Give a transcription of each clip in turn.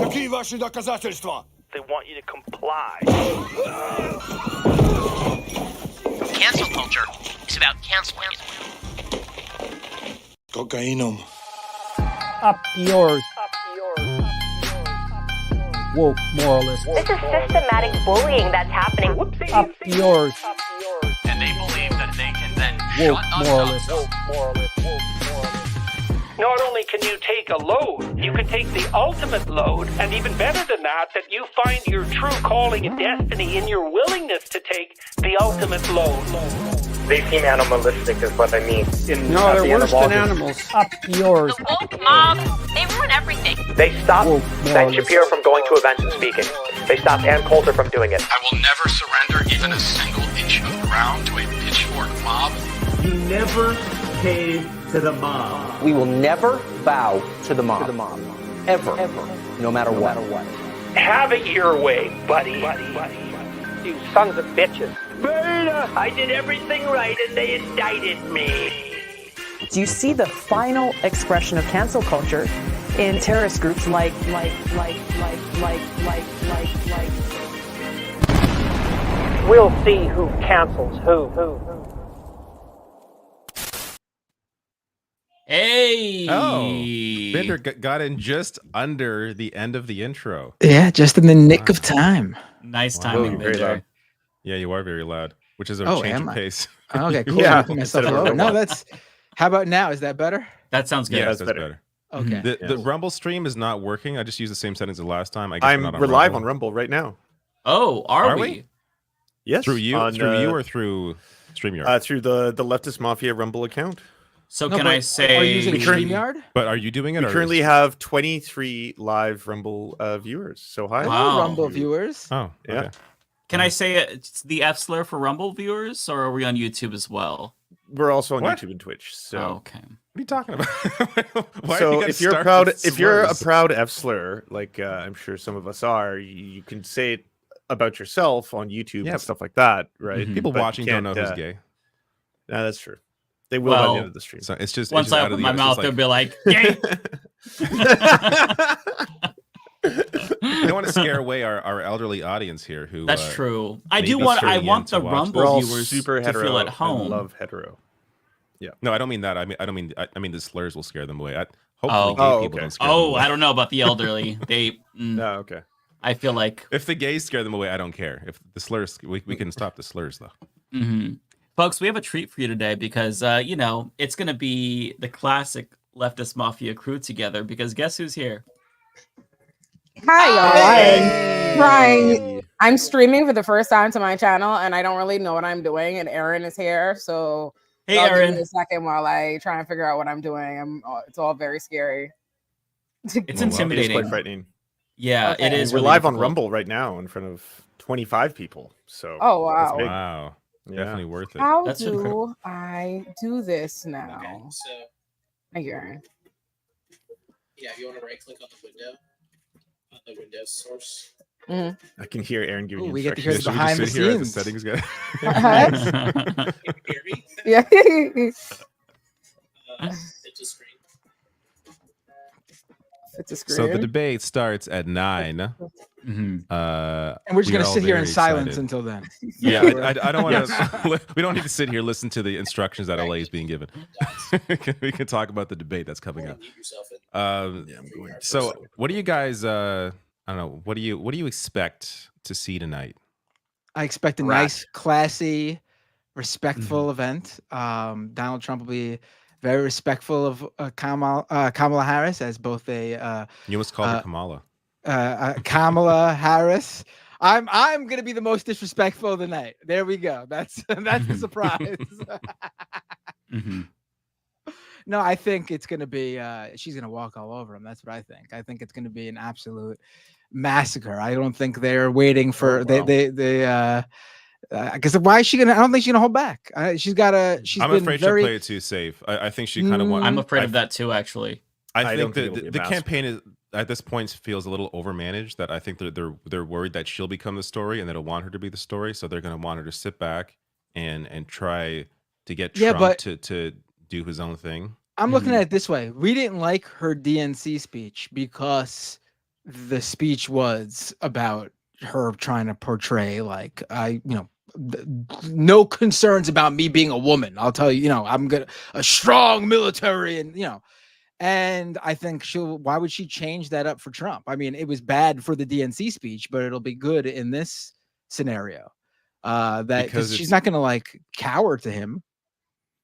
Какие ваши доказательства? They want you to comply. Cancel culture is about canceling. Кокаином. Up yours. Woke moralist. This is systematic bullying that's happening. Up yours. And they believe that they can then Woke shut moralist. us up. Not only can you take a load, you can take the ultimate load, and even better than that you find your true calling and destiny in your willingness to take the ultimate load. They seem animalistic is what I mean. No, they're worse than animals. Up yours. The woke mob, they ruin everything. They stopped Woke Ben moralist. Shapiro from going to events and speaking. They stopped Ann Coulter from doing it. I will never surrender even a single inch of ground to a pitchfork mob. You never cave to the mob. We will never bow to the mob. Ever. No matter what. Have it your way, buddy. You sons of bitches. Beta! I did everything right and they indicted me. Do you see the final expression of cancel culture in terrorist groups like? We'll see who cancels who. Hey! Oh, Bender got in just under the end of the intro. Yeah, just in the nick of time. Nice timing, Very Bender. loud. Yeah, you are very loud, which is a Oh, change am of I? pace. Okay, cool. Yeah. Myself lower. No, that's. How about now? Is that better? That sounds good. Yeah, that's better. Okay. The Rumble stream is not working. I just used the same settings as last time. I guess I'm we're not we're live Rumble. on Rumble right now. Oh, are we? Yes. Through you, on, or through StreamYard? Through the Leftist Mafia Rumble account. So No, can but I say Are you using we currently- StreamYard? But are you doing it? We or currently is- have 23 live Rumble viewers. So hi. Wow. Hello, Rumble viewers. Oh, Yeah. okay. Can I say it's the F slur for Rumble viewers, or are we on YouTube as well? We're also on What? YouTube and Twitch. So, Oh, okay. What are you talking about? Why so you gotta if you're start proud, with if you're a slurs? proud F slur, like I'm sure some of us are, you can say it about yourself on YouTube Yeah. and stuff like that, right? Mhm. people But you watching don't know can't, who's gay. No, that's true. They will by Well, the end of the stream. So it's just Once it's just I out of open the- my it's mouth, just they'll like- be like, "Yay!" I don't want to scare away our elderly audience here. Who That's true. I may do be want. I tuning in want to the watch Rumble We're all viewers super to hetero feel at and home. love hetero. No, I don't mean that. I mean the slurs will scare them away. Hopefully, Oh. gay Oh, people okay. don't scare them Oh, away. I don't know about the elderly. They. No, okay. I feel like. If the gays scare them away, I don't care. If the slurs, we can stop the slurs though. hmm Folks, we have a treat for you today because it's gonna be the classic leftist mafia crew together. Because guess who's here? Hi, y'all. I'm trying. I'm streaming for the first time to my channel, and I don't really know what I'm doing. And Aaron is here, so Hey, y'all give Aaron. me a second while I try and figure out what I'm doing. It's all very scary. It's wow. It's intimidating. quite frightening. Yeah, Okay. it is. We're really live on difficult. Rumble right now in front of 25 people. So Oh that's wow! big. Wow, Yeah. definitely worth it. How That's do incredible. I do this now? Okay, so Thank you, Aaron. yeah, if you want to right click on the window, on the Windows source. I can hear Aaron giving Ooh, you we get to hear instructions. the Should we just behind the sit here as the scenes. settings guy? Huh? Can you hear me? Yeah. It's a screen. It's a screen. So the debate starts at 9. Mhm. And we're just We gonna are all sit here in very silence excited. until then. Yeah, I don't want to. We don't need to sit here listen to the instructions that LA is being given. We can talk about the debate that's coming up. Mute yourself in. Yeah, I'm going So, what do you guys? I don't know. What do you expect to see tonight? I expect a Rat. nice, classy, respectful event. Donald Trump will be very respectful of Kamala Harris as both a You almost called her Kamala. Kamala Harris. I'm gonna be the most disrespectful of the night. There we go. That's the surprise. Mhm. No, I think it's gonna be she's gonna walk all over him. That's what I think. I think it's gonna be an absolute massacre. I don't think they're waiting for because why is she gonna? I don't think she's gonna hold back. She's got a. She's I'm been afraid very. she'll play it too safe. I think she kind of wants. I'm afraid of that too, actually. I don't think think it'll be a the massacre. campaign is at this point feels a little overmanaged. That I think they're worried that she'll become the story and they don't want her to be the story. So they're going to want her to sit back and try to get Yeah, Trump but- to do his own thing. I'm looking at it this way. We didn't like her DNC speech because the speech was about her trying to portray like no concerns about me being a woman. I'll tell you, I'm a strong military, and and I think why would she change that up for Trump? I mean, it was bad for the DNC speech, but it'll be good in this scenario. Because she's not going to like cower to him.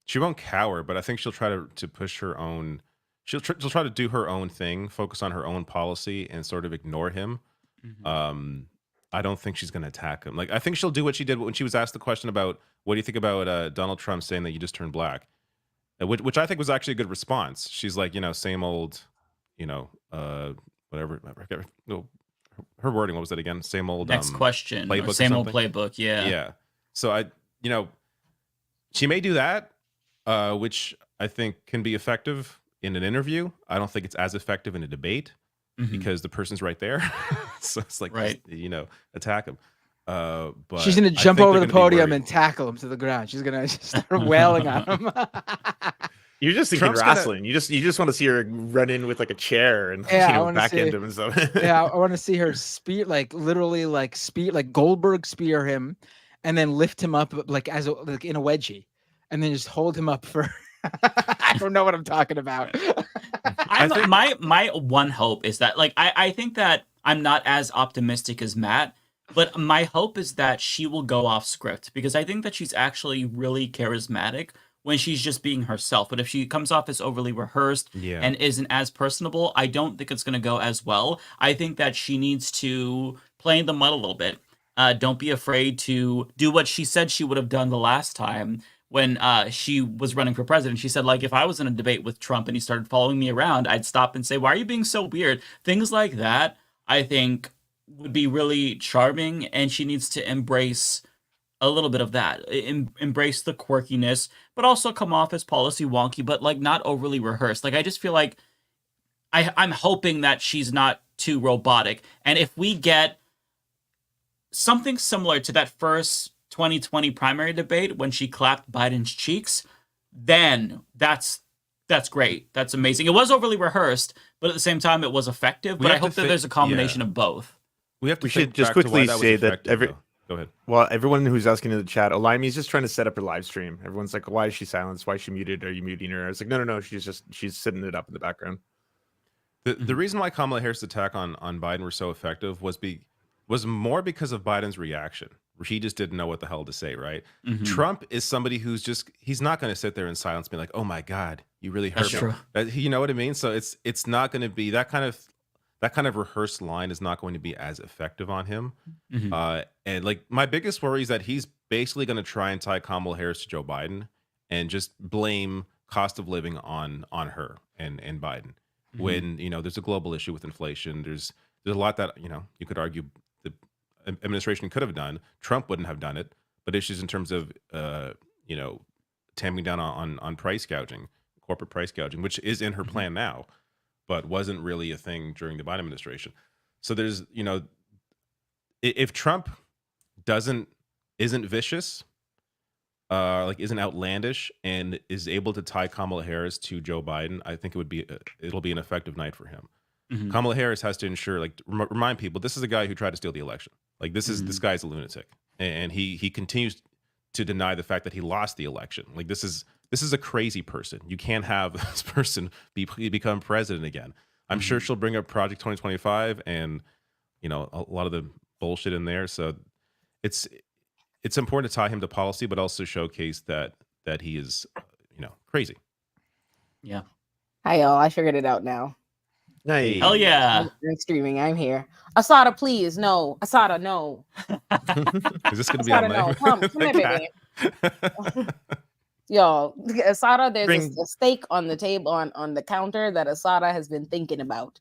She won't cower, but I think she'll try to push her own. She'll try to do her own thing, focus on her own policy, and sort of ignore him. I don't think she's going to attack him. Like, I think she'll do what she did when she was asked the question about what do you think about Donald Trump saying that you just turned black, which I think was actually a good response. She's like, same old, whatever. Her wording, what was that again? Same old next question. Playbook. Same old playbook. Yeah. Yeah. So she may do that, which I think can be effective in an interview. I don't think it's as effective in a debate because the person's right there. So it's like, attack him. But she's going to jump over the podium and tackle him to the ground. She's going to just start wailing on him. You're just thinking wrestling. You just want to see her run in with like a chair and backhand him and stuff. Yeah, I want to see her spear, like literally, like Goldberg spear him, and then lift him up like in a wedgie, and then just hold him up for. I don't know what I'm talking about. My one hope is that I think that I'm not as optimistic as Matt, but my hope is that she will go off script because I think that she's actually really charismatic when she's just being herself. But if she comes off as overly rehearsed and isn't as personable, I don't think it's going to go as well. I think that she needs to play in the mud a little bit. Don't be afraid to do what she said she would have done the last time when she was running for president. She said, if I was in a debate with Trump and he started following me around, I'd stop and say, why are you being so weird? Things like that, I think, would be really charming, and she needs to embrace a little bit of that, embrace the quirkiness, but also come off as policy wonky, but not overly rehearsed. I just feel like I'm hoping that she's not too robotic. And if we get something similar to that first 2020 primary debate when she clapped Biden's cheeks, then that's great. That's amazing. It was overly rehearsed, but at the same time, it was effective. But I hope that there's a combination of both. We should just quickly say that Go ahead. Well, everyone who's asking in the chat, Olimey's just trying to set up her live stream. Everyone's like, why is she silenced? Why is she muted? Are you muting her? It's like, no. She's sitting it up in the background. The reason why Kamala Harris' attack on Biden were so effective was more because of Biden's reaction. He just didn't know what the hell to say, right? Trump is somebody he's not going to sit there in silence and be like, oh my God, you really hurt me. True. You know what I mean? So it's not going to be that kind of rehearsed line is not going to be as effective on him. And my biggest worry is that he's basically going to try and tie Kamala Harris to Joe Biden and just blame cost of living on her and Biden. When there's a global issue with inflation, there's a lot that you could argue the administration could have done. Trump wouldn't have done it, but issues in terms of tamping down on price gouging, corporate price gouging, which is in her plan now, but wasn't really a thing during the Biden administration. So there's if Trump isn't vicious, isn't outlandish, and is able to tie Kamala Harris to Joe Biden, I think it'll be an effective night for him. Kamala Harris has to ensure, remind people, this is a guy who tried to steal the election. This guy's a lunatic, and he continues to deny the fact that he lost the election. This is a crazy person. You can't have this person become president again. I'm sure she'll bring up Project 2025 and a lot of the bullshit in there. So it's important to tie him to policy, but also showcase that he is crazy. Yeah. Hi y'all, I figured it out now. Nice. Hell yeah. I'm streaming. I'm here. Asada, please. No. Asada, no. Is this going to be on no. Come here, baby. Yo, Asada, there's a steak on the table on the counter that Asada has been thinking about.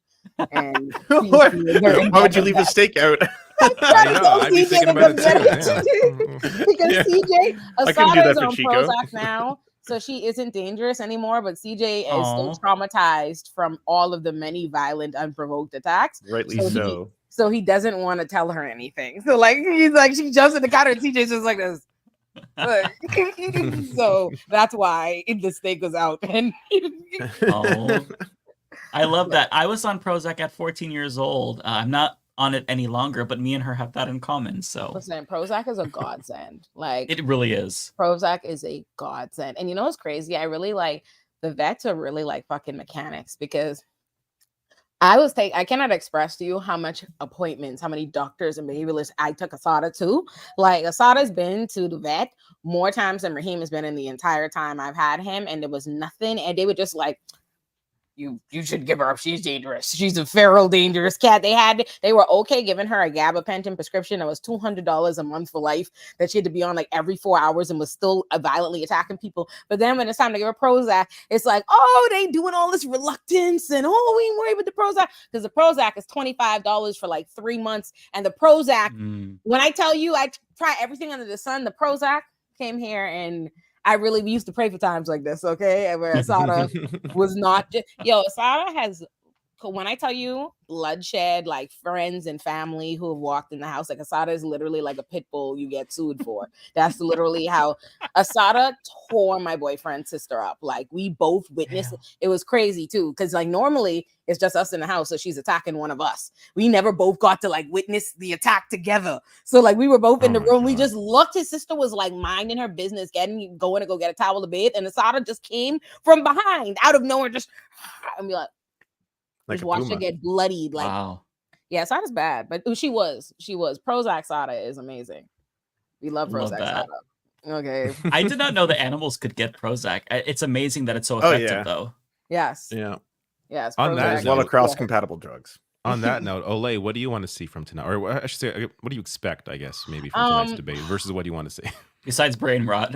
And why would you leave a steak out? I'd be thinking about it too. Because CJ, Asada is on Prozac now. So she isn't dangerous anymore, but CJ is still traumatized from all of the many violent, unprovoked attacks. Rightly so. So he doesn't want to tell her anything. So she jumps in the counter and CJ's just like this. So that's why the steak was out. And I love that. I was on Prozac at 14 years old. I'm not on it any longer, but me and her have that in common. So Listen, Prozac is a godsend. Like it really is. Prozac is a godsend. And you know what's crazy? I really like the vets are really like fucking mechanics because I cannot express to you how much appointments, how many doctors and behavioralists I took Asada to. Like Asada's been to the vet more times than Raheem has been in the entire time I've had him, and there was nothing. And they were just like, you should give her up. She's dangerous. She's a feral, dangerous cat. They were okay giving her a gabapentin prescription that was $200 a month for life that she had to be on like every 4 hours and was still violently attacking people. But then when it's time to give her Prozac, it's like, oh, they doing all this reluctance and oh, we ain't worried with the Prozac because the Prozac is $25 for like 3 months. And the Prozac, when I tell you I try everything under the sun, the Prozac came here and we used to pray for times like this, okay? Where Asada was not Asada has, when I tell you bloodshed, like friends and family who have walked in the house, like Asada is literally like a pit bull you get sued for. That's literally how Asada tore my boyfriend's sister up. Like we both witnessed it. It was crazy too, because like normally it's just us in the house, so she's attacking one of us. We never both got to like witness the attack together. So like we were both in the room. We just looked. His sister was like minding her business, going to go get a towel to bathe, and Asada just came from behind, out of nowhere, just and be like just watched her get bloodied. Like, wow. Yeah, Asada's bad, but she was. Prozac Asada is amazing. We love Prozac Asada. Okay. I did not know that animals could get Prozac. It's amazing that it's so effective, though. Yes. Yeah. Yes. On that, there's a lot of cross-compatible drugs. On that note, Olay, what do you want to see from tonight? Or I should say, what do you expect, I guess, maybe from tonight's debate versus what do you want to see? Besides brain rot.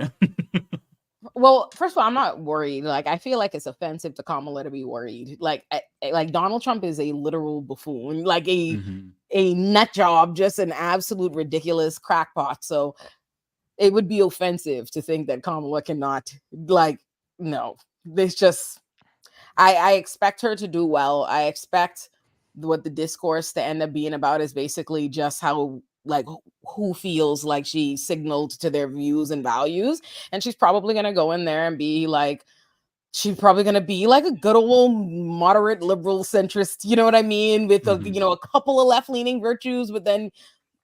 Well, first of all, I'm not worried. Like, I feel like it's offensive to Kamala to be worried. Like Donald Trump is a literal buffoon, like a nut job, just an absolute ridiculous crackpot. So it would be offensive to think that Kamala cannot, like, no. There's just, I expect her to do well. I expect what the discourse to end up being about is basically just how, like, who feels like she signaled to their views and values. And she's probably going to go in there and be like, she's probably going to be like a good old moderate liberal centrist, you know what I mean? With a couple of left-leaning virtues, but then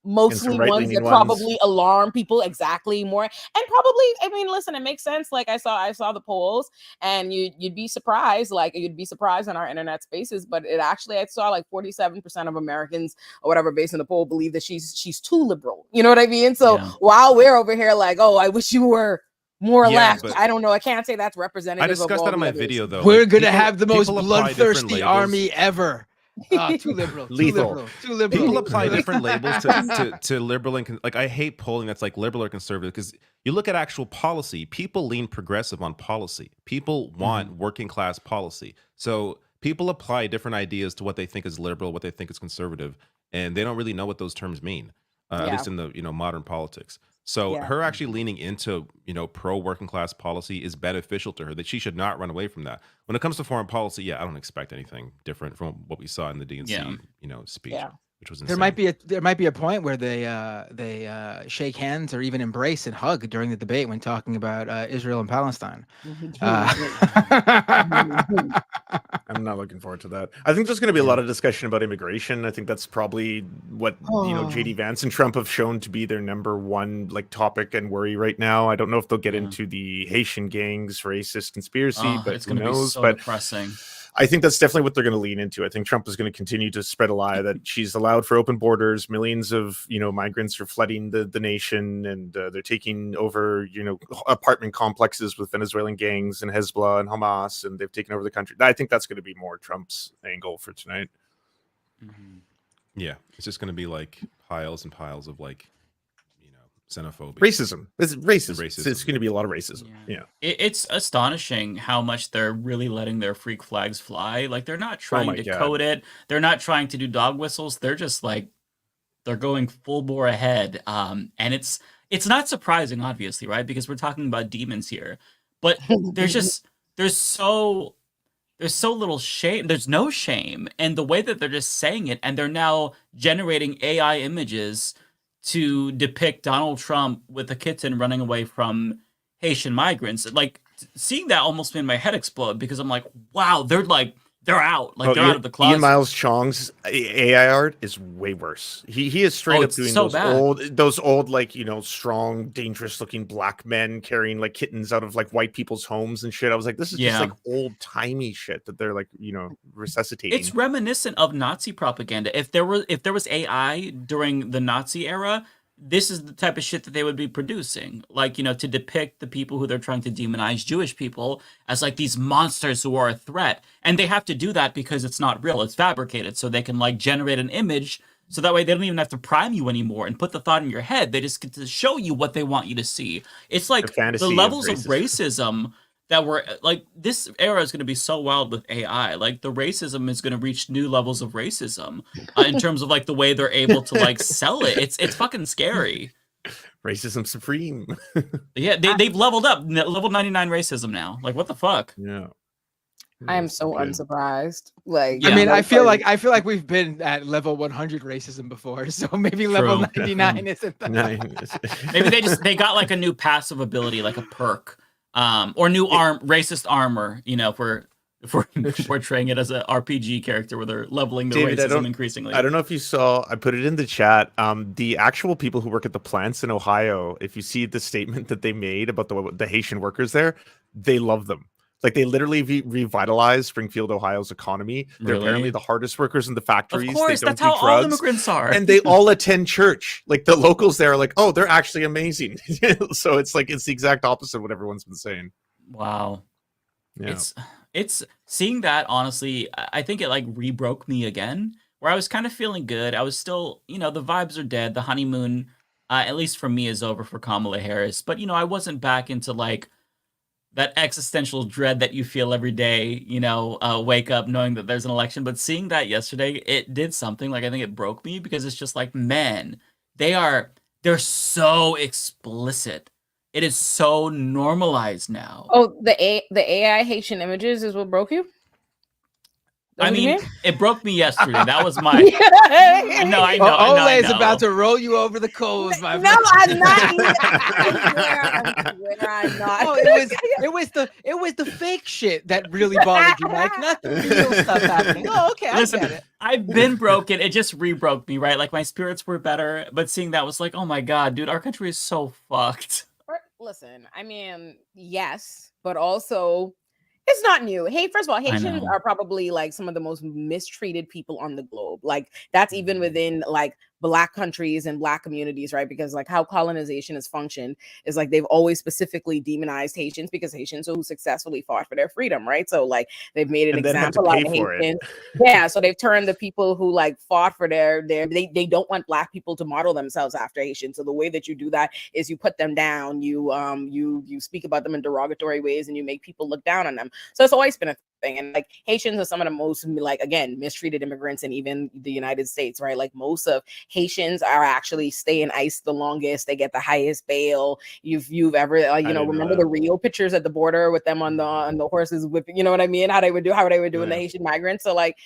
mostly ones that probably alarm people more. And probably, I mean, listen, it makes sense. Like I saw the polls, and you'd be surprised. Like you'd be surprised in our internet spaces, but it actually, I saw like 47% of Americans or whatever based on the poll believe that she's too liberal. You know what I mean? So while we're over here like, oh, I wish you were more left. I don't know. I can't say that's representative. I discussed that on my video though. We're gonna have the most bloodthirsty army ever. Too liberal. Lethal. Too liberal. People apply different labels to liberal and like I hate polling that's like liberal or conservative because you look at actual policy. People lean progressive on policy. People want working class policy. So people apply different ideas to what they think is liberal, what they think is conservative, and they don't really know what those terms mean. At least in the modern politics. So her actually leaning into pro working class policy is beneficial to her. That she should not run away from that. When it comes to foreign policy, I don't expect anything different from what we saw in the DNC speech, which was insane. There might be a point where they shake hands or even embrace and hug during the debate when talking about Israel and Palestine. I'm not looking forward to that. I think there's going to be a lot of discussion about immigration. I think that's probably what JD Vance and Trump have shown to be their number one topic and worry right now. I don't know if they'll get into the Haitian gangs, racist conspiracy, but it's who going to knows? be so depressing. I think that's definitely what they're going to lean into. I think Trump is going to continue to spread a lie that she's allowed for open borders. Millions of migrants are flooding the nation, and they're taking over apartment complexes with Venezuelan gangs and Hezbollah and Hamas, and they've taken over the country. I think that's going to be more Trump's angle for tonight. Yeah, it's just going to be like piles and piles of xenophobia, racism. It's racism. It's going to be a lot of racism. It's astonishing how much they're really letting their freak flags fly. Like they're not trying to code it. They're not trying to do dog whistles. They're just like they're going full bore ahead. And it's not surprising, obviously, right? Because we're talking about demons here. But there's so little shame. There's no shame in the way that they're just saying it, and they're now generating AI images to depict Donald Trump with a kitten running away from Haitian migrants. Like seeing that almost made my head explode because I'm like, wow, they're they're out. Like they're out of the closet. Ian Miles Chong's AI art is way worse. He is straight up doing so those old like, you know, strong, dangerous looking black men carrying like kittens out of like white people's homes and shit. I was like, this is just like old timey shit that they're like, you know, resuscitating. It's reminiscent of Nazi propaganda. If there was AI during the Nazi era, this is the type of shit that they would be producing, like, you know, to depict the people who they're trying to demonize, Jewish people, as like these monsters who are a threat. And they have to do that because it's not real, it's fabricated, so they can like generate an image, so that way they don't even have to prime you anymore and put the thought in your head. They just get to show you what they want you to see. It's like the levels of racism that were like, this era is going to be so wild with AI. Like the racism is going to reach new levels of racism in terms of like the way they're able to like sell it. It's fucking scary. Racism supreme. Yeah, they've leveled up, level 99 racism now. Like what the fuck? Yeah. I am so unsurprised. Like, I mean, I feel like we've been at level 100 racism before, so maybe level 99 isn't that. Maybe they got like a new passive ability, like a perk. Or new racist armor, you know, if we're portraying it as an RPG character where they're leveling their racism increasingly. I don't know if you saw, I put it in the chat. The actual people who work at the plants in Ohio, if you see the statement that they made about the Haitian workers there, they love them. Like they literally revitalized Springfield, Ohio's economy. They're apparently the hardest workers in the factories. Of course, they don't that's how do drugs, all immigrants are. and they all attend church. Like the locals there are like, oh, they're actually amazing. So it's like it's the exact opposite of what everyone's been saying. Wow. Yeah. It's seeing that, honestly, I think it like rebroke me again, where I was kind of feeling good. I was still, you know, the vibes are dead. The honeymoon, at least for me, is over for Kamala Harris. But, you know, I wasn't back into like that existential dread that you feel every day, you know, wake up knowing that there's an election. But seeing that yesterday, it did something. Like, I think it broke me, because it's just like, man, they're so explicit. It is so normalized now. Oh, the AI Haitian images is what broke you? I mean, it broke me yesterday. That was my. No, I know. Ole is about to roll you over the coals, my friend. No, I'm not. I swear I'm not. Oh, it was the fake shit that really bothered you, Mike. Not the real stuff happening. Oh, okay, Listen, I get it. I've been broken. It just re-broke me, right? Like my spirits were better, but seeing that was like, oh my god, dude, our country is so fucked. Listen, I mean, yes, but also it's not new. Hey, first of all, Haitians are probably like some of the most mistreated people on the globe. Like that's even within like Black countries and Black communities, right? Because like how colonization has functioned is like they've always specifically demonized Haitians because Haitians who successfully fought for their freedom, right? So like they've made an example out of Haitians. Yeah, so they've turned the people who like fought for they don't want Black people to model themselves after Haitians. So the way that you do that is you put them down, you speak about them in derogatory ways, and you make people look down on them. So it's always been a thing. And like Haitians are some of the most like again mistreated immigrants in even the United States, right? Like most of Haitians are actually stay in ICE the longest. They get the highest bail you've ever remember the Rio pictures at the border with them on the horses whipping, you know what I mean? How they would do in the Haitian migrants. So like,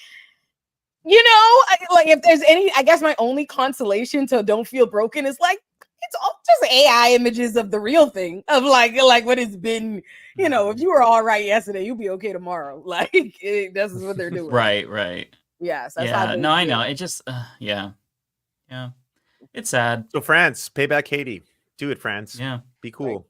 you know, like if there's any, I guess my only consolation to don't feel broken is like it's all just AI images of the real thing of like what it's been. You know, if you were all right yesterday, you'll be okay tomorrow. Like this is what they're doing. Right. Yes. That's yeah. No, I know. It just yeah. It's sad. So France, pay back Haiti. Do it, France. Yeah. Be cool.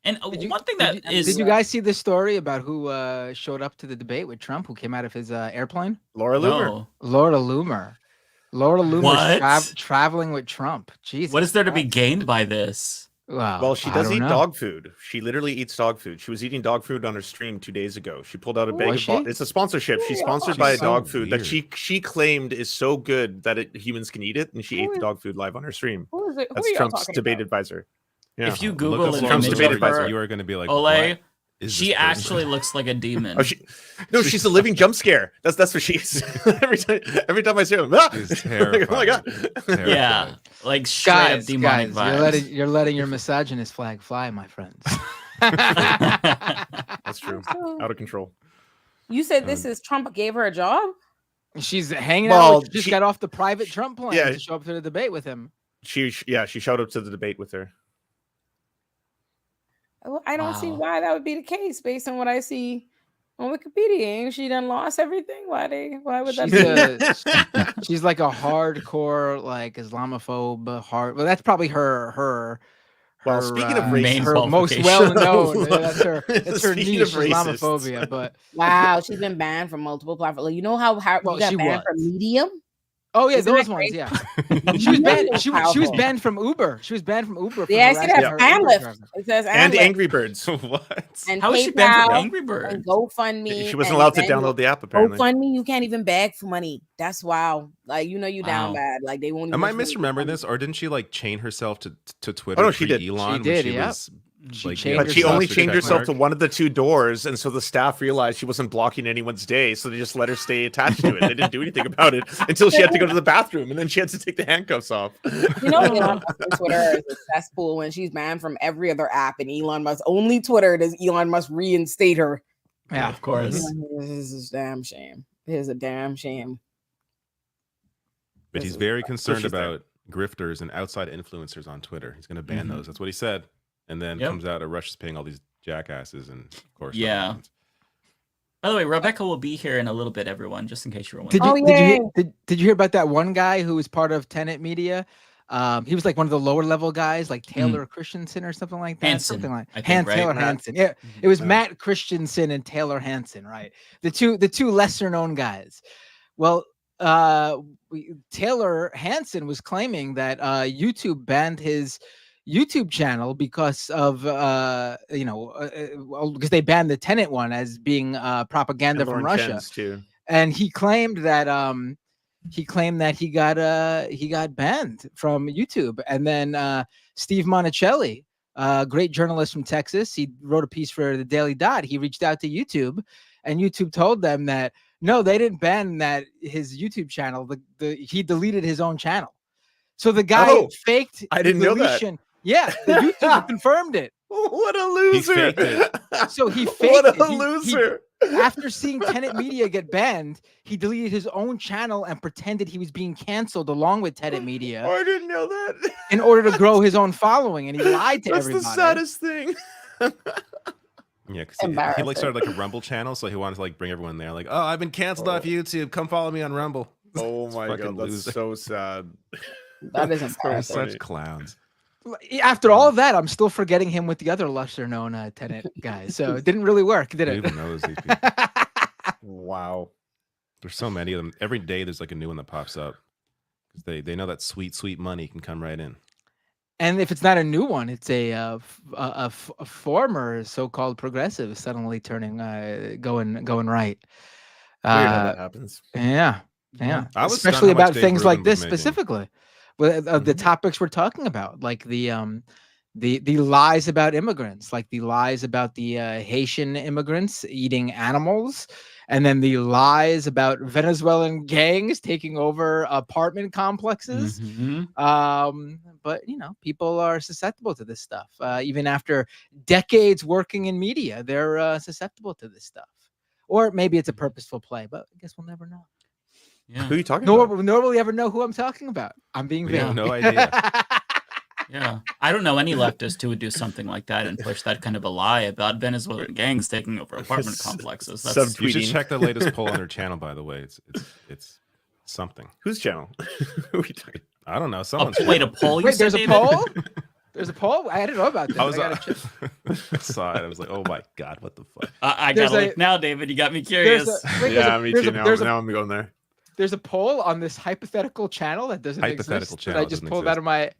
And one thing that is... Did you guys see the story about who showed up to the debate with Trump, who came out of his airplane? Laura Loomer. Laura Loomer traveling with Trump. Jesus. What is there to be gained by this? Well, she does eat dog food. She literally eats dog food. She was eating dog food on her stream 2 days ago. She pulled out a bag of it's a sponsorship. She's sponsored by a dog food that she claimed is so good that humans can eat it, and she ate the dog food live on her stream. That's Trump's debate advisor. Yeah. If you Google an Trump's image debate of her, advisor, you are going to be like, Ole, she actually looks like a demon. She's a living jump scare. That's what she is. every time I see her, she's terrifying. Oh my god. Yeah, like straight up demonic vibes. You're letting your misogynist flag fly, my friends. That's true. Out of control. You said this is Trump gave her a job? She's hanging out. She got off the private Trump plane to show up to the debate with him. She showed up to the debate with her. I don't see why that would be the case based on what I see On Wikipedia, ain't she done lost everything? Why would that be? She's like a hardcore, like Islamophobe. Well, that's probably her. Well, speaking of racism, her most well known. That's her niche, Islamophobia. But wow, she's been banned from multiple platforms. Like, you know how well, she got banned from Medium? Oh yeah, those ones. Yeah, she was banned. She was banned from Uber. She was banned from Uber. Yeah, she has Fanlift. It says and Angry Birds. What? And how is she banned from Angry Birds? And GoFundMe. She wasn't allowed to download the app. Apparently, GoFundMe, you can't even beg for money. That's wild. Like you down bad. Like they won't. Am I misremembering this, or didn't she like chain herself to Twitter? Oh no, she did. Elon, she did. Yeah. But she only chained herself to one of the two doors, and so the staff realized she wasn't blocking anyone's day, so they just let her stay attached to it. They didn't do anything about it until she had to go to the bathroom, and then she had to take the handcuffs off. You know, Elon Musk on Twitter is a cesspool when she's banned from every other app, and Elon Musk only Twitter does Elon Musk reinstate her. Yeah, of course. This is a damn shame. It is a damn shame. But he's very concerned about grifters and outside influencers on Twitter. He's going to ban those. That's what he said. And then comes out that Russia's paying all these jackasses, and of course, yeah. By the way, Rebecca will be here in a little bit, everyone, just in case you were wondering. Did you hear about that one guy who was part of Tenant Media? He was like one of the lower level guys, like Taylor Christensen or something like that. Hansen, something like Taylor Hansen. Yeah, it was Matt Christensen and Taylor Hansen, right? The two lesser known guys. Well, Taylor Hansen was claiming that YouTube banned his YouTube channel because of because they banned the Tenant one as being propaganda from Russia. And he claimed that he got banned from YouTube. And then Steve Monticelli, a great journalist from Texas, he wrote a piece for the Daily Dot. He reached out to YouTube, and YouTube told them that no, they didn't ban his YouTube channel. He deleted his own channel. So the guy faked. I didn't know that. Yeah, the YouTube confirmed it. What a loser! So he faked what it. a loser! After seeing Tenant Media get banned, he deleted his own channel and pretended he was being canceled along with Tenant Media. I didn't know that. In order to grow his own following, and he lied to everybody. That's the saddest thing. Yeah, because he like started like a Rumble channel, so he wanted to like bring everyone there. Like, oh, I've been canceled off YouTube. Come follow me on Rumble. Oh my god, that's so sad. That is embarrassing. Such clowns. After all of that, I'm still forgetting him with the other lesser-known Tenant guys. So it didn't really work, did it? Who even knows these people? Wow. There's so many of them. Every day there's like a new one that pops up. Because they know that sweet money can come right in. And if it's not a new one, it's a former so-called progressive suddenly turning going right. Weird how that happens. Yeah. Especially about things like this specifically. The topics we're talking about, like the lies about immigrants, like the lies about the Haitian immigrants eating animals, and then the lies about Venezuelan gangs taking over apartment complexes. But people are susceptible to this stuff. Even after decades working in media, they're susceptible to this stuff. Or maybe it's a purposeful play, but I guess we'll never know. Yeah. Who are you talking about? Nor will you ever know who I'm talking about. I'm being vague. have no idea. Yeah, I don't know any leftist who would do something like that and push that kind of a lie about Venezuelan gangs taking over apartment complexes. You should check the latest poll on her channel, by the way. It's something. Whose channel? Who are we talking? I don't know. Someone's wait, a poll? Wait, there's a poll? There's a poll? I didn't know about this. I saw it. I was like, oh my god, what the fuck? I got to look now, David. You got me curious. Me too. Now I'm going there. There's a poll on this hypothetical channel that doesn't exist. Channel I just pulled out of my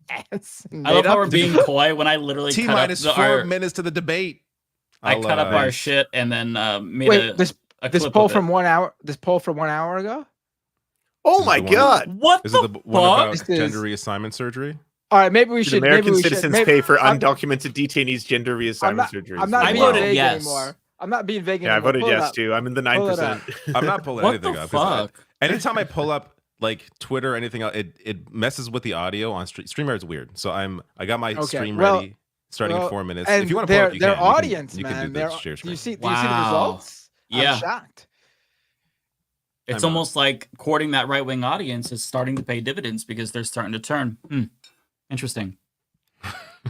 ass. I love how we're being coy when I literally T-minus 4 minutes to the debate. I cut up our shit and then made this poll from 1 hour. This poll from 1 hour ago. Oh my god! What is the it? The one about gender reassignment surgery? All right, maybe we should. American citizens pay for undocumented detainees' gender reassignment surgery. I'm not being vague anymore. I'm not being vague anymore. Yeah, I voted yes too. I'm in the 9%. I'm not pulling anything up. Fuck? Anytime I pull up like Twitter or anything else, it messes with the audio on StreamYard's weird. So I got my stream ready, starting in 4 minutes. If you want to pull up, you their can. Audience, you can do the share screen. Do you see the results? Yeah. I'm shocked. It's almost like courting that right-wing audience is starting to pay dividends because they're starting to turn. Interesting.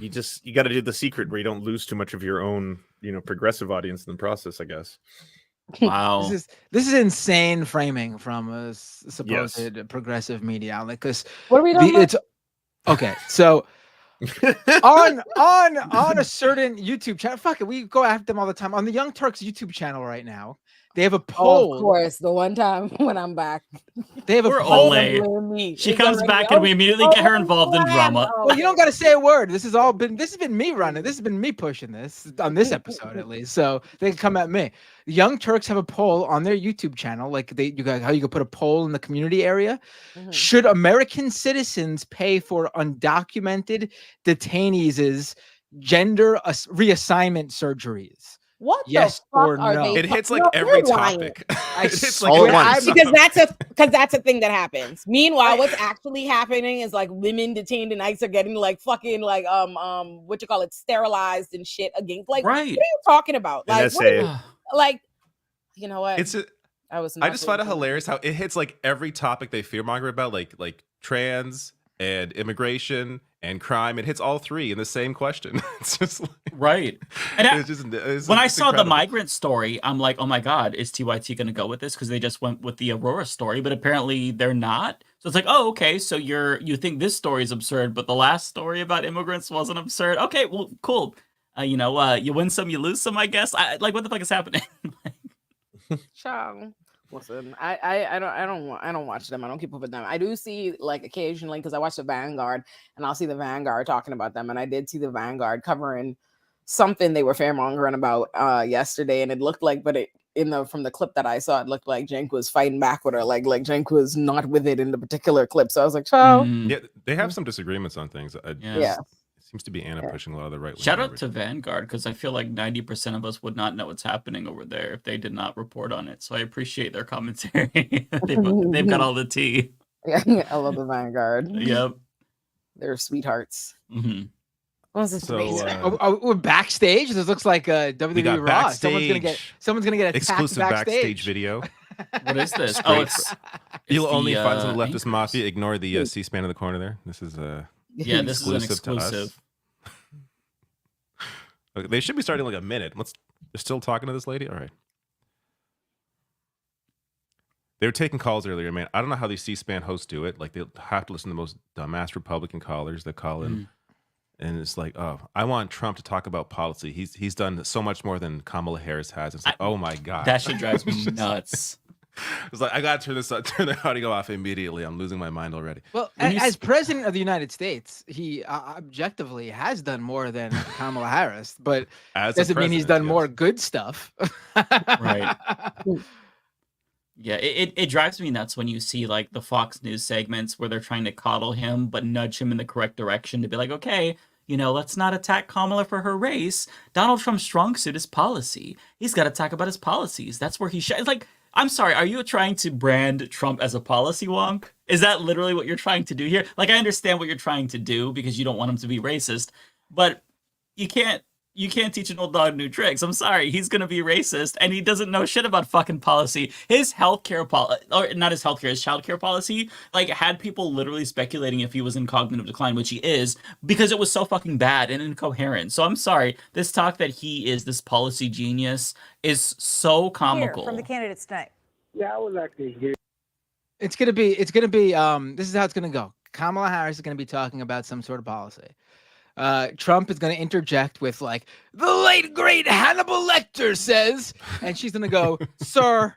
You got to do the secret where you don't lose too much of your own, progressive audience in the process, I guess. Wow. This is insane framing from a supposed progressive media outlet. Because what are we talking about? It's okay. So on a certain YouTube channel, fuck it, we go after them all the time. On the Young Turks YouTube channel right now, they have a poll. Oh, of course, the one time when I'm back, they have a Poor poll. Ole. She comes back and we immediately get her involved in drama. Well, you don't got to say a word. This has been me running. This has been me pushing this on this episode at least. So they can come at me. The Young Turks have a poll on their YouTube channel, like how you could put a poll in the community area. Should American citizens pay for undocumented detainees' gender reassignment surgeries? What yes the fuck or are no? they? It hits like No, every you're lying. topic. It's like all at once. Because that's a thing that happens. Meanwhile, what's actually happening is like women detained in ICE are getting like fucking like what you call it, sterilized and shit against like right. What are you talking about? Like what are you, like you know what? I just find it hilarious how it hits like every topic they fearmonger about, like trans and immigration and crime. It hits all three in the same question. It's just like, right. And when I saw incredible. the migrant story, I'm like, oh my God, is TYT going to go with this? Because they just went with the Aurora story, but apparently they're not. So it's like, oh, okay. So you think this story is absurd, but the last story about immigrants wasn't absurd. Okay, well, cool. You win some, you lose some, I guess. Like, what the fuck is happening? Child. Listen, I don't watch them. I don't keep up with them. I do see like occasionally because I watch the Vanguard and I'll see the Vanguard talking about them. And I did see the Vanguard covering something they were fearmongering about yesterday, and it looked like, but from the clip that I saw, it looked like Cenk was fighting back with her, like Cenk was not with it in the particular clip. So I was like, child. Yeah, they have some disagreements on things. Yeah. Seems to be Anna pushing a lot of the right. Shout out to Vanguard, because I feel like 90% of us would not know what's happening over there if they did not report on it. So I appreciate their commentary. they've got all the tea. Yeah, I love the Vanguard. Yep. They're sweethearts. Mm-hmm. What was this? So, we're backstage. This looks like WWE Raw. Backstage. Someone's gonna get exclusive backstage video. What is this? Oh, it's you'll only the, find some leftist mafia. Ignore the C-SPAN in the corner there. This is yeah, this is an exclusive. To us. Okay, they should be starting like a minute. They're still talking to this lady? All right. They were taking calls earlier, man. I don't know how these C-SPAN hosts do it. Like, they have to listen to the most dumbass Republican callers that call in. And it's like, oh, I want Trump to talk about policy. He's done so much more than Kamala Harris has. It's like, oh my God. That shit drives me nuts. It's like, I got to turn the audio off immediately. I'm losing my mind already. Well, as president of the United States, he objectively has done more than Kamala Harris, but doesn't mean he's done more good stuff. Right. Yeah, it drives me nuts when you see like the Fox News segments where they're trying to coddle him, but nudge him in the correct direction to be like, okay, let's not attack Kamala for her race. Donald Trump's strong suit is policy. He's got to talk about his policies. That's where he should. Like, I'm sorry, are you trying to brand Trump as a policy wonk? Is that literally what you're trying to do here? Like, I understand what you're trying to do because you don't want him to be racist, but you can't teach an old dog new tricks. I'm sorry, he's gonna be racist, and he doesn't know shit about fucking policy. His healthcare policy, or not his healthcare, his childcare policy, like, had people literally speculating if he was in cognitive decline, which he is, because it was so fucking bad and incoherent. So I'm sorry, this talk that he is this policy genius is so comical. Here, from the candidates tonight. Yeah, I was actually here. It's gonna be. This is how it's gonna go. Kamala Harris is gonna be talking about some sort of policy. Trump is going to interject with like, the late great Hannibal Lecter says, and she's going to go, sir,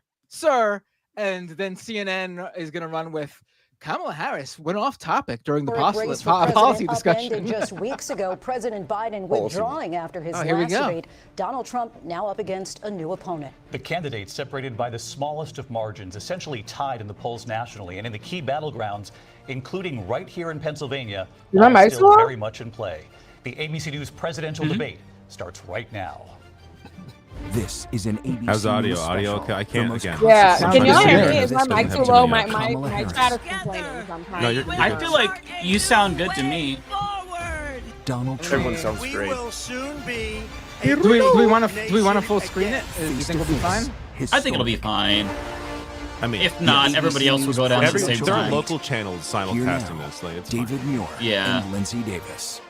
and then CNN is going to run with, Kamala Harris went off topic during the policy discussion. Just weeks ago, President Biden withdrawing after his last debate. Donald Trump now up against a new opponent. The candidates separated by the smallest of margins, essentially tied in the polls nationally and in the key battlegrounds, including right here in Pennsylvania, still very much in play. The ABC News presidential debate starts right now. This is an ABC How's audio? News Audio special. okay? I can't again. Yeah, can y'all hear me? Is my Doesn't mic have too too low? many My chat is complaining sometimes. No, you're I feel like you sound good to me. Donald Trump. Everyone sounds great. Do we want to full screen it? Do you think it'll be fine? I think it'll be fine. I mean, if not, everybody else will go down at the same there time. are local channels simulcasting this. Like, it's David fine. Muir Yeah. and Lindsay Davis.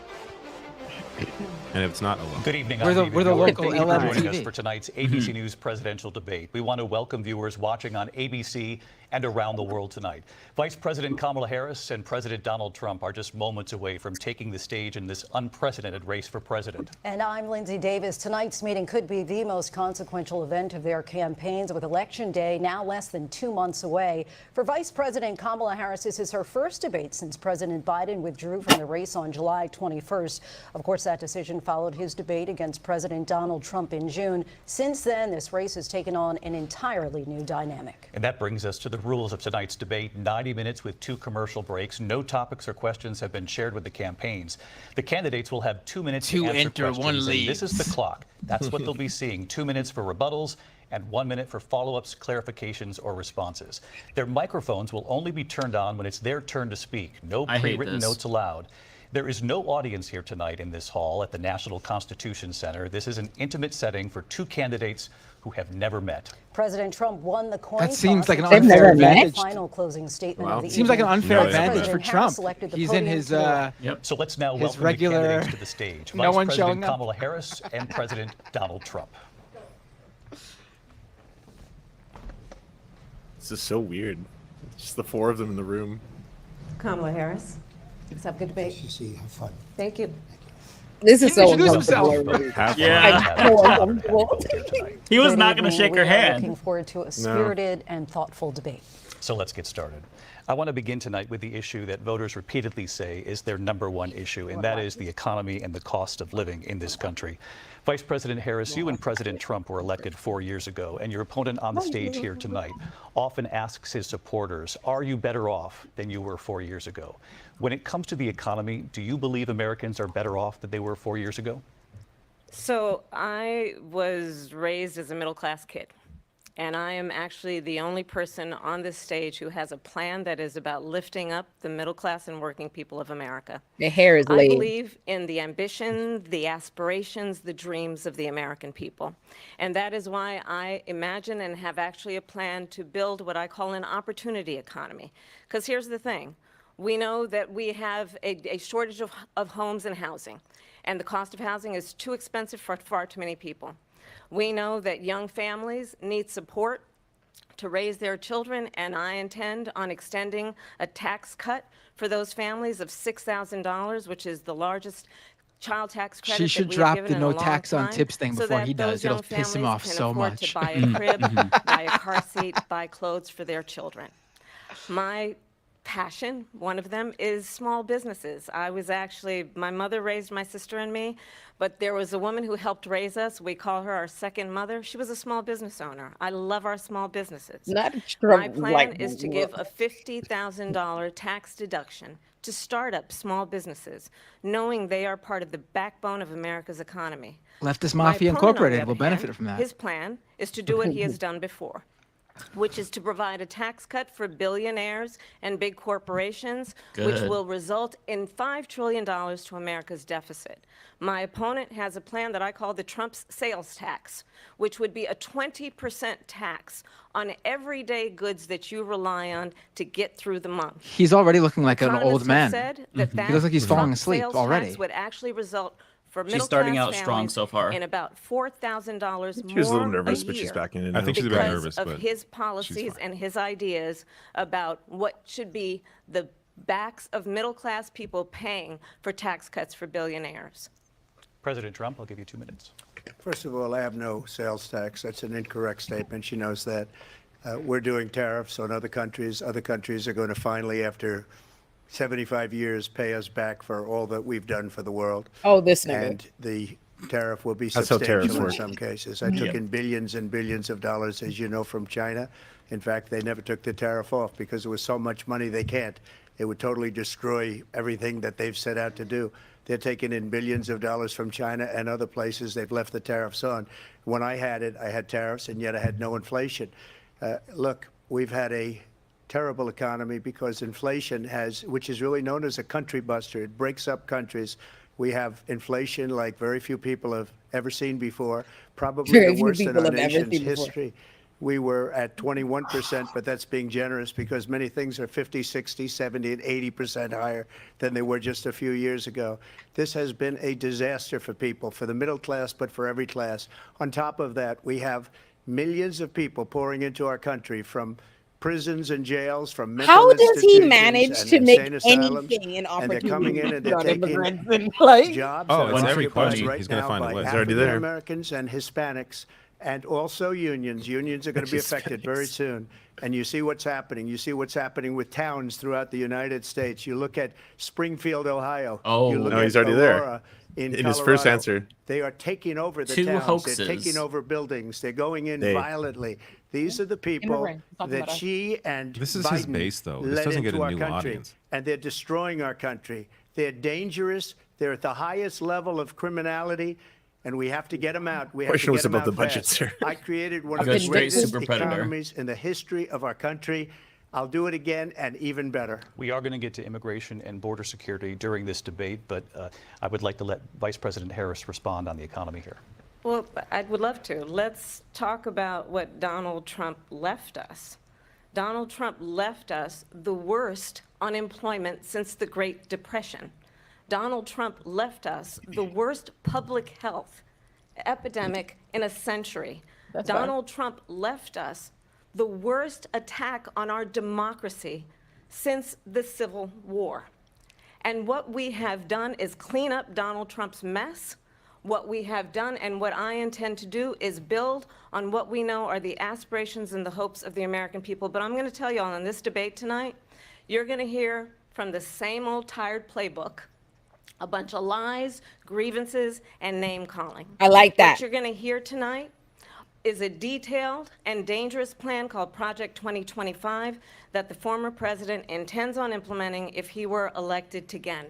And if it's not, alone. Good evening. We're the local Thank you for joining us LMTV. for tonight's ABC News presidential debate. We want to welcome viewers watching on ABC and around the world tonight. Vice President Kamala Harris and President Donald Trump are just moments away from taking the stage in this unprecedented race for president. And I'm Lindsay Davis. Tonight's meeting could be the most consequential event of their campaigns, with Election Day now less than 2 months away. For Vice President Kamala Harris, this is her first debate since President Biden withdrew from the race on July 21st. Of course, that decision followed his debate against President Donald Trump in June. Since then, this race has taken on an entirely new dynamic. And that brings us to the rules of tonight's debate. 90 minutes with 2 commercial breaks. No topics or questions have been shared with the campaigns. The candidates will have 2 minutes to answer questions. One leaves. And this is the clock. That's what they'll be seeing. 2 minutes for rebuttals and 1 minute for follow-ups, clarifications, or responses. Their microphones will only be turned on when it's their turn to speak. No pre-written notes allowed. There is no audience here tonight in this hall at the National Constitution Center. This is an intimate setting for 2 candidates who have never met. President Trump won the coin That seems toss like an and unfair the advantage. final closing statement of the Seems like an evening. unfair Vice advantage for President Trump. Harris selected the He's in podium his today. So let's now his welcome regular- the candidates to the stage. no Vice one President showing up. Kamala Harris and President Donald Trump. This is so weird. It's just the 4 of them in the room. Kamala Harris. Let's have a good debate. Have fun. Thank you. This is so Introduce himself. uncomfortable. Yeah. I'm so uncomfortable. He was Good not going to evening. shake her We are hand. Looking forward to a spirited and thoughtful debate. So let's get started. I want to begin tonight with the issue that voters repeatedly say is their #1 issue, and that is the economy and the cost of living in this country. Vice President Harris, you and President Trump were elected 4 years ago, and your opponent on the stage here tonight often asks his supporters, are you better off than you were 4 years ago? When it comes to the economy, do you believe Americans are better off than they were 4 years ago? So I was raised as a middle-class kid, and I am actually the only person on this stage who has a plan that is about lifting up the middle class and working people of America. The hair is I laid. believe in the ambition, the aspirations, the dreams of the American people. And that is why I imagine and have actually a plan to build what I call an opportunity economy. Because here's the thing. We know that we have a shortage of homes and housing, and the cost of housing is too expensive for far too many people. We know that young families need support to raise their children, and I intend on extending a tax cut for those families of $6,000, which is the largest child tax credit She should that we drop have given the in no a long tax on time, tips thing so before that he does. those It'll young piss him families off can so afford much. to buy a crib, buy a car seat, buy clothes for their children. My passion, one of them, is small businesses. My mother raised my sister and me, but there was a woman who helped raise us. We call her our second mother. She was a small business owner. I love our small businesses. My plan is to give a $50,000 tax deduction to start up small businesses, knowing they are part of the backbone of America's economy. Leftist My Mafia opponent, on Incorporated the will other benefit hand, from that. His plan is to do what he has done before, which is to provide a tax cut for billionaires and big corporations, which Good. will result in $5 trillion to America's deficit. My opponent has a plan that I call the Trump's sales tax, which would be a 20% tax on everyday goods that you rely on to get through the month. He's already looking like an Economists old have man. said that He looks like he's falling Trump's asleep sales already. tax would actually result for She's middle starting class out strong families so far. in about $4,000 more She was a little a nervous, but she's year backing it in. I think she's a bit because nervous, of but his policies and his ideas about what should be the backs of middle-class people paying for tax cuts for billionaires. President Trump, I'll give you 2 minutes. First of all, I have no sales tax. That's an incorrect statement. She knows that. We're doing tariffs on other countries. Other countries are going to finally, after 75 years, pay us back for all that we've done for the world. Oh, this nigga. And the tariff will be That's how tariffs substantial in work. some cases. I took in billions and billions of dollars, as you know, from China. In fact, they never took the tariff off because there was so much money they can't. It would totally destroy everything that they've set out to do. They're taking in billions of dollars from China and other places. They've left the tariffs on. When I had it, I had tariffs, and yet I had no inflation. Look, we've had a terrible economy because inflation has, which is really known as a country buster. It breaks up countries. We have inflation like very few people have ever seen before, probably Very the few worst in people our have ever nation's seen before. history. we were at 21%, but that's being generous because many things are 50, 60, 70, and 80% higher than they were just a few years ago. This has been a disaster for people, for the middle class, but for every class. On top of that, we have millions of people pouring into our country from prisons and jails, from mental How does he institutions manage and to make insane asylums, anything an and they're coming in opportunity and they're on taking immigrants and like jobs Oh, that it's are every occupied party. right He's gonna now find a by way. It's already African there. Americans and Hispanics, and also unions. Unions are going to be affected very soon. And you see what's happening. You see what's happening with towns throughout the United States. You look at Springfield, Ohio. Oh. You look No, at he's already there. Aurora in his first Colorado. answer. They are taking over the Two towns. hoaxes. They're taking over buildings. They're going in They- violently. These are the people Immigrants, talking that about us. she and This is Biden his base, though. This led doesn't get into a our new country. audience. And they're destroying our country. They're dangerous. They're at the highest level of criminality, and we have to get them out. We have Question to was get them about out the budget, fast. sir. I created one of Go the straight greatest super predator. economies in the history of our country. I'll do it again and even better. We are going to get to immigration and border security during this debate, but I would like to let Vice President Harris respond on the economy here. Well, I would love to. Let's talk about what Donald Trump left us. Donald Trump left us the worst unemployment since the Great Depression. Donald Trump left us the worst public health epidemic in a century. That's Donald Trump left us the worst attack on our democracy since the Civil War. And what we have done is clean up Donald Trump's mess. What we have done and what I intend to do is build on what we know are the aspirations and the hopes of the American people. But I'm going to tell you all in this debate tonight, you're going to hear from the same old tired playbook, a bunch of lies, grievances, and name-calling. I like that. What you're going to hear tonight is a detailed and dangerous plan called Project 2025 that the former president intends on implementing if he were elected again.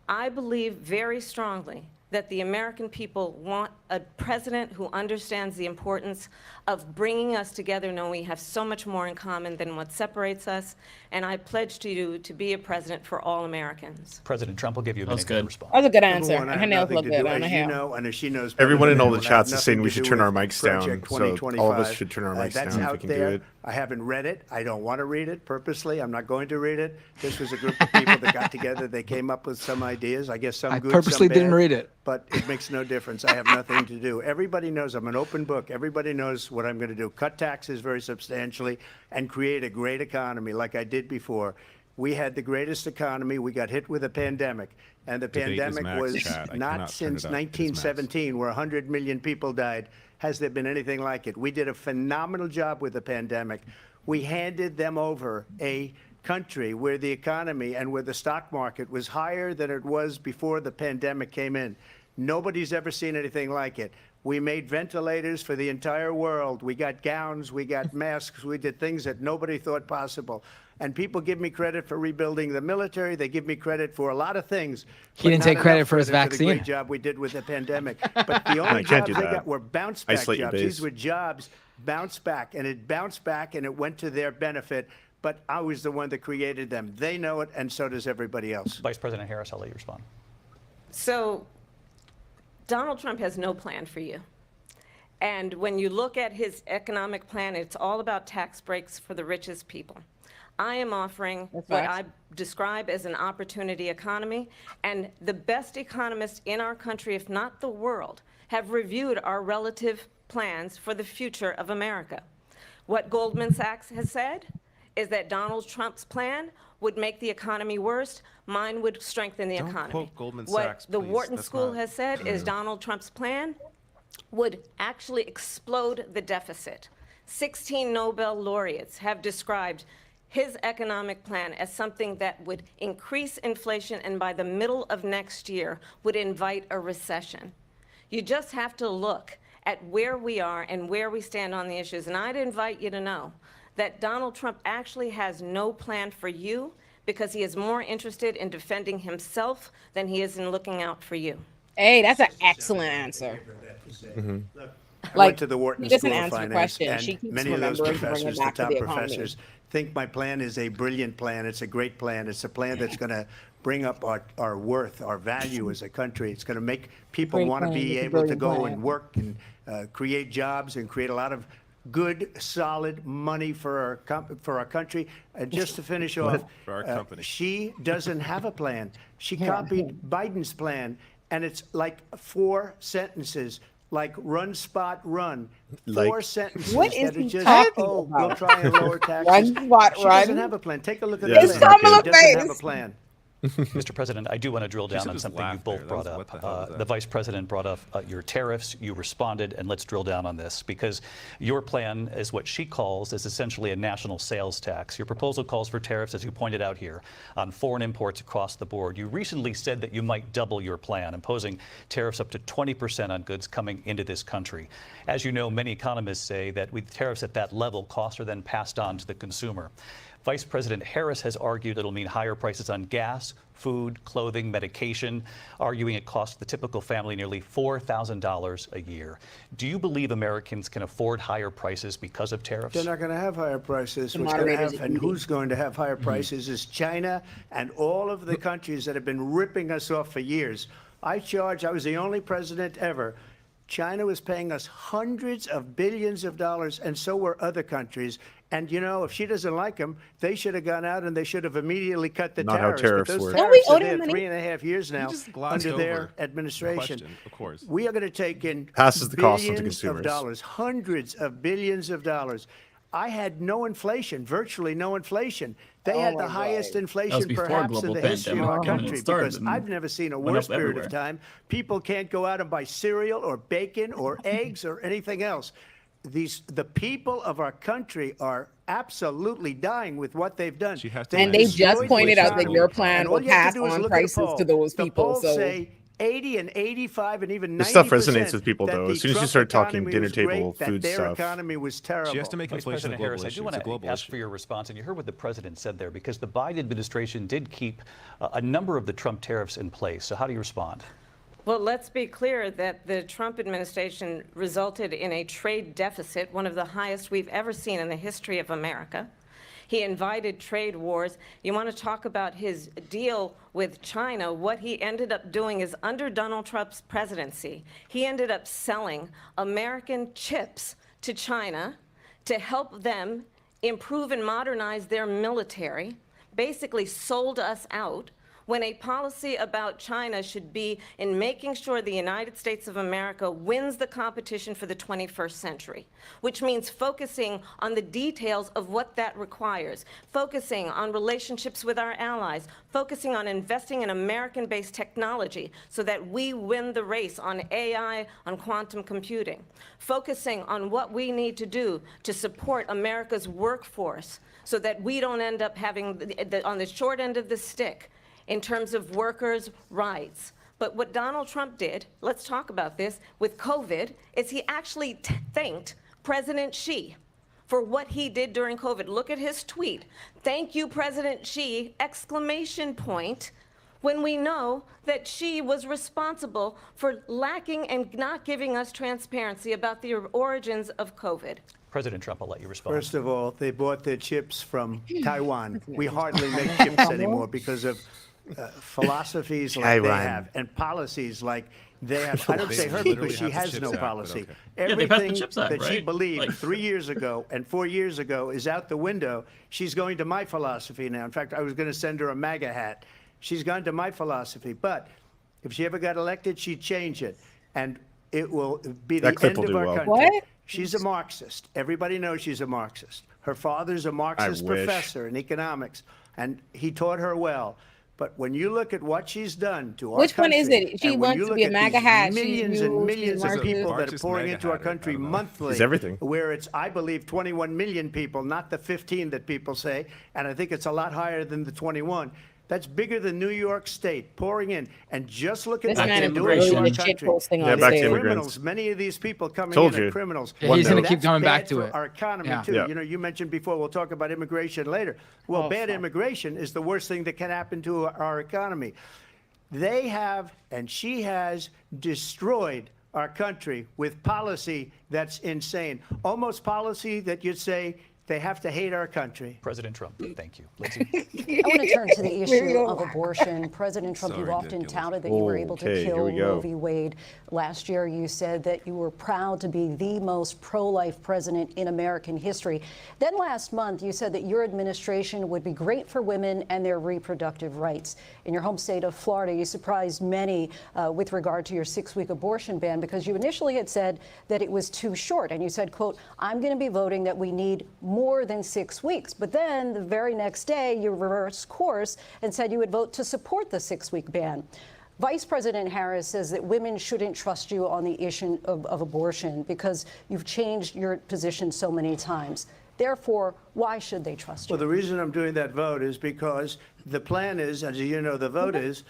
I believe very strongly that the American people want a president who understands the importance of bringing us together, knowing we have so much more in common than what separates us. And I pledge to you to be a president for all Americans. President Trump will give you a That's minute to good. respond. That was a good answer. Number one, I Her have nails nothing look to good do, on her as you hair. know, and as she knows better Everyone than in all the anyone, I have chats is nothing saying we to should do turn our with mics down, Project so 2025. all of us should turn our mics That's down if out we can do there. it. I haven't read it. I don't want to read it purposely. I'm not going to read it. This was a group of people that got together. They came up with some ideas. I guess some I good, purposely some didn't bad, read it. but it makes no difference. I have nothing to do. Everybody knows I'm an open book. Everybody knows what I'm going to do. Cut taxes very substantially and create a great economy like I did before. We had the greatest economy. We got hit with a pandemic. And the Debate is pandemic max, was chat. I cannot not turn since it up. It is max. 1917, where 100 million people died. Has there been anything like it? We did a phenomenal job with the pandemic. We handed them over a country where the economy and where the stock market was higher than it was before the pandemic came in. Nobody's ever seen anything like it. We made ventilators for the entire world. We got gowns, we got masks, we did things that nobody thought possible. And people give me credit for rebuilding the military. They give me credit for a lot of things. He but didn't not take credit enough for his the vaccine. great job we did with the pandemic. But the I only can't jobs do they that. got were bounce back Isolate your jobs. base. These were jobs bounce back, and it bounced back, and it went to their benefit. But I was the one that created them. They know it, and so does everybody else. Vice President Harris, I'll let you respond. So Donald Trump has no plan for you. And when you look at his economic plan, it's all about tax breaks for the richest people. I am offering what I describe as an opportunity economy, and the best economists in our country, if not the world, have reviewed our relative plans for the future of America. What Goldman Sachs has said is that Donald Trump's plan would make the economy worse. Mine would strengthen the economy. quote Goldman what Sachs, the please. Wharton That's School not has said is true. Donald Trump's plan would actually explode the deficit. 16 Nobel laureates have described his economic plan as something that would increase inflation and by the middle of next year would invite a recession. You just have to look at where we are and where we stand on the issues. And I'd invite you to know that Donald Trump actually has no plan for you because he is more interested in defending himself than he is in looking out for you. Hey, that's an excellent answer. I went to the Wharton he doesn't School of answer the Finance, question. and She keeps many of those remembering to bring it professors, the back to top the economy. professors, think my plan is a brilliant plan. It's a great plan. It's a plan that's going to bring up our worth, our value as a country. It's going to make people Great want to plan. be It's a able to brilliant go plan. and work and create jobs and create a lot of good, solid money for our country. And just to finish off, For our company. she doesn't have a plan. She copied Biden's plan, and it's like 4 sentences. Like run, spot, run. 4 sentences. What is that are he just, talking oh, about? we'll try and lower taxes. Run, spot, she run. doesn't have a plan. Take a look at Yeah, the it's plan. Kamala She doesn't have a face. plan. Mr. President, I do want to drill She down should on just something you laugh both there. brought That was- up. what the hell was that? The Vice President brought up your tariffs. You responded, and let's drill down on this because your plan is what she calls is essentially a national sales tax. Your proposal calls for tariffs, as you pointed out here, on foreign imports across the board. You recently said that you might double your plan, imposing tariffs up to 20% on goods coming into this country. As you know, many economists say that with tariffs at that level, costs are then passed on to the consumer. Vice President Harris has argued it'll mean higher prices on gas, food, clothing, medication, arguing it costs the typical family nearly $4,000 a year. Do you believe Americans can afford higher prices because of tariffs? They're not going to have higher prices. What's going to moderators have, are and eating. who's going to have higher prices is China and all of the countries that have been ripping us off for years. I was the only president ever. China was paying us hundreds of billions of dollars, and so were other countries. And, you know, if she doesn't like them, they should have gone out and they should have immediately cut the Not how tariffs. tariffs But those work. Don't we tariffs owe are them there money? 3.5 years now just glossed under their over the administration. question, of course. We are going to take in Passes the cost on to billions consumers. of dollars, hundreds of billions of dollars. I had no inflation, virtually no inflation. They had the highest inflation before perhaps in global the history of our pandemic. country It started because and I've never seen a went worse up period of everywhere. time. People can't go out and buy cereal or bacon or eggs or anything else. The people of our country are absolutely dying with what they've done. She has to And they destroyed just the pointed out that economy. your plan And all will you have pass to do is on look at the prices poll. to those The people. polls So say 80 and 85 and even 90%. This stuff resonates with people, that though. the As soon as you Trump start talking economy dinner was great, table that food their stuff. economy was terrible. She has to make Vice inflation a President global Harris, I issue. do want It's a global to ask issue. for your response, and you heard what the president said there, because the Biden administration did keep a number of the Trump tariffs in place. So how do you respond? Well, let's be clear that the Trump administration resulted in a trade deficit, one of the highest we've ever seen in the history of America. He invited trade wars. You want to talk about his deal with China? What he ended up doing is under Donald Trump's presidency, he ended up selling American chips to China to help them improve and modernize their military, basically sold us out, when a policy about China should be in making sure the United States of America wins the competition for the 21st century, which means focusing on the details of what that requires, focusing on relationships with our allies, focusing on investing in American-based technology so that we win the race on AI, on quantum computing, focusing on what we need to do to support America's workforce so that we don't end up having on the short end of the stick in terms of workers' rights. But what Donald Trump did, let's talk about this, with COVID, is he actually thanked President Xi for what he did during COVID. Look at his tweet. Thank you, President Xi, exclamation point, when we know that Xi was responsible for lacking and not giving us transparency about the origins of COVID. President Trump, I'll let you respond. First of all, they bought their chips from Taiwan. We hardly make chips anymore because of philosophies like they Taiwan. have and policies like they have. I don't say her Literally because she have the has Chips no Act, but policy. okay. Yeah, they passed the Everything Chips Act, that she right? believed Like- 3 years ago and 4 years ago is out the window. She's going to my philosophy now. In fact, I was going to send her a MAGA hat. She's gone to my philosophy. But if she ever got elected, she'd change it. And it will be the That clip end will of do our well. country. What? She's a Marxist. Everybody knows she's a Marxist. Her father's a Marxist wish. professor in economics, and he taught her well. But when you look at what she's done to our Which one is country, it? She and when wants you to look be a at MAGA these hat. millions She's and used, millions she's of people that are Marxist pouring MAGA into our hat, I country don't know. monthly, It's everything. where it's, I believe, 21 million people, not the 15 that people say, and I think it's a lot higher than the 21. That's bigger than New York State pouring in. And just look at This what man they're is doing immigration. to our really shit country. posting Yeah, on back to stage. immigrants. Criminals, many of these people coming Told in are you. criminals. Yeah, he's gonna And keep that's coming back bad to for it. our economy, Yeah. too. Yeah. You know, you mentioned before, we'll talk about immigration later. Well, bad immigration is the worst thing that can happen to our economy. They have, and she has, destroyed our country with policy that's insane. Almost policy that you'd say They have to hate our country. President Trump, thank you. I want to turn to the issue of abortion. President Trump, you've often touted that you were able to kill Roe v. Wade. Last year, you said that you were proud to be the most pro-life president in American history. Then last month, you said that your administration would be great for women and their reproductive rights. In your home state of Florida, you surprised many with regard to your 6-week abortion ban because you initially had said that it was too short. And you said, quote, I'm going to be voting that we need more than 6 weeks. But then the very next day, you reversed course and said you would vote to support the 6-week ban. Vice President Harris says that women shouldn't trust you on the issue of abortion because you've changed your position so many times. Therefore, why should they trust you? Well, the reason I'm doing that vote is because the plan is, as you know, the vote is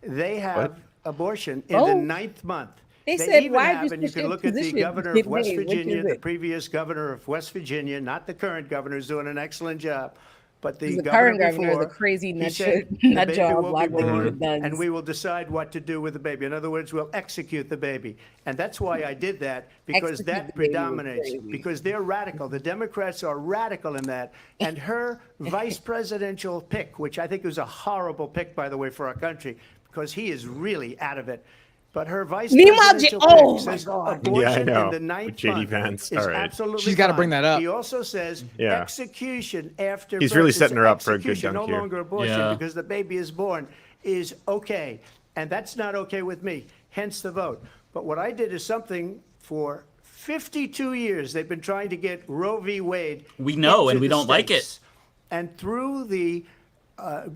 they have abortion in the 9th month. They said, even why have, and you can look at the governor of West Virginia, the previous governor of West Virginia, not the current governor, who's doing an excellent job. But the current governor is a before, crazy he nut said, shit- the nut baby job, will black be women born, with guns. and we will decide what to do with the baby. In other words, we'll execute the baby. And that's why I did that, because Execute that the baby was predominates, crazy. because they're radical. The Democrats are radical in that. And her vice presidential pick, which I think was a horrible pick, by the way, for our country, because he is really out of it. But her vice presidential pick says abortion in the 9th month Vance. is All right. absolutely She's got to fine. bring that up. He also says Yeah. execution after He's birth. really It's setting her up for a good execution, dunk no here. longer abortion Yeah. because the baby is born is okay. And that's not okay with me, hence the vote. But what I did is something for 52 years. They've been trying to get Roe v. Wade. We know, into and we the don't like it. states. And through the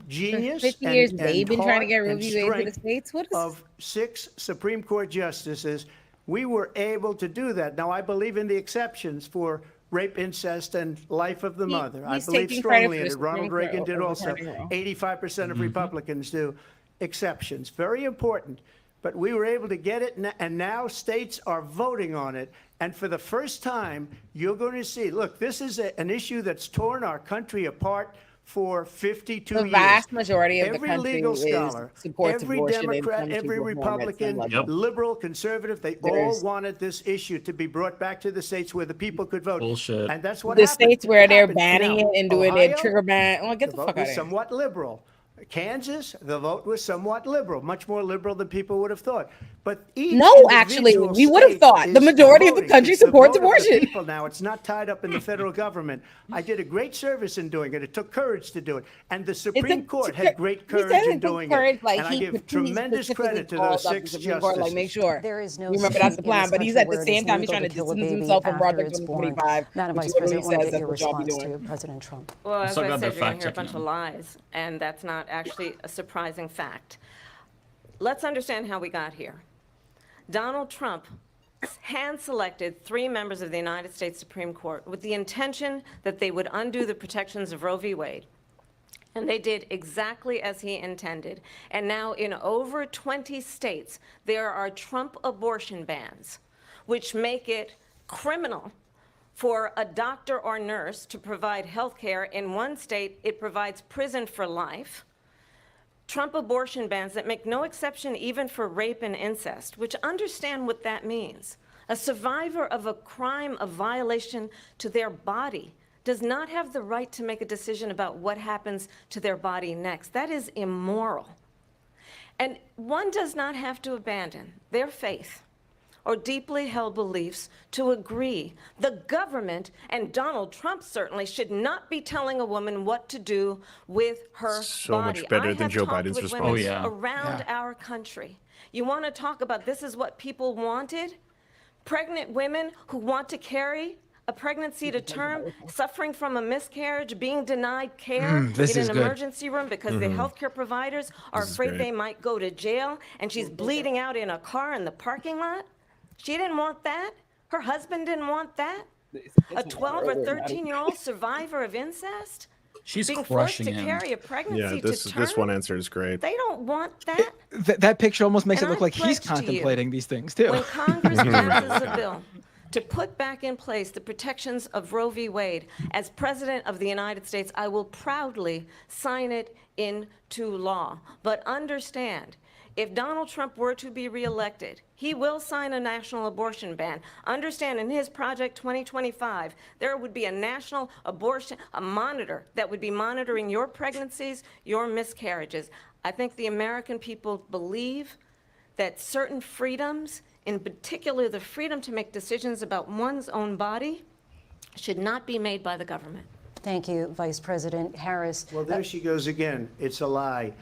genius 50 and, years and they've been trying to get heart Roe and v. Wade to the strength States? What is of 6 Supreme Court justices, we were able to do that. Now, I believe in the exceptions for rape, incest, and life of the mother. I he's believe taking credit strongly for in the it. Ronald Supreme Court Reagan did also. overturning Roe. 85% of Republicans do. Exceptions, very important. But we were able to get it, and now states are voting on it. And for the first time, you're going to see, look, this is an issue that's torn our country apart for 52 years. The vast majority of the every country legal is scholar, supports every abortion and Democrat, some every people form it, Republican, some like it. liberal, conservative, they all wanted this issue to be brought back to the states where the people could vote. Bullshit. And that's what The happened. states where they're Happened. banning Now, it and doing their Ohio, trigger ban. Oh, get the vote fuck out was of here. somewhat liberal. Kansas, the vote was somewhat liberal, much more liberal than people would have thought. But each No, actually, individual we would have state thought the is majority of the voting. country It's the supports vote of the abortion. people now. It's not tied up in the federal government. I did a great service in doing it. It took courage to do it. And the Supreme Court had great courage in doing it. Like, And I give tremendous credit to those 6 justices. Like, make sure. There is no Remember, that's the state in plan. this But he's country at the where it same is time, he's legal trying to to kill a distance baby himself from after Project it's born. 2025. Madam which Vice is what he President, I want to says get your that's what y'all be response doing. to President Trump. Well, as So I glad they're said, you're going to hear a fact-checking bunch of him. lies, and that's not actually a surprising fact. Let's understand how we got here. Donald Trump hand-selected 3 members of the United States Supreme Court with the intention that they would undo the protections of Roe v. Wade. And they did exactly as he intended. And now in over 20 states, there are Trump abortion bans, which make it criminal for a doctor or nurse to provide health care. In one state, it provides prison for life. Trump abortion bans that make no exception even for rape and incest, which understand what that means. A survivor of a crime of violation to their body does not have the right to make a decision about what happens to their body next. That is immoral. And one does not have to abandon their faith or deeply held beliefs to agree. The government, and Donald Trump certainly, should not be telling a woman what to do with her So body. much better I than have Joe talked Biden's with response. women Oh, yeah. around our country. You want to talk about this is what people wanted? Pregnant women who want to carry a pregnancy to term, suffering from a miscarriage, being denied care this in is an good. emergency room because the healthcare providers are This is afraid great. they might go to jail, and she's bleeding out in a car in the parking lot. She didn't want that. Her husband didn't want that. A 12 or 13-year-old survivor of incest She's being forced crushing to him. carry a pregnancy Yeah, to this term. one answer is great. They don't want that. That picture almost makes And it look I like he's pledge to you, contemplating these things too. When Congress passes a bill to put back in place the protections of Roe v. Wade, as President of the United States, I will proudly sign it into law. But understand, if Donald Trump were to be reelected, he will sign a national abortion ban. Understand, in his Project 2025, there would be a national abortion, a monitor that would be monitoring your pregnancies, your miscarriages. I think the American people believe that certain freedoms, in particular the freedom to make decisions about one's own body, should not be made by the government. Thank you, Vice President Harris. Well, there she goes again. It's a lie.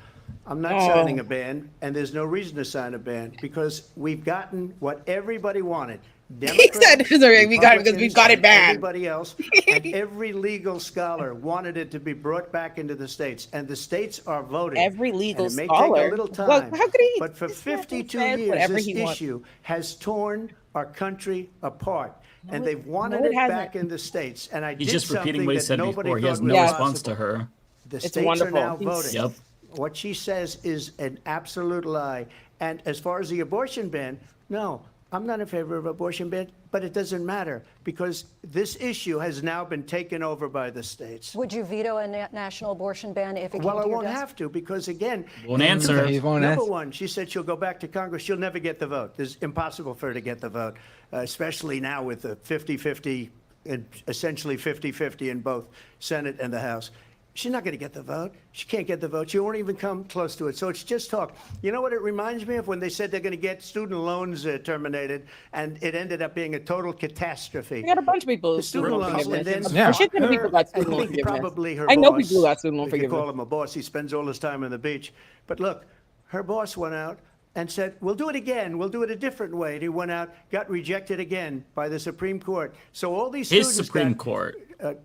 I'm not signing a ban, and there's no reason to sign a ban because we've gotten what everybody wanted. He said we got it because we got it banned. Everybody else, and every legal scholar wanted it to be brought back into the states, and the states are voting. Every legal and it may scholar. take a little time, Well, how could he? but for 52 says years, whatever this he wants. issue has torn our country apart. No, And they've wanted it it hasn't. back in the states. And I He's did just repeating something what he that said nobody before. He has thought no was response to possible. her. The It's states wonderful. are now voting. Yep. What she says is an absolute lie. And as far as the abortion ban, no, I'm not in favor of abortion ban, but it doesn't matter because this issue has now been taken over by the states. Would you veto a national abortion ban if it Well, came I to your won't desk? have to because, again, Won't answer. He won't number answer. one, she said she'll go back to Congress. She'll never get the vote. It's impossible for her to get the vote, especially now with the 50-50, and essentially 50-50 in both Senate and the House. She's not going to get the vote. She can't get the vote. She won't even come close to it. So it's just talk. You know what it reminds me of? When they said they're going to get student loans terminated, and it ended up being a total catastrophe. We got a bunch of people. The student loans, and then Yeah. A shit ton of people got I student loan think forgiveness. probably her I know boss, people who got student loan if you forgiveness. call him a boss, he spends all his time on the beach. But look, her boss went out and said, we'll do it again. We'll do it a different way. And he went out, got rejected again by the Supreme Court. So all these His students Supreme got, Court.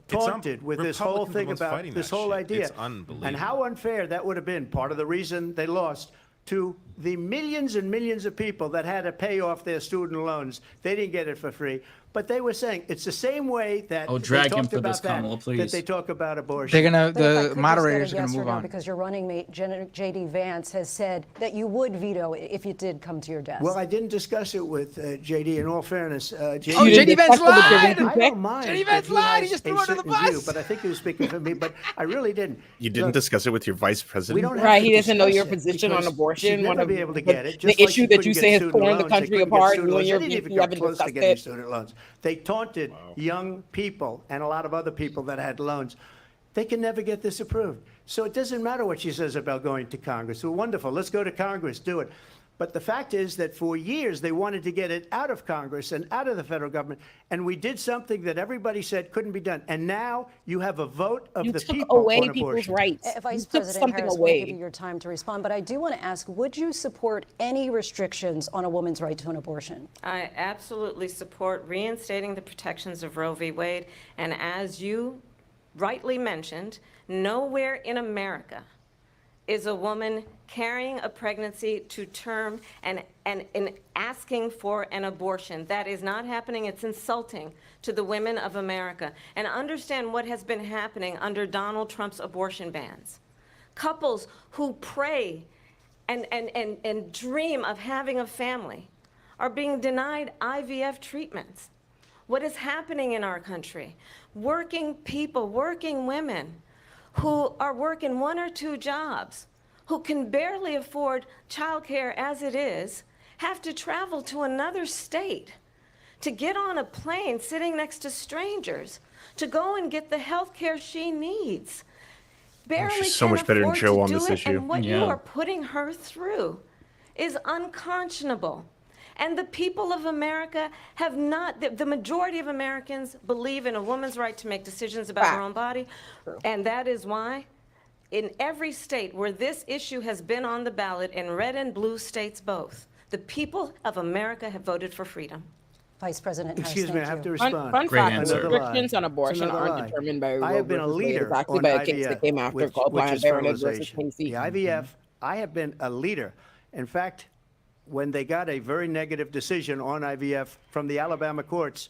taunted with this whole Republicans are the thing ones about fighting this that whole shit. idea. It's unbelievable. And how unfair that would have been. Part of the reason they lost to the millions and millions of people that had to pay off their student loans. They didn't get it for free. But they were saying it's the same way that Oh, they drag him talked for about this, Kamala, that please. they talk about abortion. They're gonna. But if I could The just moderators get a are gonna yes or move no, on. because your running mate, J.D. Vance, has said that you would veto it if it did come to your desk. Well, I didn't discuss it with J.D. In all fairness, J.D. Oh, J.D. Vance lied! I don't mind. J.D. if Vance he lied! He has just a threw under the certain bus! view, but I think he was speaking for me. But I really didn't. You didn't Look, discuss it with your vice president? we don't have Right, to he doesn't know discuss your it position on because abortion. She'd one never of be able to get it. the Just like issue she that you couldn't say get has student torn the loans, country she couldn't get apart. student You and loans. your They didn't even VP come haven't close to discussed getting it. student loans. They taunted young people and a lot of other people that had loans. They can never get this approved. So it doesn't matter what she says about going to Congress. Well, wonderful. Let's go to Congress. Do it. But the fact is that for years they wanted to get it out of Congress and out of the federal government, and we did something that everybody said couldn't be done. And now you have a vote of the took people away on people's abortion. rights. Vice You took President something Harris, we'll away. give you your time to respond, but I do want to ask, would you support any restrictions on a woman's right to an abortion? I absolutely support reinstating the protections of Roe v. Wade. And as you rightly mentioned, nowhere in America is a woman carrying a pregnancy to term and asking for an abortion. That is not happening. It's insulting to the women of America. And understand what has been happening under Donald Trump's abortion bans. Couples who pray and dream of having a family are being denied IVF treatments. What is happening in our country? Working people, working women who are working 1 or 2 jobs, who can barely afford childcare as it is, have to travel to another state to get on a plane sitting next to strangers to go and get the health care she needs. Barely she's so can much better than afford Joe to on do this it, issue. and what you Yeah. are putting her through is unconscionable. And the people of America have not, the majority of Americans believe in a woman's right to make decisions about her own body. And that is why in every state where this issue has been on the ballot, in red and blue states both, the people of America have voted for freedom. Vice President Harris, Excuse me, I thank have to you. respond. Fun Great fact, answer. restrictions on abortion It's another aren't lie. determined by I Roe have been a versus Wade. leader It's actually on by a case that came IVF, after called which Planned is Parenthood versus fertilization. Casey. The IVF, I have been a leader. In fact, when they got a very negative decision on IVF from the Alabama courts,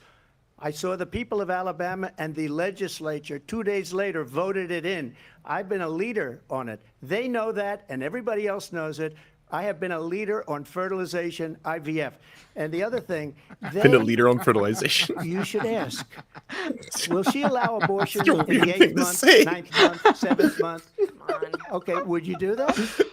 I saw the people of Alabama and the legislature 2 days later voted it in. I've been a leader on it. They know that, and everybody else knows it. I have been a leader on fertilization, IVF. And the other thing, Been a leader on fertilization. You should ask. Will she allow abortions You're in the weird 8th thing to month, say. 9th month, 7th month? Okay, would you do that?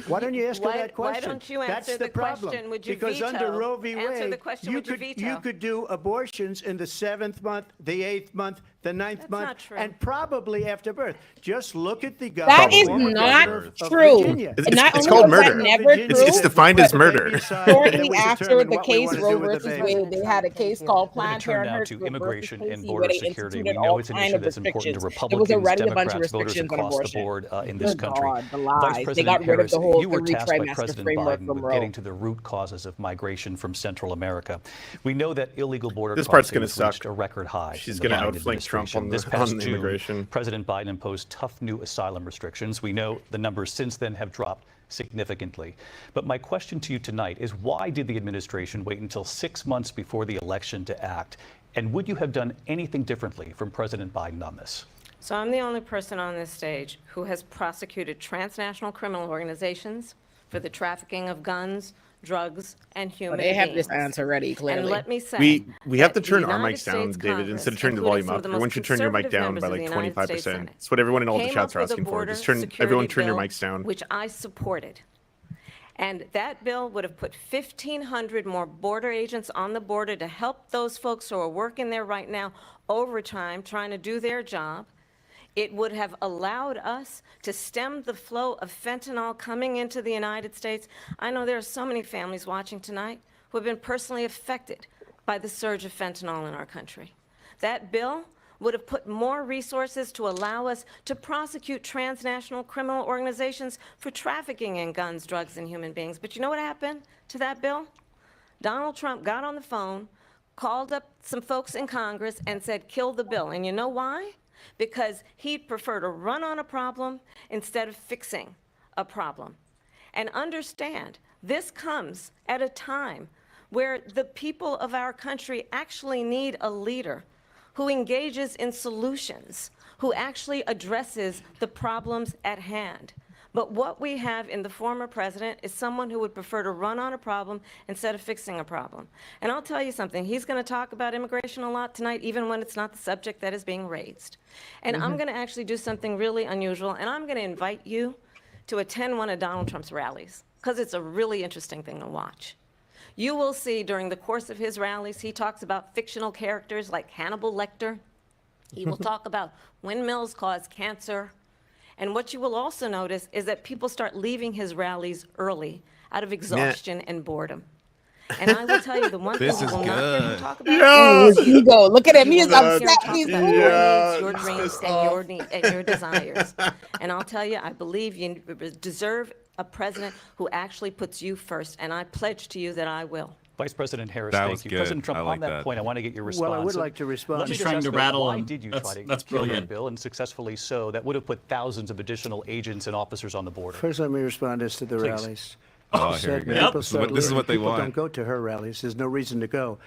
Why don't you ask her that question? Why don't you That's answer the the problem. question? Would you Because veto? under Roe v. Answer Wade, the question, you would you could veto? do abortions in the 7th month, the 8th month, the 9th month, not true. and probably after birth. Just look at the That is former not governor of true. Virginia. It's called murder. It's defined as murder. Shortly after the case Roe versus Wade, they had a case called We're going Planned to turn now Parenthood to immigration versus and Casey, border where they security. We instituted know all it's an kind issue of that's important to restrictions. There was Republicans, already a bunch of Democrats, voters restrictions on across the abortion. board in this Good country. God, the Vice lies. They President got rid of Harris, the whole you were 3 tasked by trimester President framework Biden from with Roe. getting to the root causes of migration from Central America. We know that illegal border This part's crossing gonna has suck. reached a record high. She's in the gonna Biden outflank Trump administration. on This the past on June, immigration. President Biden imposed tough new asylum restrictions. We know the numbers since then have dropped significantly. But my question to you tonight is, why did the administration wait until 6 months before the election to act? And would you have done anything differently from President Biden on this? So I'm the only person on this stage who has prosecuted transnational criminal organizations for the trafficking of guns, drugs, and human They have beings. this answer ready, clearly. And let me say, We have to that turn the our United mics down, States David, instead of Congress, turning the including volume some up. of the Everyone most should turn your mic conservative down by members like of the United 25%. States Senate, That's what everyone in all the came chat's up with a asking for. border Just turn security everyone turn your bill, mics down. which I supported. And that bill would have put 1,500 more border agents on the border to help those folks who are working there right now overtime, trying to do their job. It would have allowed us to stem the flow of fentanyl coming into the United States. I know there are so many families watching tonight who have been personally affected by the surge of fentanyl in our country. That bill would have put more resources to allow us to prosecute transnational criminal organizations for trafficking in guns, drugs, and human beings. But you know what happened to that bill? Donald Trump got on the phone, called up some folks in Congress, and said, kill the bill. And you know why? Because he'd prefer to run on a problem instead of fixing a problem. And understand, this comes at a time where the people of our country actually need a leader who engages in solutions, who actually addresses the problems at hand. But what we have in the former president is someone who would prefer to run on a problem instead of fixing a problem. And I'll tell you something, he's going to talk about immigration a lot tonight, even when it's not the subject that is being raised. And I'm going to actually do something really unusual, and I'm going to invite you to attend one of Donald Trump's rallies, because it's a really interesting thing to watch. You will see during the course of his rallies, he talks about fictional characters like Hannibal Lecter. He will talk about windmills cause cancer. And what you will also notice is that people start leaving his rallies early out of exhaustion and boredom. And I will tell you, the one thing you will not hear him talk about His ego. Look at him. He's will not hear him upset. talk He's about your needs, your dreams, and your desires. And I'll tell you, I believe you deserve a president who actually puts you first, and I pledge to you that I will. Vice President Harris, That thank was you. good. President Trump, I like on that that. point, I want to get your response. Well, I would like to respond. Let me He's just trying ask to about rattle why him. did you That's try to brilliant. kill that bill, and successfully so? That would have put thousands of additional agents and officers on the border. First, let me respond as to the Please. rallies. Oh, She here we said go. people This is start this is what they leaving. People want. don't go to her rallies. There's no reason to go.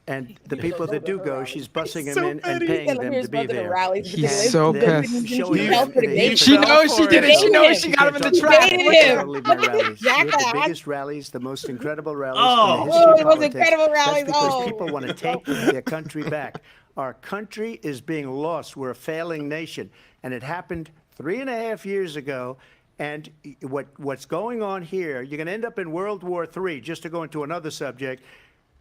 And the people that do go, she's bussing them so in and petty. paying them Here's to be brother to there. rallies. He's so Then pissed. showing He them fell for the the bait. She fell knows she for did it. She it. knows she got him in the trap. Baited Look him. at leave my rallies. We have the Jackass. biggest rallies, the most incredible rallies Oh. in the history Oh, of it was politics. incredible rallies. That's because Oh. people want to take their country back. Our country is being lost. We're a failing nation. And it happened 3.5 years ago. And what's going on here, you're going to end up in World War III, just to go into another subject.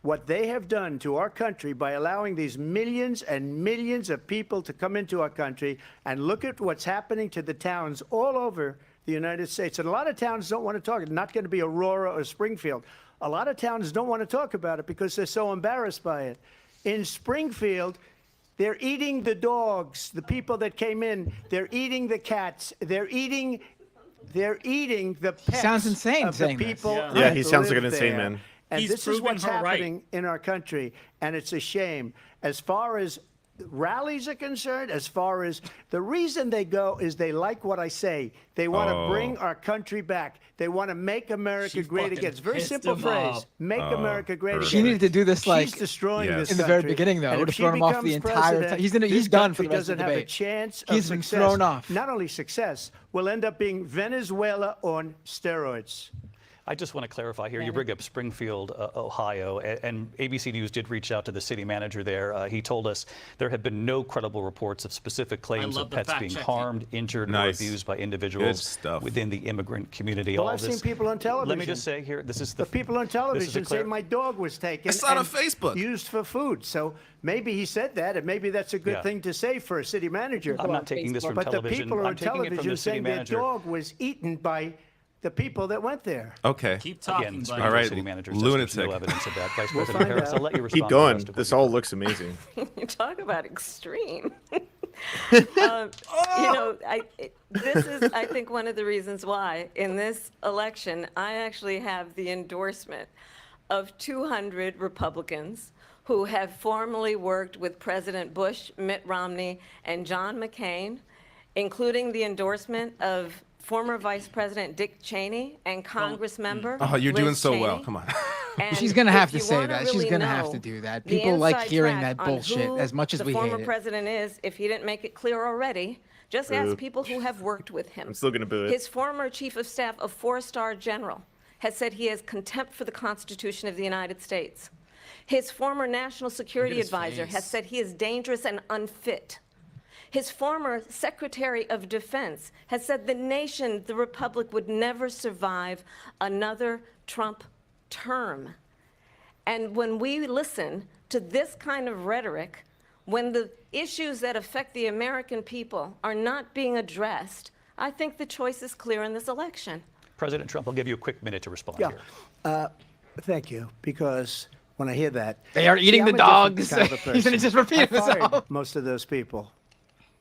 What they have done to our country by allowing these millions and millions of people to come into our country, and look at what's happening to the towns all over the United States. And a lot of towns don't want to talk. It's not going to be Aurora or Springfield. A lot of towns don't want to talk about it because they're so embarrassed by it. In Springfield, they're eating the dogs, the people that came in. They're eating the cats. They're eating the pets. Sounds insane of the saying this. people. Yeah. Yeah, that he sounds like live an insane there. man. And He's this is proving what's her right. happening in our country, and it's a shame. As far as rallies are concerned, as far as the reason they go is they like what I say. They want to bring our country back. They want to make America She great fucking again. It's a very pissed simple him phrase. off. Make America great again. She needed to do this like She's destroying Yes. this in the very country. beginning, though. And It would if have thrown she him off the becomes entire president, time. He's this done for country the rest of doesn't the have a debate. chance of He's been success. thrown off. Not only success, we'll end up being Venezuela on steroids. I just want to clarify here. You bring up Springfield, Ohio, and ABC News did reach out to the city manager there. He told us there have been no credible reports of specific claims of pets being harmed, injured, or abused by individuals within the immigrant community. Well, I've seen people on television. Let me just say here, this is the people on television say my dog was taken. I saw it on and Facebook. Used for food. So maybe he said that, and maybe that's a good thing to say for a city manager. I'm not taking this from television. But the people on I'm taking it from television the city saying manager. their dog was eaten by the people that went there. Okay. Keep talking. Again, all right, city manager lunatic. no evidence of that. Vice President Harris, I'll let you respond. Keep going. This all looks amazing. You talk about extreme. You know, this is, I think, one of the reasons why in this election I actually have the endorsement of 200 Republicans who have formerly worked with President Bush, Mitt Romney, and John McCain, including the endorsement of former Vice President Dick Cheney and Congress member. Oh, you're Liz doing so Cheney. well. Come on. And She's going to have if to you say wanna that. She's really going to have know to do that. the People like inside hearing track that on bullshit who as much as we the hate former it. president is, if he didn't make it clear already, just ask Boo. people who have worked with him. I'm still going to boo it. His former chief of staff, a 4-star general, has said he has contempt for the Constitution of the United States. His former national security advisor has said he is dangerous and unfit. His former Secretary of Defense has said the nation, the Republic, would never survive another Trump term. And when we listen to this kind of rhetoric, when the issues that affect the American people are not being addressed, I think the choice is clear in this election. President Trump, I'll give you a quick minute to respond Yeah. here. Thank you, because when I hear that, They are eating I'm the a different dogs. kind of a He's going to person. just repeat I fired himself. most of those people,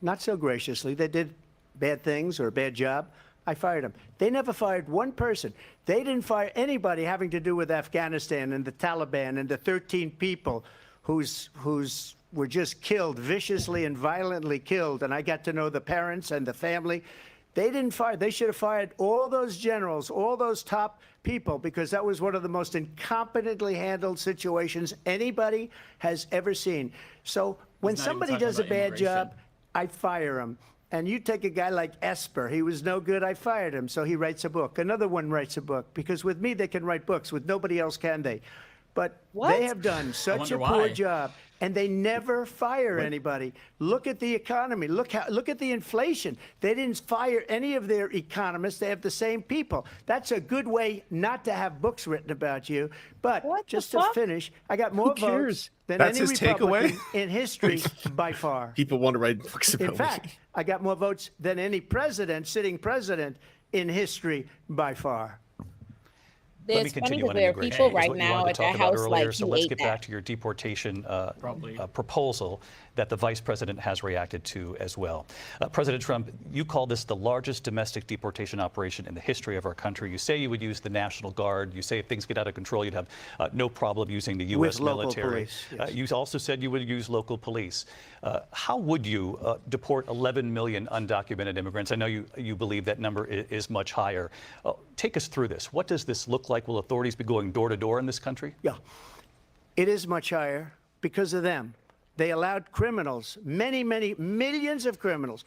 not so graciously. They did bad things or a bad job. I fired them. They never fired one person. They didn't fire anybody having to do with Afghanistan and the Taliban and the 13 people whose were just killed, viciously and violently killed. And I got to know the parents and the family. They didn't fire. They should have fired all those generals, all those top people, because that was one of the most incompetently handled situations anybody has ever seen. So when He's not even somebody talking does a about bad immigration. job, I fire him. And you take a guy like Esper. He was no good. I fired him. So he writes a book. Another one writes a book. Because with me, they can write books. With nobody else can they. But they have done such a wonder poor why. job. And they never fire anybody. Look at the economy. Look at the inflation. They didn't fire any of their economists. They have the same people. That's a good way not to have books written about you. But just to finish, I got more votes than That's any his Republican takeaway? in history by far. People want to write books about In me. fact, I got more votes than any president, sitting president in history by far. Let me It's funny continue because on there are immigration. people is right what you now wanted at to talk that about house earlier. like So you let's ate get that. back to your deportation proposal that the vice president has reacted to as well. President Trump, you call this the largest domestic deportation operation in the history of our country. You say you would use the National Guard. You say if things get out of control, you'd have no problem using the U.S. With local military. police, yes. You also said you would use local police. How would you deport 11 million undocumented immigrants? I know you believe that number is much higher. Take us through this. What does this look like? Will authorities be going door to door in this country? Yeah, it is much higher because of them. They allowed criminals, many millions of criminals.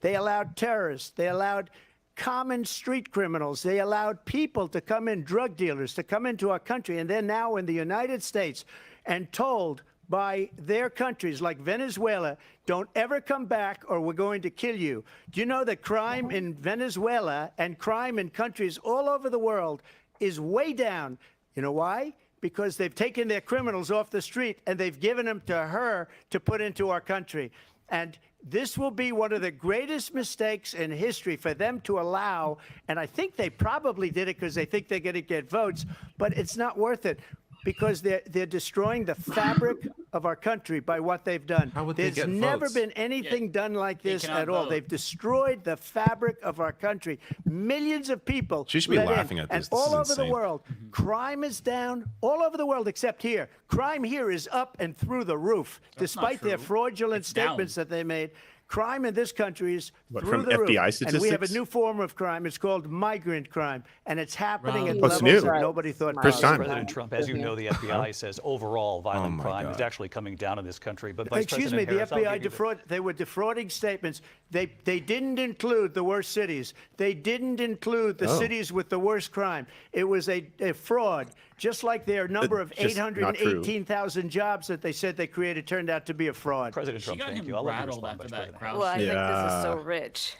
They allowed terrorists. They allowed common street criminals. They allowed people to come in, drug dealers, to come into our country. And they're now in the United States and told by their countries like Venezuela, don't ever come back or we're going to kill you. Do you know that crime in Venezuela and crime in countries all over the world is way down? You know why? Because they've taken their criminals off the street and they've given them to her to put into our country. And this will be one of the greatest mistakes in history for them to allow. And I think they probably did it because they think they're going to get votes, but it's not worth it. Because they're destroying the fabric of our country by what they've done. How would they There's get never votes? been anything done like this cannot at all. vote. They've destroyed the fabric of our country. Millions of people. She should be let in. laughing at this. And This all is over insane. the world, crime is down. All over the world except here. Crime here is up and through the roof, despite their true. fraudulent It's down. statements that they made. Crime in this country is What, through from the FBI roof. And we have a statistics? new form of crime. It's called migrant crime, and it's happening at Oh, it's levels new. that nobody thought First possible. time. President Trump, as you know, the FBI says overall violent crime is actually coming down in this country. But Vice Excuse me, President the Harris, FBI they were defrauding statements. They didn't include the worst cities. They didn't include the cities with the worst crime. It was a fraud, just like their number of Just not true. 818,000 jobs that they said they created turned out to be a fraud. President Trump, thank you. I'll let you respond, Vice President. Well, I think this is so rich,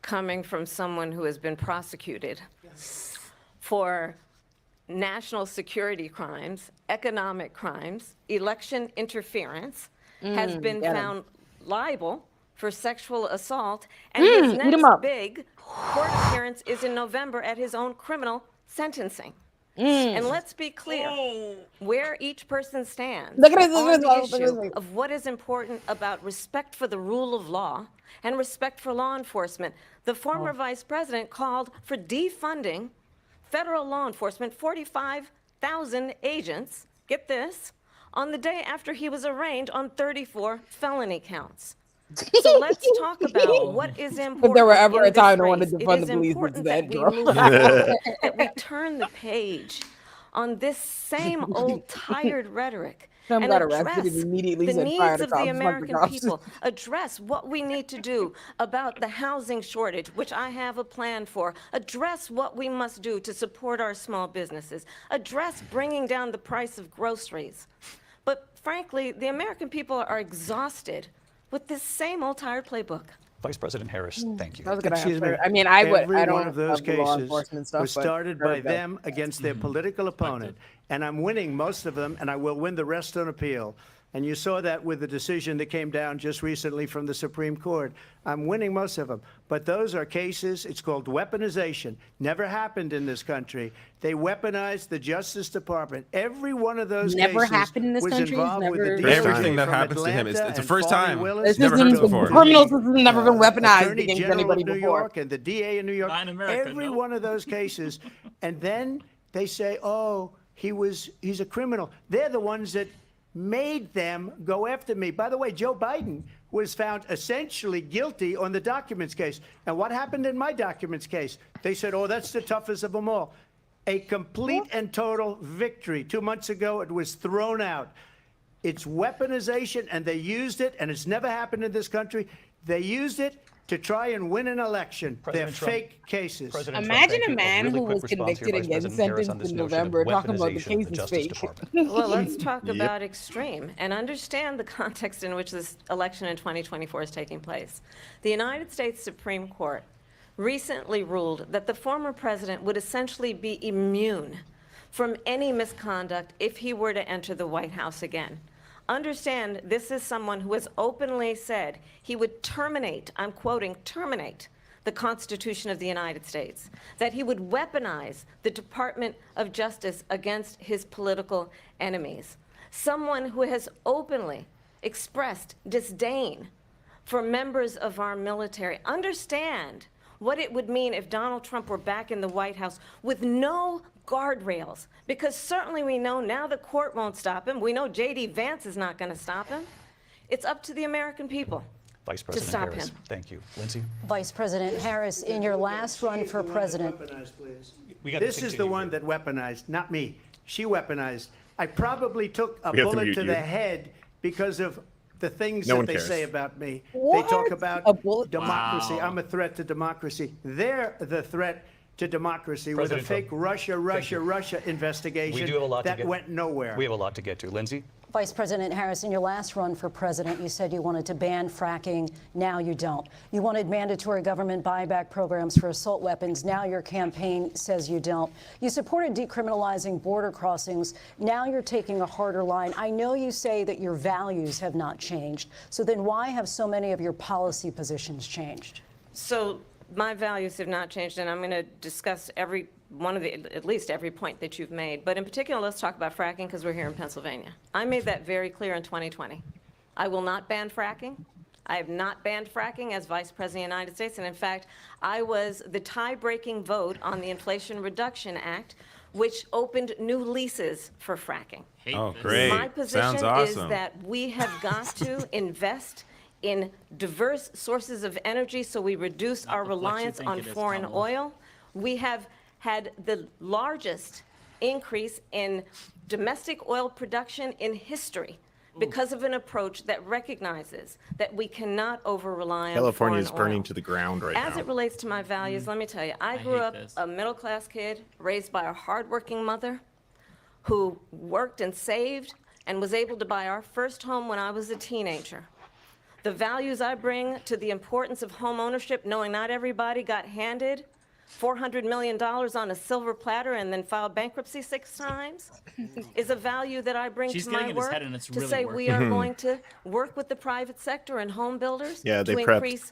coming from someone who has been prosecuted for national security crimes, economic crimes, election interference, has been found liable for sexual assault, and his next big court appearance is in November at his own criminal sentencing. And let's be clear where each person stands Look at it, on look at the it, look at issue it. of what is important about respect for the rule of law and respect for law enforcement. The former vice president called for defunding federal law enforcement, 45,000 agents, get this, on the day after he was arraigned on 34 felony counts. So let's talk about what is important. If there were ever in a time this to want to race. It defund is the police, it's important that, that we bro. move forward, that we turn the page on this same old tired rhetoric Trump and got arrested address and immediately the said, needs "Fire the of the cops, fuck the American cops." people, address what we need to do about the housing shortage, which I have a plan for, address what we must do to support our small businesses, address bringing down the price of groceries. But frankly, the American people are exhausted with this same old tired playbook. Vice President Harris, thank you. I was gonna Excuse me. answer. I mean, I would. Every I don't one of those have the law cases enforcement stuff, was but started there by we go. them against their political opponent, and I'm winning most of them, and I will win the rest on appeal. And you saw that with the decision that came down just recently from the Supreme Court. I'm winning most of them. But those are cases, it's called weaponization. Never happened in this country. They weaponized the Justice Department. Every one of those Never cases happened in this was country? involved with Never- the DOJ Everything that from happens to him is- Atlanta it's the and first Foley time. Willis. It's never happened before. Criminal system has never been weaponized Attorney against General anybody of New before. York and the DA in New York. Not in America, Every no. one of those cases. And then they say, oh, he's a criminal. They're the ones that made them go after me. By the way, Joe Biden was found essentially guilty on the documents case. And what happened in my documents case? They said, oh, that's the toughest of them all. A complete and total victory. 2 months ago, it was thrown out. It's weaponization, and they used it, and it's never happened in this country. They used it to try and win an election. They're President Trump- fake cases. President Imagine Trump, a thank you. man really who quick was response here, convicted Vice and then President Harris, on sentenced this in notion of November, talking about the weaponization of case the is Justice fake. Department. Well, let's talk about extreme and understand the context in which this election in 2024 is taking place. The United States Supreme Court recently ruled that the former president would essentially be immune from any misconduct if he were to enter the White House again. Understand, this is someone who has openly said he would terminate, I'm quoting, terminate the Constitution of the United States, that he would weaponize the Department of Justice against his political enemies. Someone who has openly expressed disdain for members of our military. Understand what it would mean if Donald Trump were back in the White House with no guardrails, because certainly we know now the court won't stop him. We know J.D. Vance is not going to stop him. It's up to the American people Vice to President stop Harris, him. thank you. Lindsay? Vice President Harris, in your last run for president. We gotta This is the continue one that weaponized, not me. She weaponized. I probably took a We have to bullet mute to you. the head because of the things No that one they cares. say about me. What? They talk A about bullet? democracy. Wow. I'm a threat to democracy. They're the threat to democracy with a President fake Trump. Russia investigation We do have a lot to that get. went nowhere. We have a lot to get to. Lindsay? Vice President Harris, in your last run for president, you said you wanted to ban fracking. Now you don't. You wanted mandatory government buyback programs for assault weapons. Now your campaign says you don't. You supported decriminalizing border crossings. Now you're taking a harder line. I know you say that your values have not changed. So then why have so many of your policy positions changed? So my values have not changed, and I'm going to discuss every one of the, at least every point that you've made. But in particular, let's talk about fracking because we're here in Pennsylvania. I made that very clear in 2020. I will not ban fracking. I have not banned fracking as Vice President of the United States. And in fact, I was the tie-breaking vote on the Inflation Reduction Act, which opened new leases for fracking. Oh, great. My position Sounds is awesome. that we have got to invest in diverse sources of energy so we reduce our reliance on foreign oil. We have had the largest increase in domestic oil production in history because of an approach that recognizes that we cannot over-rely on California is foreign burning oil. to the ground right now. As it relates to my values, let me tell you, I grew up a middle-class kid raised by a hardworking mother who worked and saved and was able to buy our first home when I was a teenager. The values I bring to the importance of home ownership, knowing not everybody got handed $400 million on a silver platter and then filed bankruptcy 6 times, is a value that I bring to my work to say we are going to work with the private sector and home builders to increase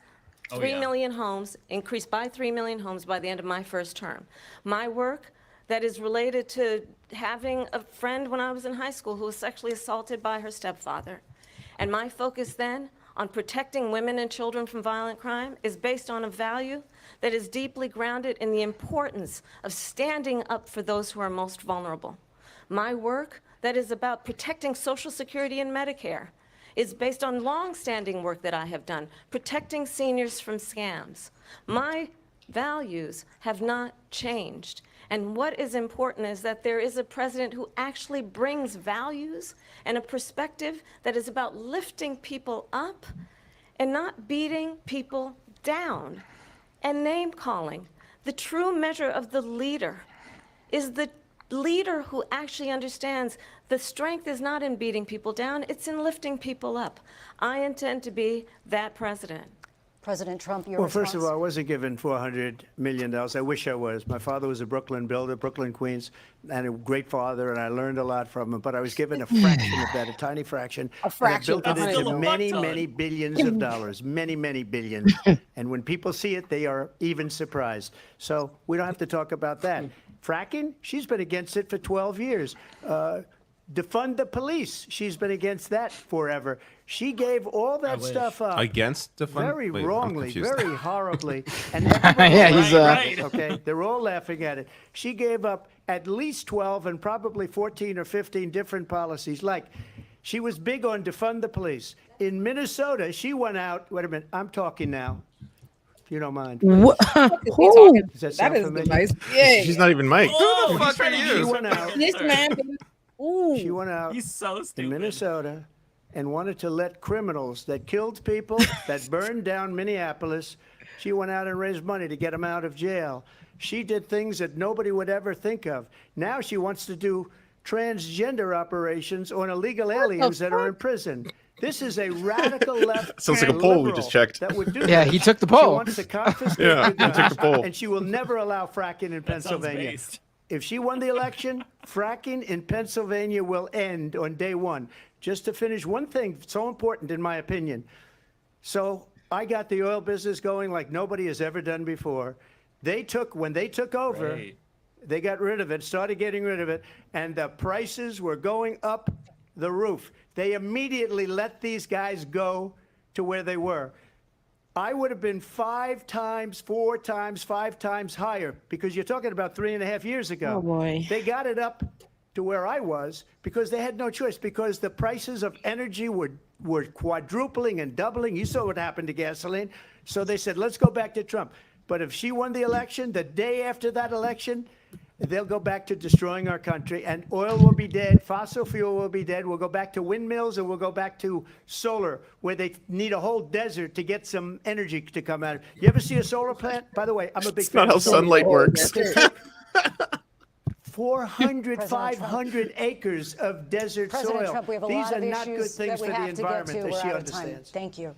3 million homes, increase by 3 million homes by the end of my first term. My work that is related to having a friend when I was in high school who was sexually assaulted by her stepfather. And my focus then on protecting women and children from violent crime is based on a value that is deeply grounded in the importance of standing up for those who are most vulnerable. My work that is about protecting Social Security and Medicare is based on long-standing work that I have done, protecting seniors from scams. My values have not changed. And what is important is that there is a president who actually brings values and a perspective that is about lifting people up and not beating people down. And name-calling. The true measure of the leader is the leader who actually understands the strength is not in beating people down, it's in lifting people up. I intend to be that president. President Trump, your Well, response? first of all, I wasn't given $400 million. I wish I was. My father was a Brooklyn builder, Brooklyn, Queens, and a great father, and I learned a lot from him. But I was given a fraction of that, a tiny fraction. A fraction. And I built it into many, many billions of dollars, many, many billions. And when people see it, they are even surprised. So we don't have to talk about that. Fracking, she's been against it for 12 years. Defund the police, she's been against that forever. She gave all that stuff up. Against defund? Very Wait, I'm wrongly, confused. very horribly. And everybody Yeah, he's, okay, they're all laughing at it. She gave up at least 12 and probably 14 or 15 different policies. Like, she was big on defund the police. In Minnesota, she went out, wait a minute, I'm talking now, if you don't mind. Does Does that sound familiar? device. Yeah. She's not even mic'd. Who the fuck are She you? went out. This man. Ooh. She went out He's so in stupid. Minnesota and wanted to let criminals that killed people, that burned down Minneapolis, she went out and raised money to get them out of jail. She did things that nobody would ever think of. Now she wants to do transgender operations on illegal aliens that are in prison. This is a radical left. Sounds like a poll we liberal just checked. That would do Yeah, that. he took the She poll. wants to confiscate Yeah, the he took the guns, poll. and she will never allow fracking in Pennsylvania. If she won the election, fracking in Pennsylvania will end on day one. Just to finish, one thing so important in my opinion. So I got the oil business going like nobody has ever done before. When they took over, they got rid of it, started getting rid of it, and the prices were going up the roof. They immediately let these guys go to where they were. I would have been 5 times, 4 times, 5 times higher because you're talking about 3.5 years ago. Oh, boy. They got it up to where I was because they had no choice because the prices of energy were quadrupling and doubling. You saw what happened to gasoline. So they said, let's go back to Trump. But if she won the election, the day after that election, they'll go back to destroying our country, and oil will be dead, fossil fuel will be dead. We'll go back to windmills, and we'll go back to solar, where they need a whole desert to get some energy to come out. You ever see a solar plant? By the way, I'm a big It's fan not how of solar. sunlight works. 400, 500 acres of desert President soil. Trump, we have a These lot are of not good issues things that we for the have to get to. environment that We're she out of time. understands. Thank you.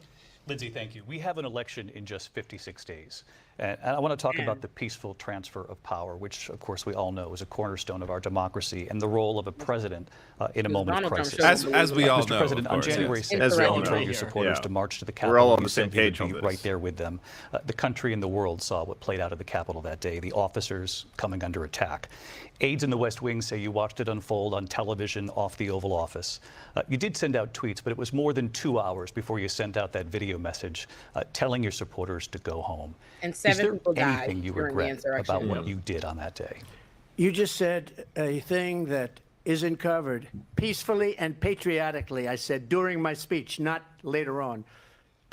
Lindsay, thank you. We have an election in just 56 days. And I want to talk about the peaceful transfer of power, which, of course, we all know is a cornerstone of our democracy, and the role of a president in a moment of crisis. As we all Mr. know, President, of on course, January yes. 6th, As we all you know. told your supporters Yeah. to march to the We're Capitol. all on You the same said you would page on be this. right there with them. The country and the world saw what played out at the Capitol that day, the officers coming under attack. Aides in the West Wing say you watched it unfold on television off the Oval Office. You did send out tweets, but it was more than 2 hours before you sent out that video message telling your supporters to go home. And Is 7 there people died anything you during the regret insurrection. about what you did on that day? You just said a thing that isn't covered. Peacefully and patriotically, I said during my speech, not later on.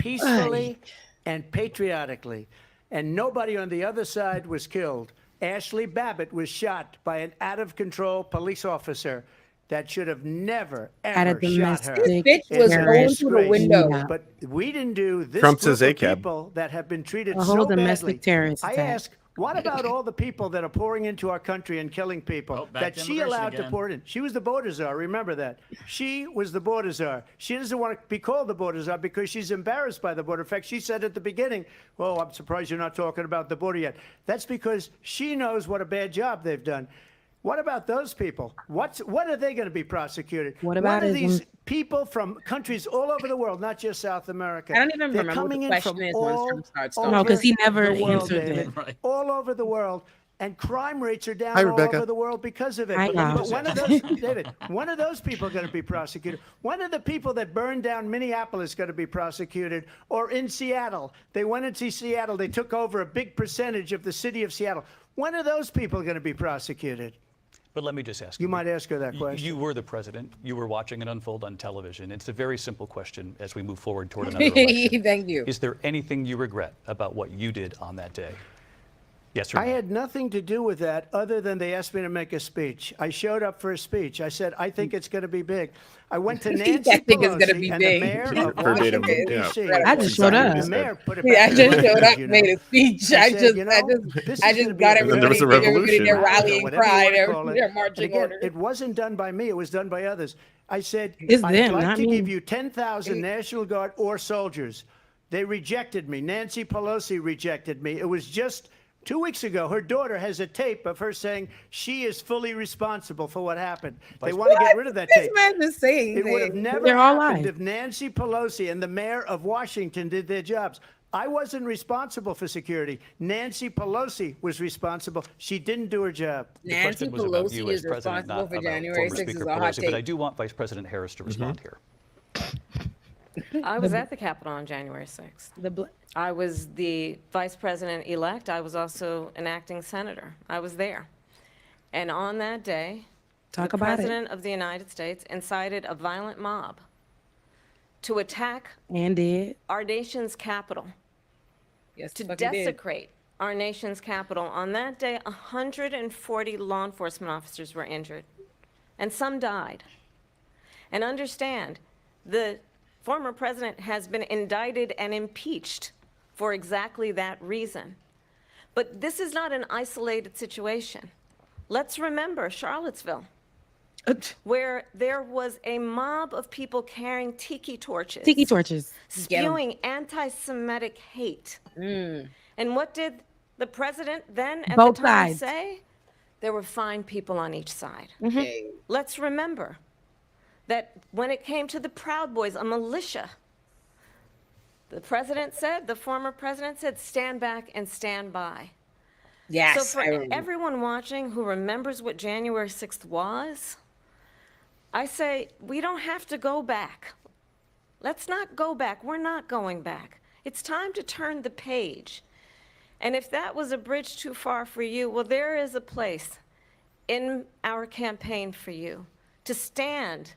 peacefully and patriotically. And nobody on the other side was killed. Ashley Babbitt was shot by an out-of-control police officer that should have never, ever shot her. This bitch It's was a going through the disgrace. window. But we didn't do this Trump's group his of ACAB. people that have been treated A whole so domestic badly. terrorist I attack. ask, what about all the people that are pouring into our country and killing people back that to she immigration allowed to again. pour in? She was the border czar. Remember that. She was the border czar. She doesn't want to be called the border czar because she's embarrassed by the border. In fact, she said at the beginning, well, I'm surprised you're not talking about the border yet. That's because she knows what a bad job they've done. What about those people? What are they going to be prosecuted? What about are his- these people from countries all over the world, not just South America? I don't even They're remember what the coming in question from is once all Trump starts over No, 'cause he never the world, answered David. it. All over the world. And crime rates are down Hi, all Rebecca. over the world because of it. Hi, But guys. one of those, David, one of those people are going to be prosecuted. One of the people that burned down Minneapolis is going to be prosecuted. Or in Seattle, they went into Seattle. They took over a big percentage of the city of Seattle. One of those people are going to be prosecuted. But let me just ask You might ask her that question. You were the president. You were watching it unfold on television. It's a very simple question as we move forward toward another election. Thank you. Is there anything you regret about what you did on that day? Yes or no? I had nothing to do with that other than they asked me to make a speech. I showed up for a speech. I said, I think it's going to be big. I went to Nancy I think it's gonna Pelosi be and big. the mayor of Verbatim, Washington, yeah. D.C. I just showed up. The mayor put it Yeah, I back just in showed the up, you know. made a speech. I I said, just, you know, I this just is got gonna be everybody, a- And then there was a everybody revolution. there rallying, Whatever you crying, wanna call it. they're And marching again, orders. it wasn't done by me. It was done by others. I said, It's I'd them, like not to me. give you 10,000 National Guard or soldiers. They rejected me. Nancy Pelosi rejected me. It was just 2 weeks ago. Her daughter has a tape of her saying she is fully responsible for what happened. They want to get rid of that This tape. man is saying It would have things. never They're all happened lies. if Nancy Pelosi and the mayor of Washington did their jobs. I wasn't responsible for security. Nancy Pelosi was responsible. She didn't do her job. The Nancy question was about you Pelosi as is president, responsible not for about January former 6th is Speaker a hot Pelosi. But I take. do want Vice President Harris to respond here. I was at the Capitol on January 6th. I was the vice president-elect. I was also an acting senator. I was there. And on that day, Talk the about it. President of the United States incited a violent mob to attack And did. our nation's capital, Yes, to the fuck he did. desecrate our nation's capital. On that day, 140 law enforcement officers were injured, and some died. And understand, the former president has been indicted and impeached for exactly that reason. But this is not an isolated situation. Let's remember Charlottesville, where there was a mob of people carrying tiki torches. Tiki torches. Spewing anti-Semitic hate. And what did the president then at Both the time sides. say? There were fine people on each side. Okay. Let's remember that when it came to the Proud Boys, a militia, the president said, the former president said, stand back and stand by. Yes, So for I remember. everyone watching who remembers what January 6th was, I say we don't have to go back. Let's not go back. We're not going back. It's time to turn the page. And if that was a bridge too far for you, well, there is a place in our campaign for you to stand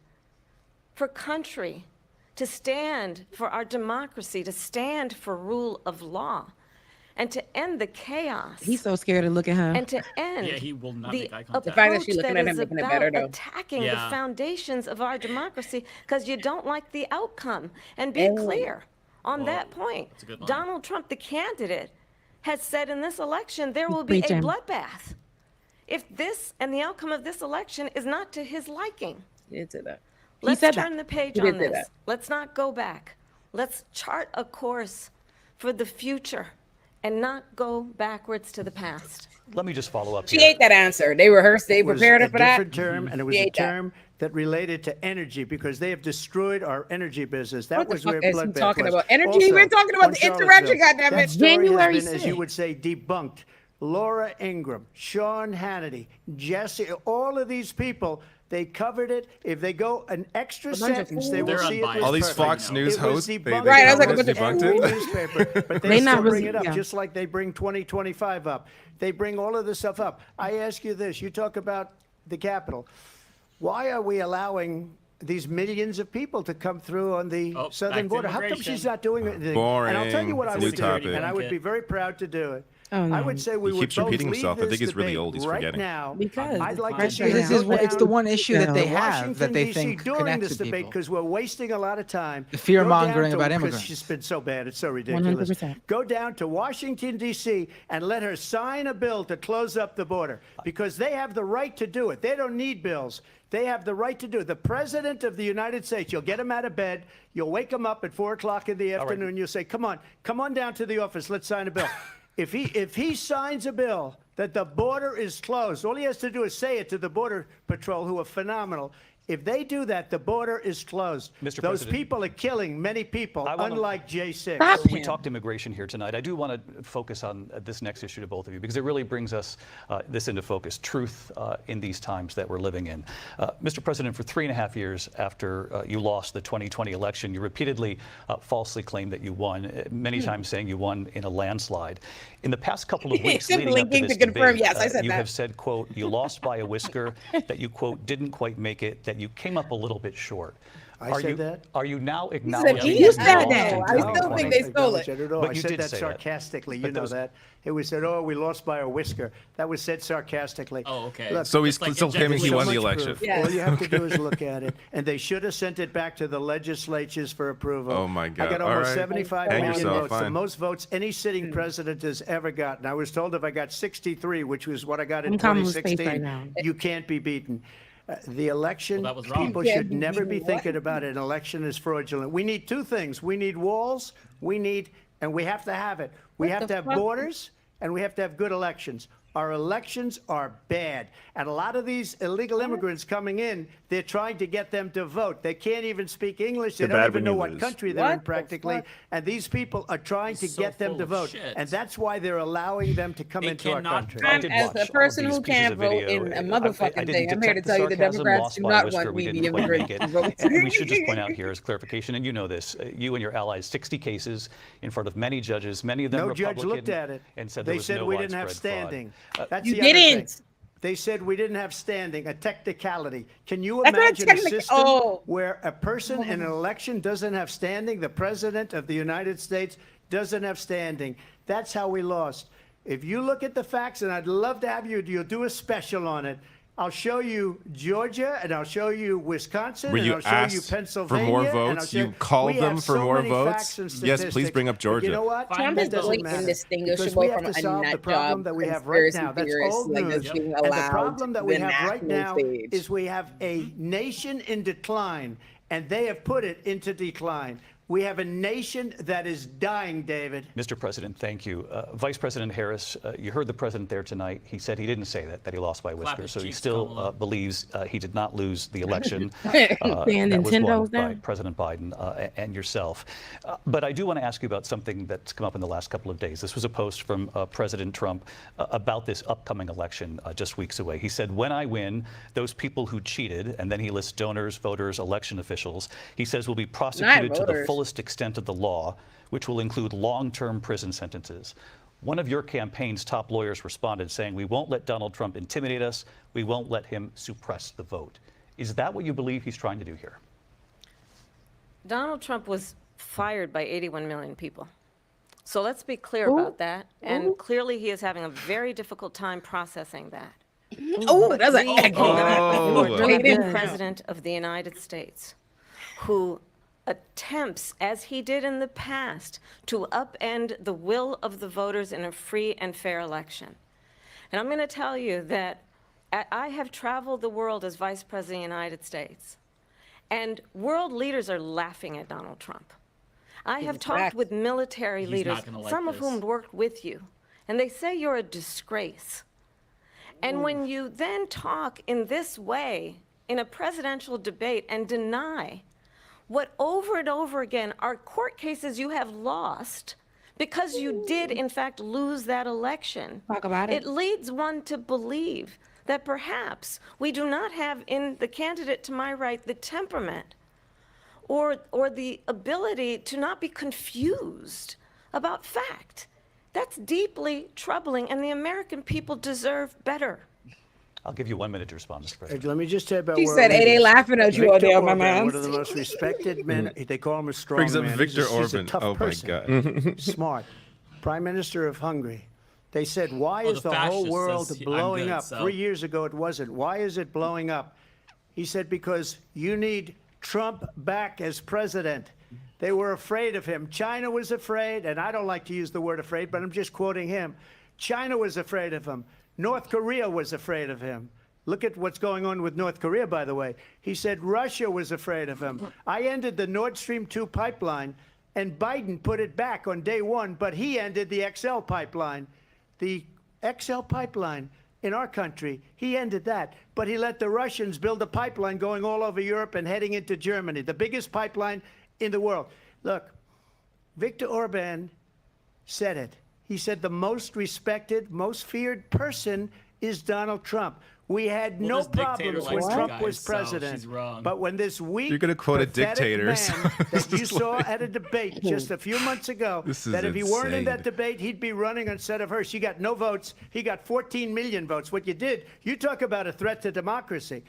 for country, to stand for our democracy, to stand for rule of law, and to end the chaos. He's so scared to look at her. And to end Yeah, he will not the make eye contact. The fact that she's approach looking at him is making it about better, though. attacking Yeah. the foundations of our democracy because you don't like the outcome. And be clear on that point. that's a good line. Donald Trump, the candidate, has said in this election there will be a Preaching. bloodbath if this and the outcome of this election is not to his liking. He did say that. Let's said that. turn the page He did on say this. that. Let's not go back. Let's chart a course for the future and not go backwards to the past. Let me just follow up She here. ate that answer. They rehearsed, they It was prepared her a for that. different term, and it was She a ate that. term that related to energy because they have destroyed our energy business. That What the was where fuck is he bloodbath talking was. about? Energy? Also, We're talking about on the insurrection, Charlottesville, goddammit. that story January has been, as you 6th. would say, debunked. Laura Ingraham, Sean Hannity, Jesse, all of these people, they covered it. If they go an extra A bunch of sentence, they will They're see it unbiased. was All these perfect. Fox News It was hosts, they debunked Right, I was like, in a bunch of every fools. newspaper, but They they not still bring really- it up, yeah. just like they bring 2025 up. They bring all of this stuff up. I ask you this. You talk about the Capitol. Why are we allowing these millions of people to come through on the southern back to border. How come immigration. she's not doing it? Boring. And I'll tell you what I New would do, topic. and I would be very proud to do it. Oh, no. I would say we He would keeps both repeating leave himself. I this think he's really debate old. He's right forgetting. now. Because I'd like to Because see This her is go it's the down one issue that they to have Washington, that they D.C. think during connects this to debate people. because we're wasting a lot of time. The fear-mongering Go down to- about 'cause immigrants. She's been so bad. It's so ridiculous. 100%. Go down to Washington, D.C. and let her sign a bill to close up the border because they have the right to do it. They don't need bills. They have the right to do it. The President of the United States, you'll get him out of bed, you'll wake him up at 4 o'clock in the afternoon, you'll say, come on down to the office, let's sign a bill. If he signs a bill that the border is closed, all he has to do is say it to the Border Patrol, who are phenomenal. If they do that, the border is closed. Mr. Those President, people are killing many people, unlike J6. We talked immigration here tonight. I do want to focus on this next issue to both of you because it really brings us this into focus, truth in these times that we're living in. Mr. President, for 3.5 years after you lost the 2020 election, you repeatedly falsely claimed that you won, many times saying you won in a landslide. In the past couple of weeks leading up to this debate, yes, I said you that. have said, quote, you lost by a whisker, that you, quote, didn't quite make it, that you came up a little bit short. I said that? Are you now said acknowledging you that said you that. lost I in still 2020? think they stole it. But I you said did that say sarcastically. But You know those- that. It was said, oh, we lost by a whisker. That was said sarcastically. Oh, okay. Look, So he's like still claiming he so won the much election. proof. All you have to do is look at it. And they should have sent it back to the legislatures for approval. Oh, my God. I got All almost right. 75 Hang million yourself, votes, the fine. most votes any sitting president has ever gotten. I was told if I got 63, which was what I got in I'm Kamala's face 2016, right now. you can't be beaten. The election, Well, that was wrong. people Yeah, should you never be what? thinking about it. An election is fraudulent. We need two things. We need walls, and we have to have it. We have to have borders, and we have to have good elections. Our elections are bad. And a lot of these illegal immigrants coming in, they're trying to get them to vote. They can't even speak English. They They're don't bad even when know you what lose. country they're in practically. And these people are trying to So get them full to of vote. shit. And that's why they're allowing them to come They into our cannot country. vote. did As watch a all of person these who pieces can't of vote video. in a I motherfucking didn't thing, I'm here to detect tell you the sarcasm, Democrats lost do by not whisker, want we me, the didn't quite make immigrants, it. to vote. And we should just point out here as clarification, and you know this, you and your allies, 60 cases in front of many judges, many of them No Republican. judge looked at it. And said They there was said no we didn't have widespread fraud. standing. That's You the other thing. didn't. They said we didn't have standing, a technicality. Can you That's not imagine a technical- system oh. where a person in an election doesn't have standing? The president of the United States doesn't have standing. That's how we lost. If you look at the facts, and I'd love to have you'll do a special on it. I'll show you Georgia, and I'll show you Wisconsin, Were and you I'll show you asked for Pennsylvania. more and I'll votes? show You called we them have for so more many votes? facts and Yes, please statistics. bring up But Georgia. you know what? Trump That is doesn't really matter, indistinguishable because we have from to a solve the nut problem job that we have right conspiracy now. That's theorist, old like, news. that's being And the allowed problem that to we the have right national now stage. is we have a nation in decline, and they have put it into decline. We have a nation that is dying, David. Mr. President, thank you. Vice President Harris, you heard the president there tonight. He said he didn't say that he lost by a whisker. his So he cheeks, still Kamala. believes he did not lose the election. Saying that was won Nintendo's by down. President Biden and yourself. But I do want to ask you about something that's come up in the last couple of days. This was a post from President Trump about this upcoming election just weeks away. He said, when I win, those people who cheated, and then he lists donors, voters, election officials, he says will be prosecuted to the voters. fullest extent of the law, which will include long-term prison sentences. One of your campaign's top lawyers responded saying, we won't let Donald Trump intimidate us. We won't let him suppress the vote. Is that what you believe he's trying to do here? Donald Trump was fired by 81 million people. So let's be clear about that. And clearly he is having a very difficult time processing that. Oh, that's an The president of the United States, who attempts, as he did in the past, to upend the will of the voters in a free and fair election. And I'm going to tell you that I have traveled the world as Vice President of the United States, and world leaders are laughing at Donald Trump. I have talked with military leaders, not gonna like some of this. whom worked with you, and they say you're a disgrace. And when you then talk in this way in a presidential debate and deny what over and over again are court cases you have lost because you did in fact lose that election. Talk about it. It leads one to believe that perhaps we do not have in the candidate to my right the temperament or the ability to not be confused about fact. That's deeply troubling, and the American people deserve better. I'll give you 1 minute to respond, Mr. President. Let me just say about She world said, "Hey, they leaders. laughing at you out Viktor there, my Orban, man." one of the most respected men. They call him a strong Brings up man. Viktor He's a Orban. tough Oh, my person. God. Smart. Prime Minister of Hungary. They said, why Well, is the the whole fascist world says, "I'm blowing good," up? so- 3 years ago, it wasn't. Why is it blowing up? He said, because you need Trump back as president. They were afraid of him. China was afraid, and I don't like to use the word afraid, but I'm just quoting him. China was afraid of him. North Korea was afraid of him. Look at what's going on with North Korea, by the way. He said Russia was afraid of him. I ended the Nord Stream 2 pipeline, and Biden put it back on day one, but he ended the XL pipeline. The XL pipeline in our country, he ended that. But he let the Russians build a pipeline going all over Europe and heading into Germany, the biggest pipeline in the world. Look, Viktor Orban said it. He said the most respected, most feared person is Donald Trump. We had Well, no this dictator problems when likes you Trump guys, was so president. she's wrong. But when this weak, You're gonna quote a pathetic dictator, so man that it's you just saw like- at a debate just a few months ago, This is that if he weren't in insane. that debate, he'd be running instead of her. She got no votes. He got 14 million votes. What you did, you talk about a threat to democracy.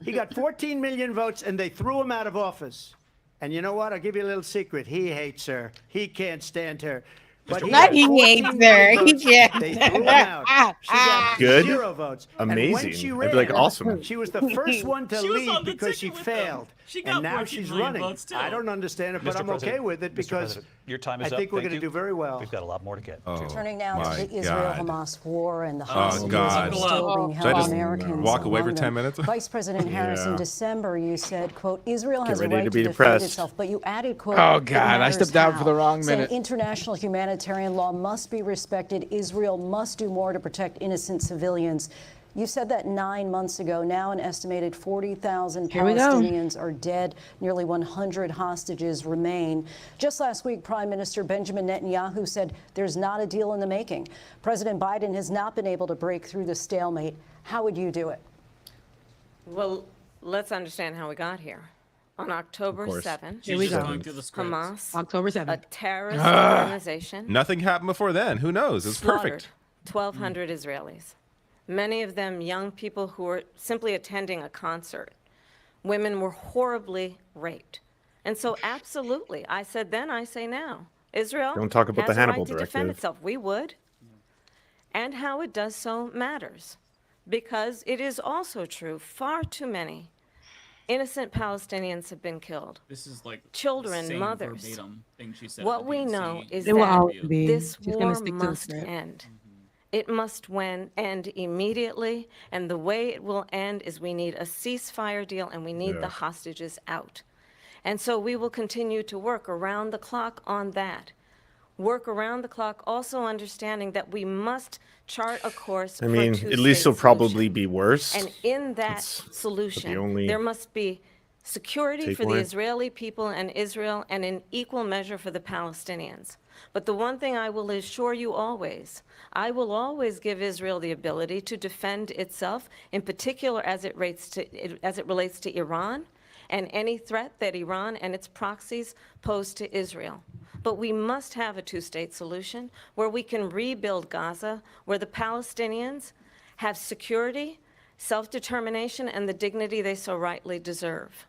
He got 14 million votes, and they threw him out of office. And you know what? I'll give you a little secret. He hates her. He can't stand her. But he Not got he 14 hates her. million He votes. can't. They threw him out. She got Good. 0 votes. And when Amazing. she I'd be like, ran, awesome. She was the first one to She was leave on the because she ticket with them. failed. She got And now 14 she's million running. votes, too. I don't understand it, but Mr. I'm okay President, with it Mr. because President, your time is I think up. we're Thank going to you. do very well. We've got a lot more to get. Turning now my to the God. Israel-Hamas war and the Oh, hostages God. are still being Should I held just Americans. walk away for among 10 them. minutes? Vice President Harris, in Yeah. December, you said, quote, Israel Get has a ready right to to be defend depressed. itself, but you added, quote, Oh, "It God, I matters stepped out how," for the wrong saying minute. international humanitarian law must be respected. Israel must do more to protect innocent civilians. You said that 9 months ago. Now an estimated 40,000 Here we go. Palestinians are dead. Nearly 100 hostages remain. Just last week, Prime Minister Benjamin Netanyahu said there's not a deal in the making. President Biden has not been able to break through the stalemate. How would you do it? Well, let's understand how we got here. On October course. 7th, Here we go. Going through the script. Hamas, October a 7th. terrorist organization, Nothing happened before then. Who knows? It's slaughtered perfect. 1,200 Israelis. Many of them young people who were simply attending a concert. Women were horribly raped. And so, absolutely, I said then, I say now, Israel Don't talk about has the a Hannibal right to defend Directive. itself. We would. And how it does so matters. Because it is also true, far too many innocent Palestinians have been killed. This is like Children, the same mothers. verbatim thing she said. What at the we DNC know is They will that always be. this She's gonna war stick to the must script. end. It must end immediately, and the way it will end is we need a ceasefire deal and we need the hostages out. And so we will continue to work around the clock on that. Work around the clock, also understanding that we must chart a course I for a mean, two-state at least it'll solution. probably be worse. And in that That's solution, only there must be security for the takeaway. Israeli people and Israel, and in equal measure for the Palestinians. But the one thing I will assure you always, I will always give Israel the ability to defend itself, in particular as it relates to Iran and any threat that Iran and its proxies pose to Israel. But we must have a two-state solution where we can rebuild Gaza, where the Palestinians have security, self-determination, and the dignity they so rightly deserve.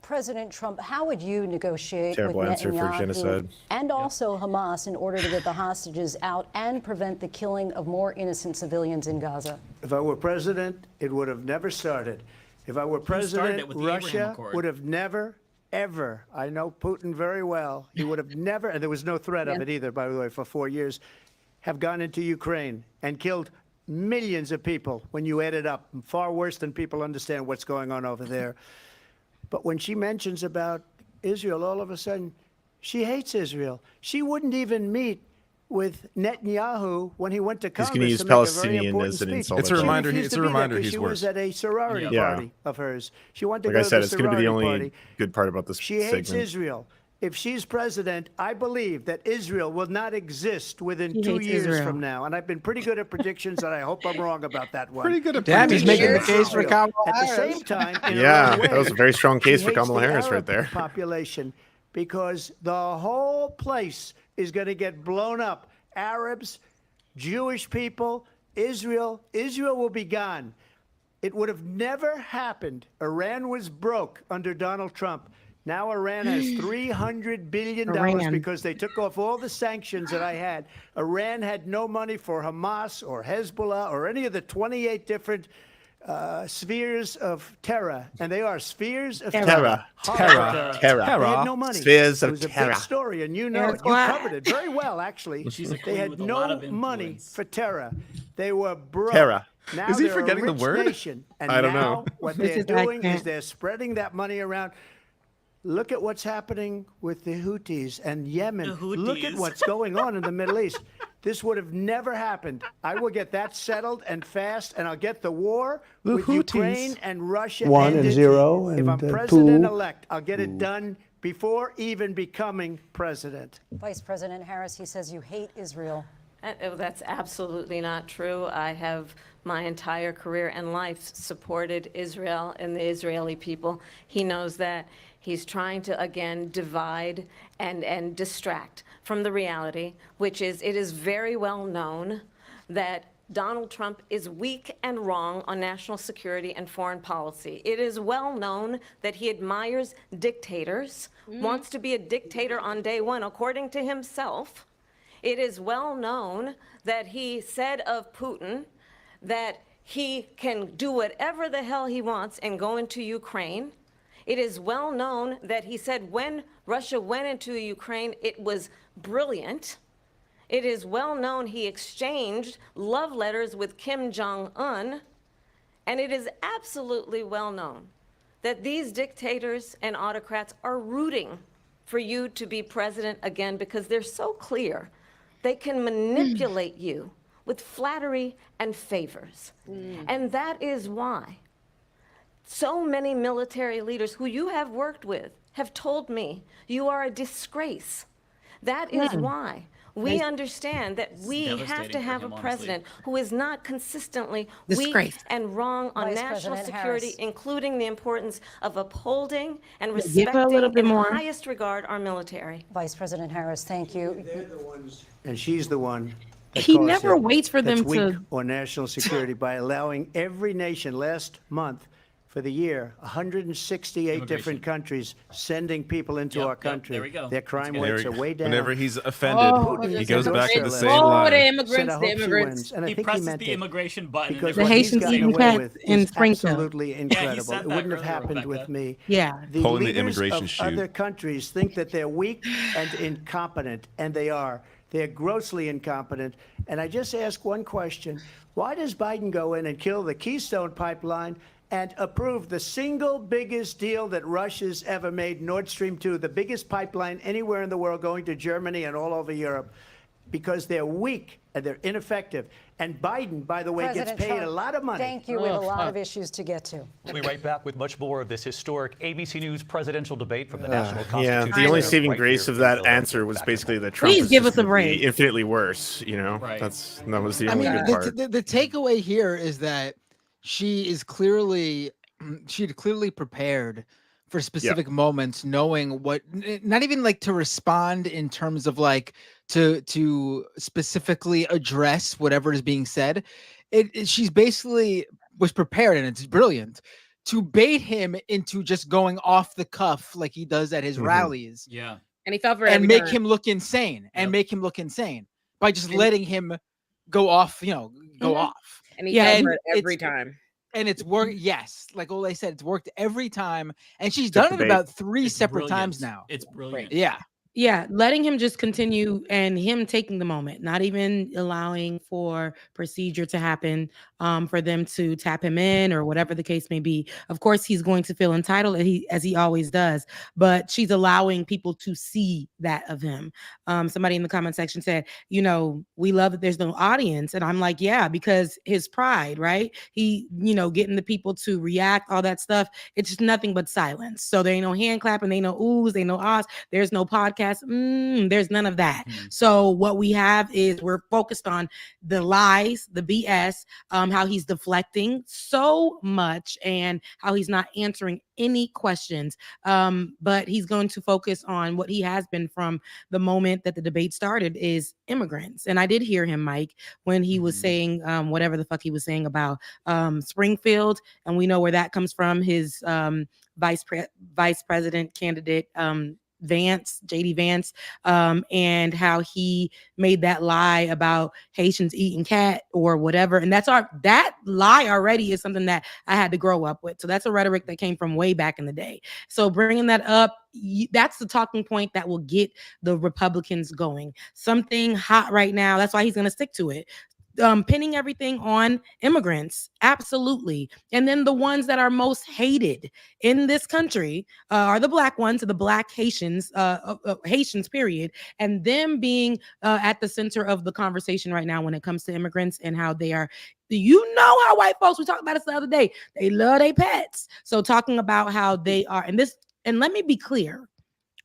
President Trump, how would you negotiate Terrible with answer for Netanyahu genocide. and also Hamas in order to get the hostages out and prevent the killing of more innocent civilians in Gaza? If I were president, it would have never started. If I were started president, it with the Abraham Russia Accord? would have never, ever, I know Putin very well, he would have never, and there was no threat of it either, by the way, for 4 years, have gone into Ukraine and killed millions of people when you add it up, far worse than people understand what's going on over there. But when she mentions about Israel, all of a sudden, she hates Israel. She wouldn't even meet with Netanyahu when he went to He's Congress gonna use to make a very Palestinian important as an speech. insult. It's a She reminder. refused It's to a be there reminder 'cause he's she worse. was at a sorority Yeah. party of hers. She wanted to Like go I to said, the it's going to be the sorority only party. good part about this She hates segment. Israel. If she's president, I believe that Israel will not exist within She 2 hates years Israel. from now. And I've been pretty good at predictions, and I hope I'm wrong about that one. Pretty good at Damn, he's predictions. making the case for Kamala At the Harris. same time, in Yeah, her own that was way, a very strong case she for hates Kamala the Harris right Arab there. population, because the whole place is going to get blown up. Arabs, Jewish people, Israel will be gone. It would have never happened. Iran was broke under Donald Trump. Now Iran has $300 billion because they took off all the sanctions that I had. Iran had no money for Hamas or Hezbollah or any of the 28 different spheres of terror. And they are spheres of terror. Terror. They had no money. Spheres It of was a terror. big story, and you know it. You covered it very well, actually. They had no money for terror. They were broke. Terror. Now Is he they're forgetting a the rich word? nation, and I don't now know. what This they're is I doing is can't. they're spreading that money around. Look at what's happening with the Houthis and Yemen. Look at what's going on in the Middle East. This would have never happened. I will get that settled and fast, and I'll get the war with Ukraine and Russia 1 and ended. 0 If and I'm 2. president-elect, I'll get it done before even becoming president. Vice President Harris, he says you hate Israel. That's absolutely not true. I have my entire career and life supported Israel and the Israeli people. He knows that. He's trying to, again, divide and distract from the reality, which is it is very well known that Donald Trump is weak and wrong on national security and foreign policy. It is well known that he admires dictators, wants to be a dictator on day one, according to himself. It is well known that he said of Putin that he can do whatever the hell he wants and go into Ukraine. It is well known that he said when Russia went into Ukraine, it was brilliant. It is well known he exchanged love letters with Kim Jong-un. And it is absolutely well known that these dictators and autocrats are rooting for you to be president again because they're so clear. They can manipulate you with flattery and favors. And that is why so many military leaders who you have worked with have told me you are a disgrace. That is why we understand that we have to have a president who is not consistently weak and wrong on Vice national President security, Harris. including the importance of upholding and Give her a little respecting bit in more. highest regard our military. Vice President Harris, thank you. And she's the one. that He caused never it, waits for that's them weak to- on national security by allowing every nation last month for the year, 168 different countries sending people into our country. there we go. Their crime There rates we are go. way down. Whenever he's offended, he goes back to the same Oh, line. the Said, immigrants, I hope the she immigrants. wins. And I He think presses meant the it, immigration button. because The what he's Haitians gotten eating away cats with in is Springfield. absolutely he incredible. said It that wouldn't have earlier, happened Rebecca. with me. Yeah. The Pulling the leaders immigration of chute. other countries think that they're weak and incompetent, and they are. They're grossly incompetent. And I just ask one question. Why does Biden go in and kill the Keystone Pipeline and approve the single biggest deal that Russia's ever made, Nord Stream 2, the biggest pipeline anywhere in the world going to Germany and all over Europe? Because they're weak and they're ineffective. And Biden, by the way, President gets paid Trump, a lot of money. Thank you. We have a lot of issues to get to. We'll be right back with much more of this historic ABC News presidential debate from the National Constitution. Yeah, the only Center saving right grace here of in that Philadelphia. answer was basically that Trump Please is give just us a gonna be break. infinitely worse. You know, Right. that was the I only mean, good part. the takeaway here is that she is clearly prepared for specific moments, knowing what, not even like to respond in terms of like to specifically address whatever is being said. She's basically was prepared, and it's brilliant to bait him into just going off the cuff like he does at his rallies. Yeah. And he fell for And every make time. him look insane by just And- letting him go off, go off. And he Yeah, fell and for it every it's- time. And it's worked. Yes, like Ole said, it's worked every time, and she's Took done the it bait. about 3 It's separate brilliant. times now. It's brilliant. Yeah. Yeah, letting him just continue and him taking the moment, not even allowing for procedure to happen, for them to tap him in or whatever the case may be. Of course, he's going to feel entitled as he always does, but she's allowing people to see that of him. Somebody in the comment section said, we love that there's no audience. And I'm like, yeah, because his pride, right? He, getting the people to react, all that stuff. It's just nothing but silence. So there ain't no hand clapping, there ain't no oohs, there ain't no ahs, there's no podcast. There's none of that. So what we have is we're focused on the lies, the BS, how he's deflecting so much and how he's not answering any questions. But he's going to focus on what he has been from the moment that the debate started, is immigrants. And I did hear him, Mike, when he was saying whatever the fuck he was saying about Springfield, and we know where that comes from. His vice president candidate, JD Vance, and how he made that lie about Haitians eating cat or whatever. And that lie already is something that I had to grow up with. So that's a rhetoric that came from way back in the day. So bringing that up, that's the talking point that will get the Republicans going. Something hot right now. That's why he's going to stick to it. Pinning everything on immigrants, absolutely. And then the ones that are most hated in this country are the black ones, the black Haitians, Haitians, period. And them being at the center of the conversation right now when it comes to immigrants and how they are. You know how white folks, we talked about this the other day, they love their pets. So talking about how they are, and let me be clear.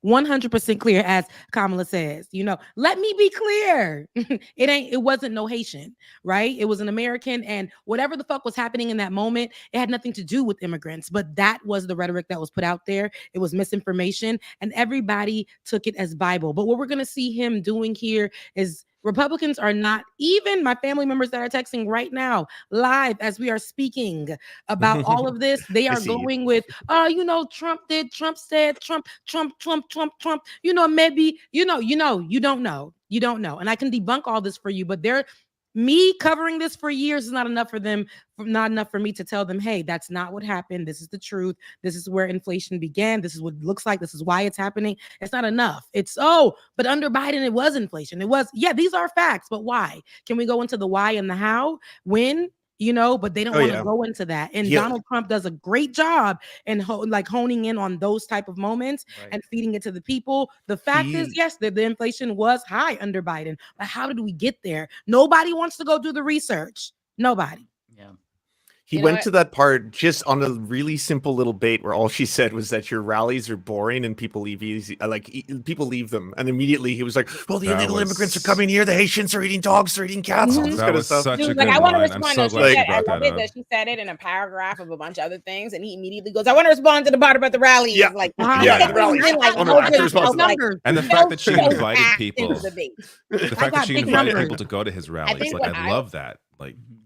100% clear, as Kamala says, let me be clear. It wasn't no Haitian, right? It was an American, and whatever the fuck was happening in that moment, it had nothing to do with immigrants, but that was the rhetoric that was put out there. It was misinformation, and everybody took it as Bible. But what we're going to see him doing here is Republicans are not, even my family members that are texting right now, live as we are speaking about all of this, they are going with, Trump did, Trump said, Trump, maybe, you don't know. And I can debunk all this for you, but me covering this for years is not enough for them, not enough for me to tell them, hey, that's not what happened. This is the truth. This is where inflation began. This is what it looks like. This is why it's happening. It's not enough. But under Biden, it was inflation. These are facts, but why? Can we go into the why and the how? When? But they don't want to go into that. And Donald Trump does a great job in honing in on those type of moments and feeding it to the people. The fact is, yes, the inflation was high under Biden, but how did we get there? Nobody wants to go do the research. Nobody. Yeah. He went to that part just on a really simple little bait where all she said was that your rallies are boring and people leave easy, people leave them. And immediately he was like, well, the illegal immigrants are coming here. The Haitians are eating dogs, they're eating cats. All this kind of stuff. Such a good I want to respond. I love it that she said it in a paragraph of a bunch of other things. And he immediately goes, I want to respond to the part about the rally. Yeah. Like, the rally. And the fact that she invited people, the fact that she invited people to go to his rallies, I love that.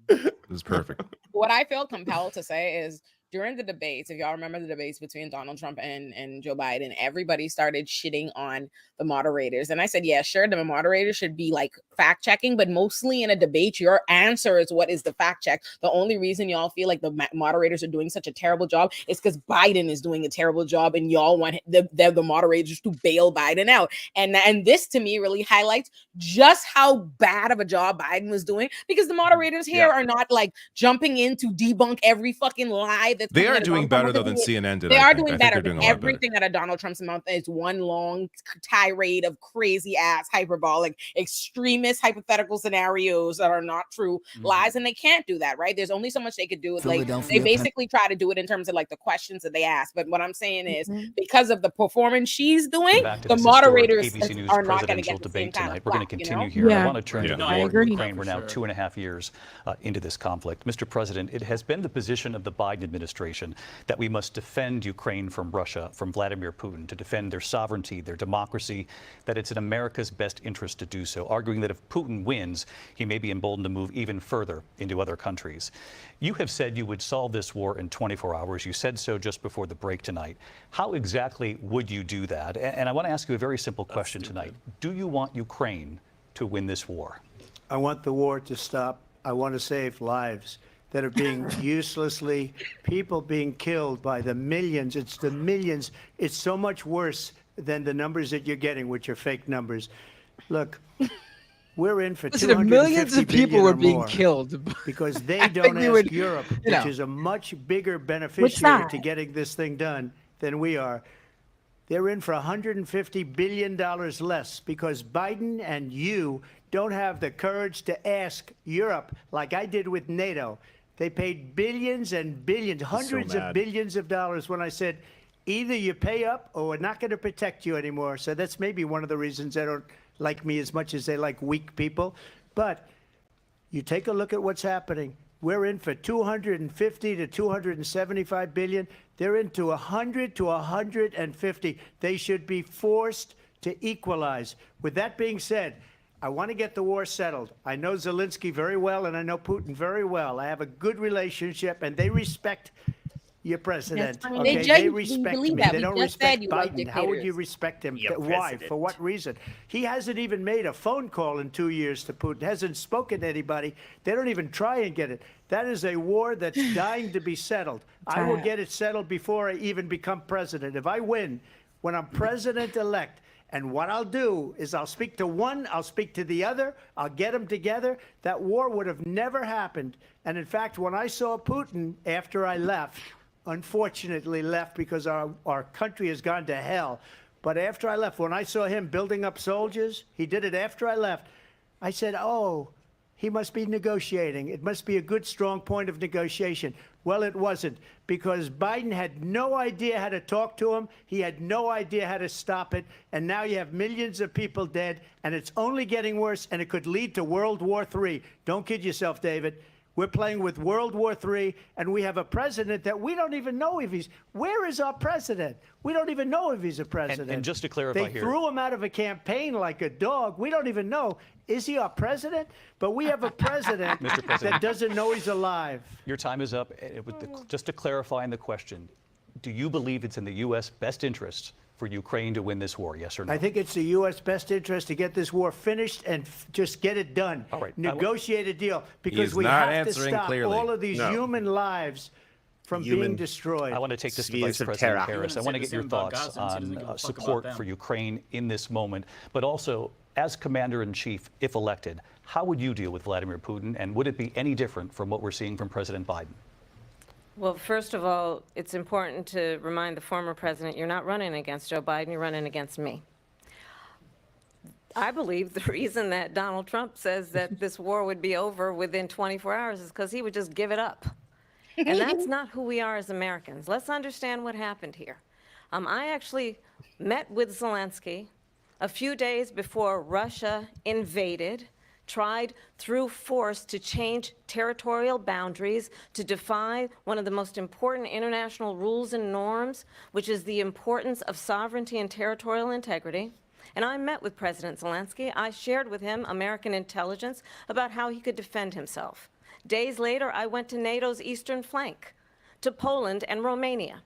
It was perfect. What I feel compelled to say is during the debates, if y'all remember the debates between Donald Trump and Joe Biden, everybody started shitting on the moderators. And I said, yeah, sure, the moderators should be fact checking, but mostly in a debate, your answer is what is the fact check. The only reason y'all feel like the moderators are doing such a terrible job is because Biden is doing a terrible job and y'all want the moderators to bail Biden out. And this to me really highlights just how bad of a job Biden was doing, because the moderators here are not jumping in to debunk every fucking lie. They are doing better though than CNN did. They are doing better. Everything out of Donald Trump's mouth is one long tirade of crazy ass, hyperbolic, extremist, hypothetical scenarios that are not true lies, and they can't do that, right? There's only so much they could do. They basically try to do it in terms of the questions that they ask. But what I'm saying is, because of the performance she's doing, the moderators are not going to get the same kind of We're going to continue here. I want to turn to the war in Ukraine. We're now 2.5 years into this conflict. Mr. President, it has been the position of the Biden administration that we must defend Ukraine from Russia, from Vladimir Putin, to defend their sovereignty, their democracy, that it's in America's best interest to do so, arguing that if Putin wins, he may be emboldened to move even further into other countries. You have said you would solve this war in 24 hours. You said so just before the break tonight. How exactly would you do that? And I want to ask you a very simple question tonight. Do you want Ukraine to win this war? I want the war to stop. I want to save lives that are being people being killed by the millions. It's the millions. It's so much worse than the numbers that you're getting, which are fake numbers. Look, we're in for millions of people were being killed because they don't ask Europe, which is a much bigger beneficiary to getting this thing done than we are. They're in for $150 billion less because Biden and you don't have the courage to ask Europe like I did with NATO. They paid billions and billions, hundreds of billions of dollars when I said, either you pay up or we're not going to protect you anymore. So that's maybe one of the reasons they don't like me as much as they like weak people. But you take a look at what's happening. we're in for 250 to 275 billion. They're into 100 to 150. They should be forced to equalize. With that being said, I want to get the war settled. I know Zelensky very well, and I know Putin very well. I have a good relationship, and they respect your president. That's fine. Okay? They respect me. That. They We don't just said respect you like Biden. How would you dictators. respect him? Your Why? president. For what reason? He hasn't even made a phone call in 2 years to Putin. Hasn't spoken to anybody. They don't even try and get it. That is a war that's dying to be settled. I will get it settled before I even become president. If I win, when I'm president-elect, and what I'll do is I'll speak to one, I'll speak to the other, I'll get them together. That war would have never happened. And in fact, when I saw Putin after I left, unfortunately left because our country has gone to hell. But after I left, when I saw him building up soldiers, he did it after I left, I said, oh, he must be negotiating. It must be a good, strong point of negotiation. Well, it wasn't, because Biden had no idea how to talk to him. He had no idea how to stop it. And now you have millions of people dead, and it's only getting worse, and it could lead to World War III. Don't kid yourself, David. We're playing with World War III, and we have a president that we don't even know if he's... Where is our president? We don't even know if he's a president. And just to clarify they here... threw him out of a campaign like a dog. We don't even know. Is he our president? But we have a president that doesn't know he's alive. Your time is up. Just to clarify in the question, do you believe it's in the U.S. best interest for Ukraine to win this war, yes or no? I think it's the U.S. best interest to get this war finished and just get it done. All right. Negotiate a deal, because we not have to answering stop clearly. all of these human lives from being destroyed. I want to take this to Vice President Harris. I want to get your thoughts on support for Ukraine in this moment, but also, as Commander-in-Chief, if elected, how would you deal with Vladimir Putin, and would it be any different from what we're seeing from President Biden? Well, first of all, it's important to remind the former president you're not running against Joe Biden, you're running against me. I believe the reason that Donald Trump says that this war would be over within 24 hours is because he would just give it up. And that's not who we are as Americans. Let's understand what happened here. I actually met with Zelensky a few days before Russia invaded, tried through force to change territorial boundaries, to defy one of the most important international rules and norms, which is the importance of sovereignty and territorial integrity. And I met with President Zelensky. I shared with him American intelligence about how he could defend himself. Days later, I went to NATO's eastern flank, to Poland and Romania.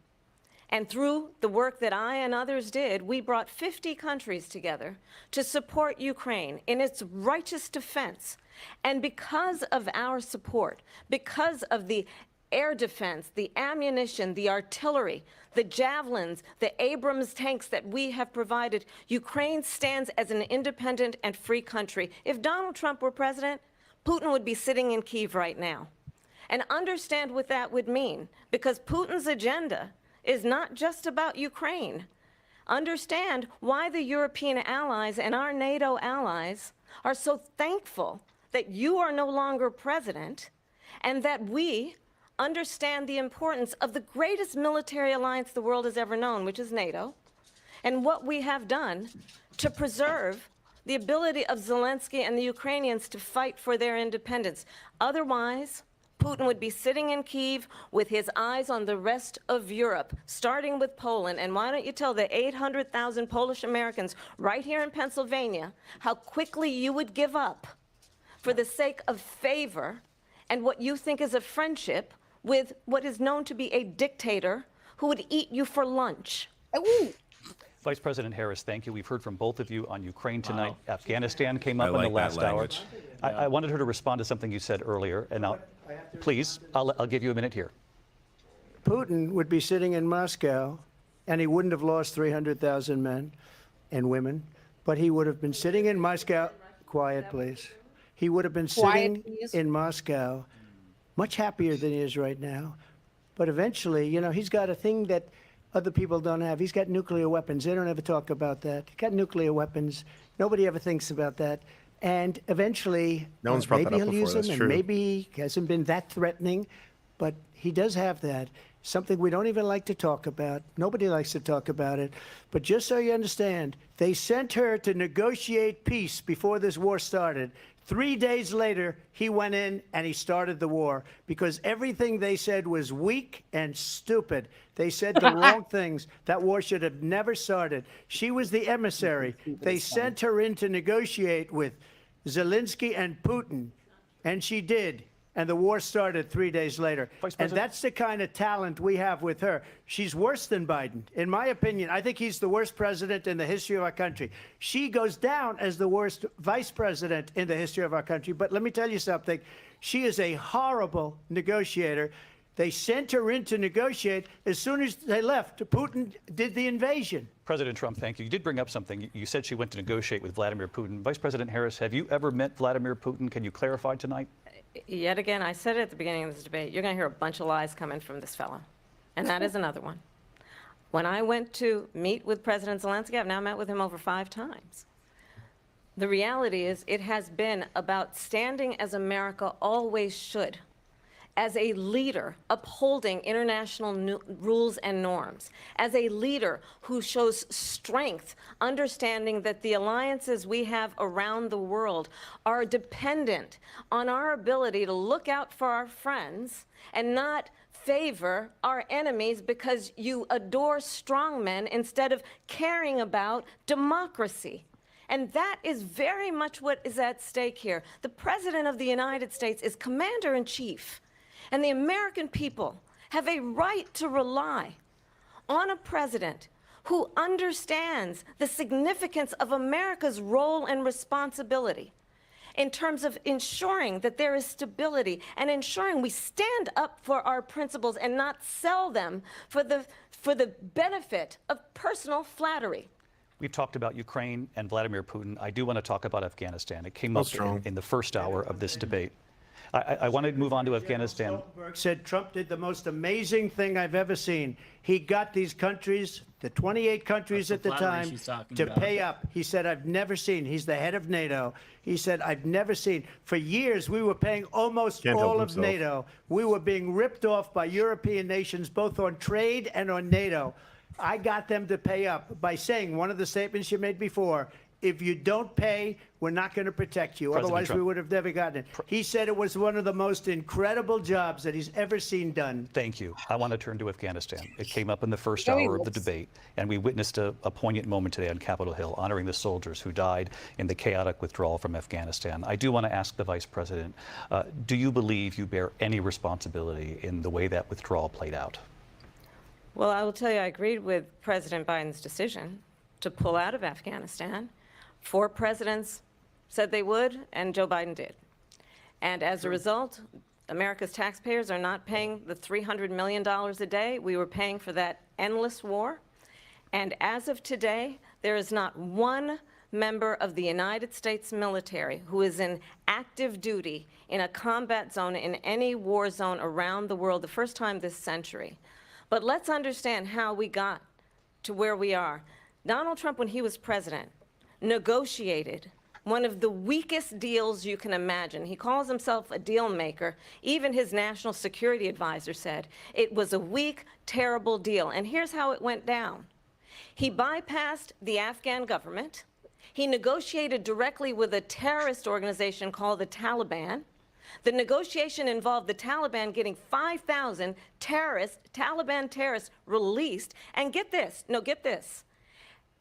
And through the work that I and others did, we brought 50 countries together to support Ukraine in its righteous defense. And because of our support, because of the air defense, the ammunition, the artillery, the javelins, the Abrams tanks that we have provided, Ukraine stands as an independent and free country. If Donald Trump were president, Putin would be sitting in Kyiv right now. And understand what that would mean, because Putin's agenda is not just about Ukraine. Understand why the European allies and our NATO allies are so thankful that you are no longer president, and that we understand the importance of the greatest military alliance the world has ever known, which is NATO, and what we have done to preserve the ability of Zelensky and the Ukrainians to fight for their independence. Otherwise, Putin would be sitting in Kyiv with his eyes on the rest of Europe, starting with Poland. And why don't you tell the 800,000 Polish Americans right here in Pennsylvania how quickly you would give up for the sake of favor and what you think is a friendship with what is known to be a dictator who would eat you for lunch. Vice President Harris, thank you. We've heard from both of you on Ukraine tonight. Afghanistan came up in the like that last hour. language. I wanted her to respond to something you said earlier, and now, please, I'll give you a minute here. Putin would be sitting in Moscow, and he wouldn't have lost 300,000 men and women, but he would have been sitting in Moscow. Quiet, please. He would have been sitting in Moscow, much happier than he is right now. But eventually, you know, he's got a thing that other people don't have. He's got nuclear weapons. They don't ever talk about that. He's got nuclear weapons. Nobody ever thinks about that. And eventually, No one's brought that maybe up he'll before, use them, that's and true. maybe he hasn't been that threatening. but he does have that. Something we don't even like to talk about. Nobody likes to talk about it. But just so you understand, they sent her to negotiate peace before this war started. 3 days later, he went in and he started the war because everything they said was weak and stupid. They said the wrong things. That war should have never started. She was the emissary. They sent her in to negotiate with Zelensky and Putin, and she did. And the war started 3 days later. And that's the kind of talent we have with her. She's worse than Biden. In my opinion, I think he's the worst president in the history of our country. She goes down as the worst vice president in the history of our country. But let me tell you something. She is a horrible negotiator. They sent her in to negotiate. As soon as they left, Putin did the invasion. President Trump, thank you. You did bring up something. You said she went to negotiate with Vladimir Putin. Vice President Harris, have you ever met Vladimir Putin? Can you clarify tonight? Yet again, I said it at the beginning of this debate, you're going to hear a bunch of lies coming from this fellow. And that is another one. When I went to meet with President Zelensky, I've now met with him over 5 times. The reality is it has been about standing as America always should, as a leader upholding international rules and norms, as a leader who shows strength, understanding that the alliances we have around the world are dependent on our ability to look out for our friends and not favor our enemies because you adore strong men instead of caring about democracy. And that is very much what is at stake here. The President of the United States is Commander-in-Chief. And the American people have a right to rely on a president who understands the significance of America's role and responsibility in terms of ensuring that there is stability and ensuring we stand up for our principles and not sell them for the benefit of personal flattery. We've talked about Ukraine and Vladimir Putin. I do want to talk about Afghanistan. It came up in the first hour of this debate. I want to move on to Afghanistan. Stoltenberg said Trump did the most amazing thing I've ever seen. He got these countries, the 28 countries at the time, to pay up. He said, I've never seen. He's the head of NATO. He said, I've never seen. For years, we were paying almost all of NATO. We were being ripped off by European nations, both on trade and on NATO. I got them to pay up by saying one of the statements you made before, if you don't pay, we're not going to protect you. Otherwise, we would have never gotten it. He said it was one of the most incredible jobs that he's ever seen done. Thank you. I want to turn to Afghanistan. It came up in the first hour of the debate, and we witnessed a poignant moment today on Capitol Hill, honoring the soldiers who died in the chaotic withdrawal from Afghanistan. I do want to ask the Vice President, do you believe you bear any responsibility in the way that withdrawal played out? Well, I will tell you, I agreed with President Biden's decision to pull out of Afghanistan. 4 presidents said they would, and Joe Biden did. And as a result, America's taxpayers are not paying the $300 million a day we were paying for that endless war. And as of today, there is not one member of the United States military who is in active duty in a combat zone in any war zone around the world, the first time this century. But let's understand how we got to where we are. Donald Trump, when he was president, negotiated one of the weakest deals you can imagine. He calls himself a deal maker. Even his national security advisor said it was a weak, terrible deal. And here's how it went down. He bypassed the Afghan government. He negotiated directly with a terrorist organization called the Taliban. The negotiation involved the Taliban getting 5,000 Taliban terrorists released. And get this,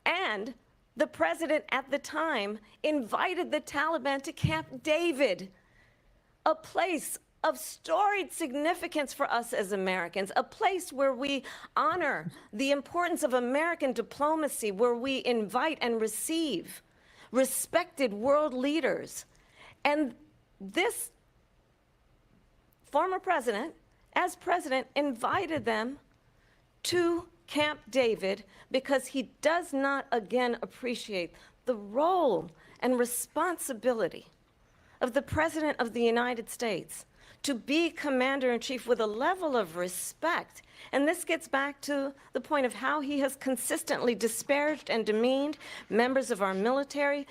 and the president at the time invited the Taliban to Camp David, a place of storied significance for us as Americans, a place where we honor the importance of American diplomacy, where we invite and receive respected world leaders. And this former president, as president, invited them to Camp David because he does not again appreciate the role and responsibility of the President of the United States to be commander-in-chief with a level of respect. And this gets back to the point of how he has consistently disparaged and demeaned members of our military,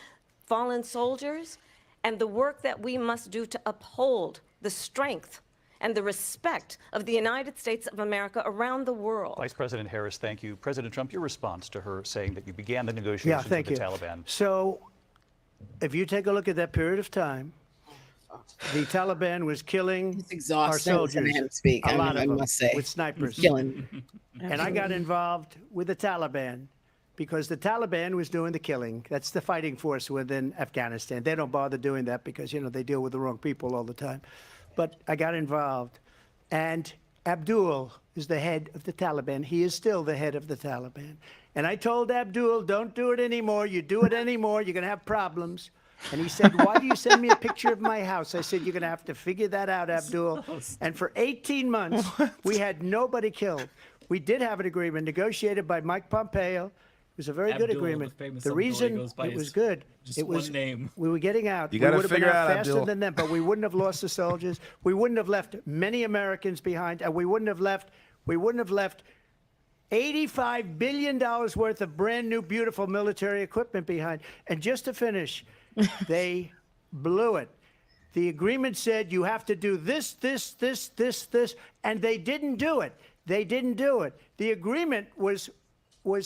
fallen soldiers, and the work that we must do to uphold the strength and the respect of the United States of America around the world. Vice President Harris, thank you. President Trump, your response to her saying that you began the negotiations with the Taliban. So if you take a look at that period of time, the Taliban was killing our soldiers, a lot of them, with snipers. And I got involved with the Taliban because the Taliban was doing the killing. That's the fighting force within Afghanistan. They don't bother doing that because, you know, they deal with the wrong people all the time. But I got involved. And Abdul is the head of the Taliban. He is still the head of the Taliban. And I told Abdul, don't do it anymore. You do it anymore, you're going to have problems. And he said, why do you send me a picture of my house? I said, you're going to have to figure that out, Abdul. And for 18 months, we had nobody killed. We did have an agreement negotiated by Mike Pompeo. It was a very good agreement. The reason it was good, it was we were getting out. You got to figure out faster Abdul. than them, but we wouldn't have lost the soldiers. We wouldn't have left many Americans behind, and we wouldn't have left $85 billion worth of brand new, beautiful military equipment behind. And just to finish, they blew it. The agreement said you have to do this, and they didn't do it. They didn't do it. The agreement was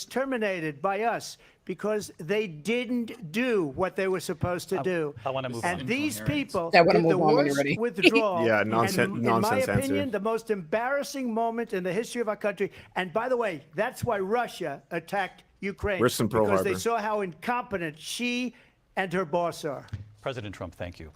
terminated by us because they didn't do what they were supposed to do. I want to move on. And these people I wanna did the move on when you're worst ready. withdrawal. Yeah, and nonsense in my answer. opinion, the most embarrassing moment in the history of our country. And by the way, that's why Russia attacked Ukraine. Where's some Pearl because they Harbor? saw how incompetent she and her boss are. President Trump, thank you.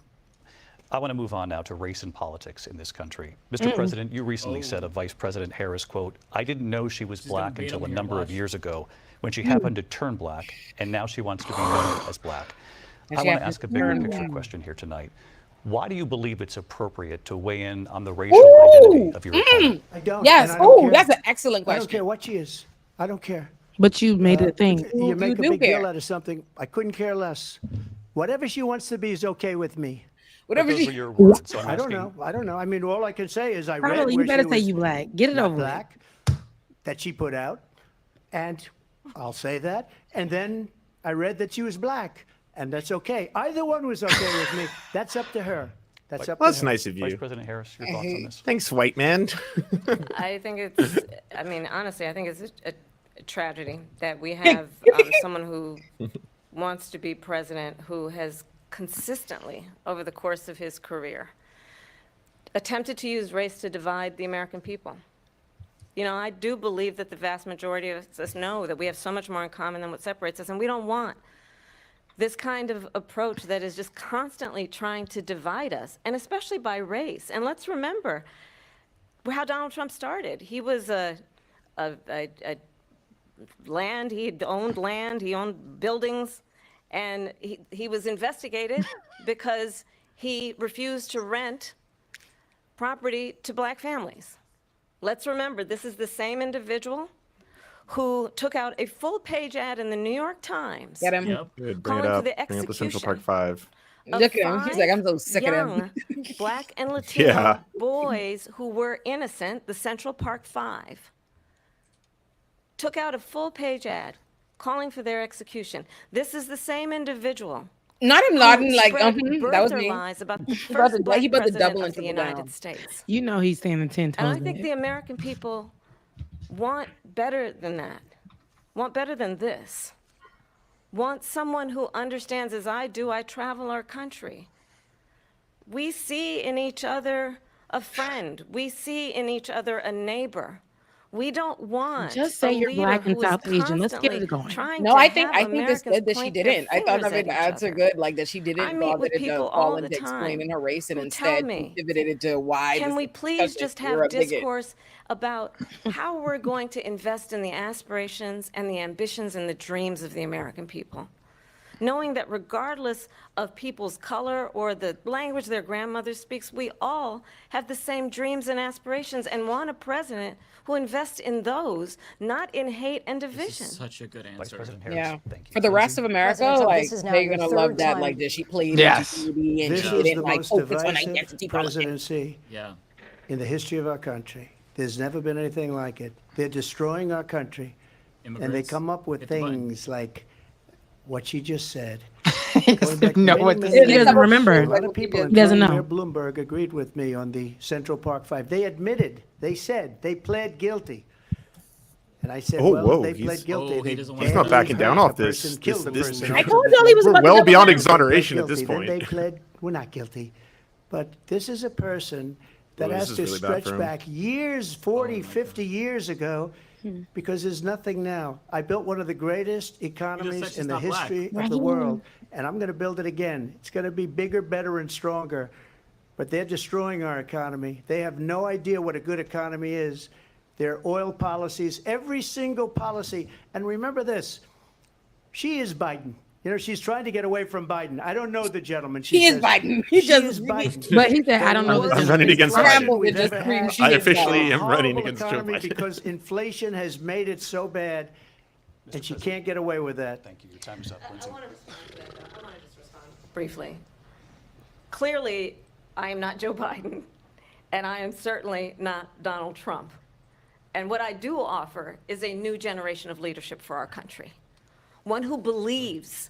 I want to move on now to race and politics in this country. Mr. President, you recently said of Vice President Harris, quote, I didn't know she was black until a number of years ago when she happened to turn black, and now she wants to be known as black. I want to ask a bigger picture question here tonight. Why do you believe it's appropriate to weigh in on the racial identity of your opponent? I don't. Yes. and I don't Oh, care. that's an excellent I don't question. care what she is. I don't care. But you made it a thing. You make a do big care. deal out of something. I couldn't care less. Whatever she wants to be is okay with me. Whatever Those she. were your words, so I'm I don't asking- know. I don't know. I mean, all I can say is I read Probably, where you better she say was you black. Get it not over with. black that she put out, and I'll say that. And then I read that she was black, and that's okay. Either one was okay with me. That's up to her. That's up Well, to that's her. nice of Vice you. President Harris, your thoughts on this? Thanks, white man. I think it's, I mean, honestly, I think it's a tragedy that we have someone who wants to be president who has consistently, over the course of his career, attempted to use race to divide the American people. You know, I do believe that the vast majority of us know that we have so much more in common than what separates us, and we don't want this kind of approach that is just constantly trying to divide us, and especially by race. And let's remember how Donald Trump started. He was land, he owned buildings, and he was investigated because he refused to rent property to black families. Let's remember, this is the same individual who took out a full-page ad in the New York Times. Get him. Yep. Good, bring Calling it for up. the Bring up the Central Park execution 5. Look at him. He's like, I'm so sick of them. young black and Latino Yeah. boys who were innocent, the Central Park 5, took out a full-page ad calling for their execution. This is the same individual Not him who nodding like, spread that was birther me. lies about the He about first to- black he about to president double of and the triple United down. States. You know he's standing 10 toes. And I in think it. the American people want better than that, want better than this, want someone who understands, as I do, I travel our country. We see in each other a friend. We see in each other a neighbor. We don't want Just say a you're leader black and who is South Asian. Let's get it constantly going. trying No, to I think have it's good Americans that she point their didn't. I thought fingers of it at each ads are other. good, like that she I didn't meet bother with to people fall all into the time explaining her race and who tell instead me, pivoted it to why. can this we please discussion, just you're have a bigot. discourse about how we're going to invest in the aspirations and the ambitions and the dreams of the American people? Knowing that regardless of people's color or the language their grandmother speaks, we all have the same dreams and aspirations and want a president who invests in those, not in hate and division. Such a good Vice answer. President Harris, Yeah. thank you. For the rest of America, President Trump, like this is now they're your gonna third love that. time. Like that she played Yes. into beauty and This she is didn't the like most focus on divisive identity politics. presidency Yeah. in the history of our country. There's never been anything like it. They're destroying our country, and they Immigrants, come up with hit the button. things like what she just said. He doesn't know what to He say. doesn't remember. A lot of people, He doesn't including know. Mayor Bloomberg, agreed with me on the Central Park Five. They admitted, they said, they pled guilty. And I said, Oh, well, whoa, they he's- pled guilty. They He's not backing down off this. person killed the This- person. I told y'all he was We're about to well double beyond down. exoneration at this Then point. they pled, we're not guilty. But this is a person that Oh, this has is to really bad stretch for him. back years, 40, 50 years ago, because there's nothing now. I built one of the greatest economies she's in the not black. history of Right. the world, and I'm going to build it again. It's going to be bigger, better, and stronger. But they're destroying our economy. They have no idea what a good economy is. Their oil policies, every single policy. And remember this, she is Biden. You know, she's trying to get away from Biden. I don't know the gentleman. He is says, Biden. He she just- is Biden. But he said, I don't know the I'm running against Scrambled Biden. and just screamed, she I is officially Biden. am running Horrible against Joe economy Biden. because inflation has made it so bad, and she can't get away with that. Thank you. Your time is up, Lindsay. I want to respond to that. I want to just respond briefly. Clearly, I am not Joe Biden, and I am certainly not Donald Trump. And what I do offer is a new generation of leadership for our country. One who believes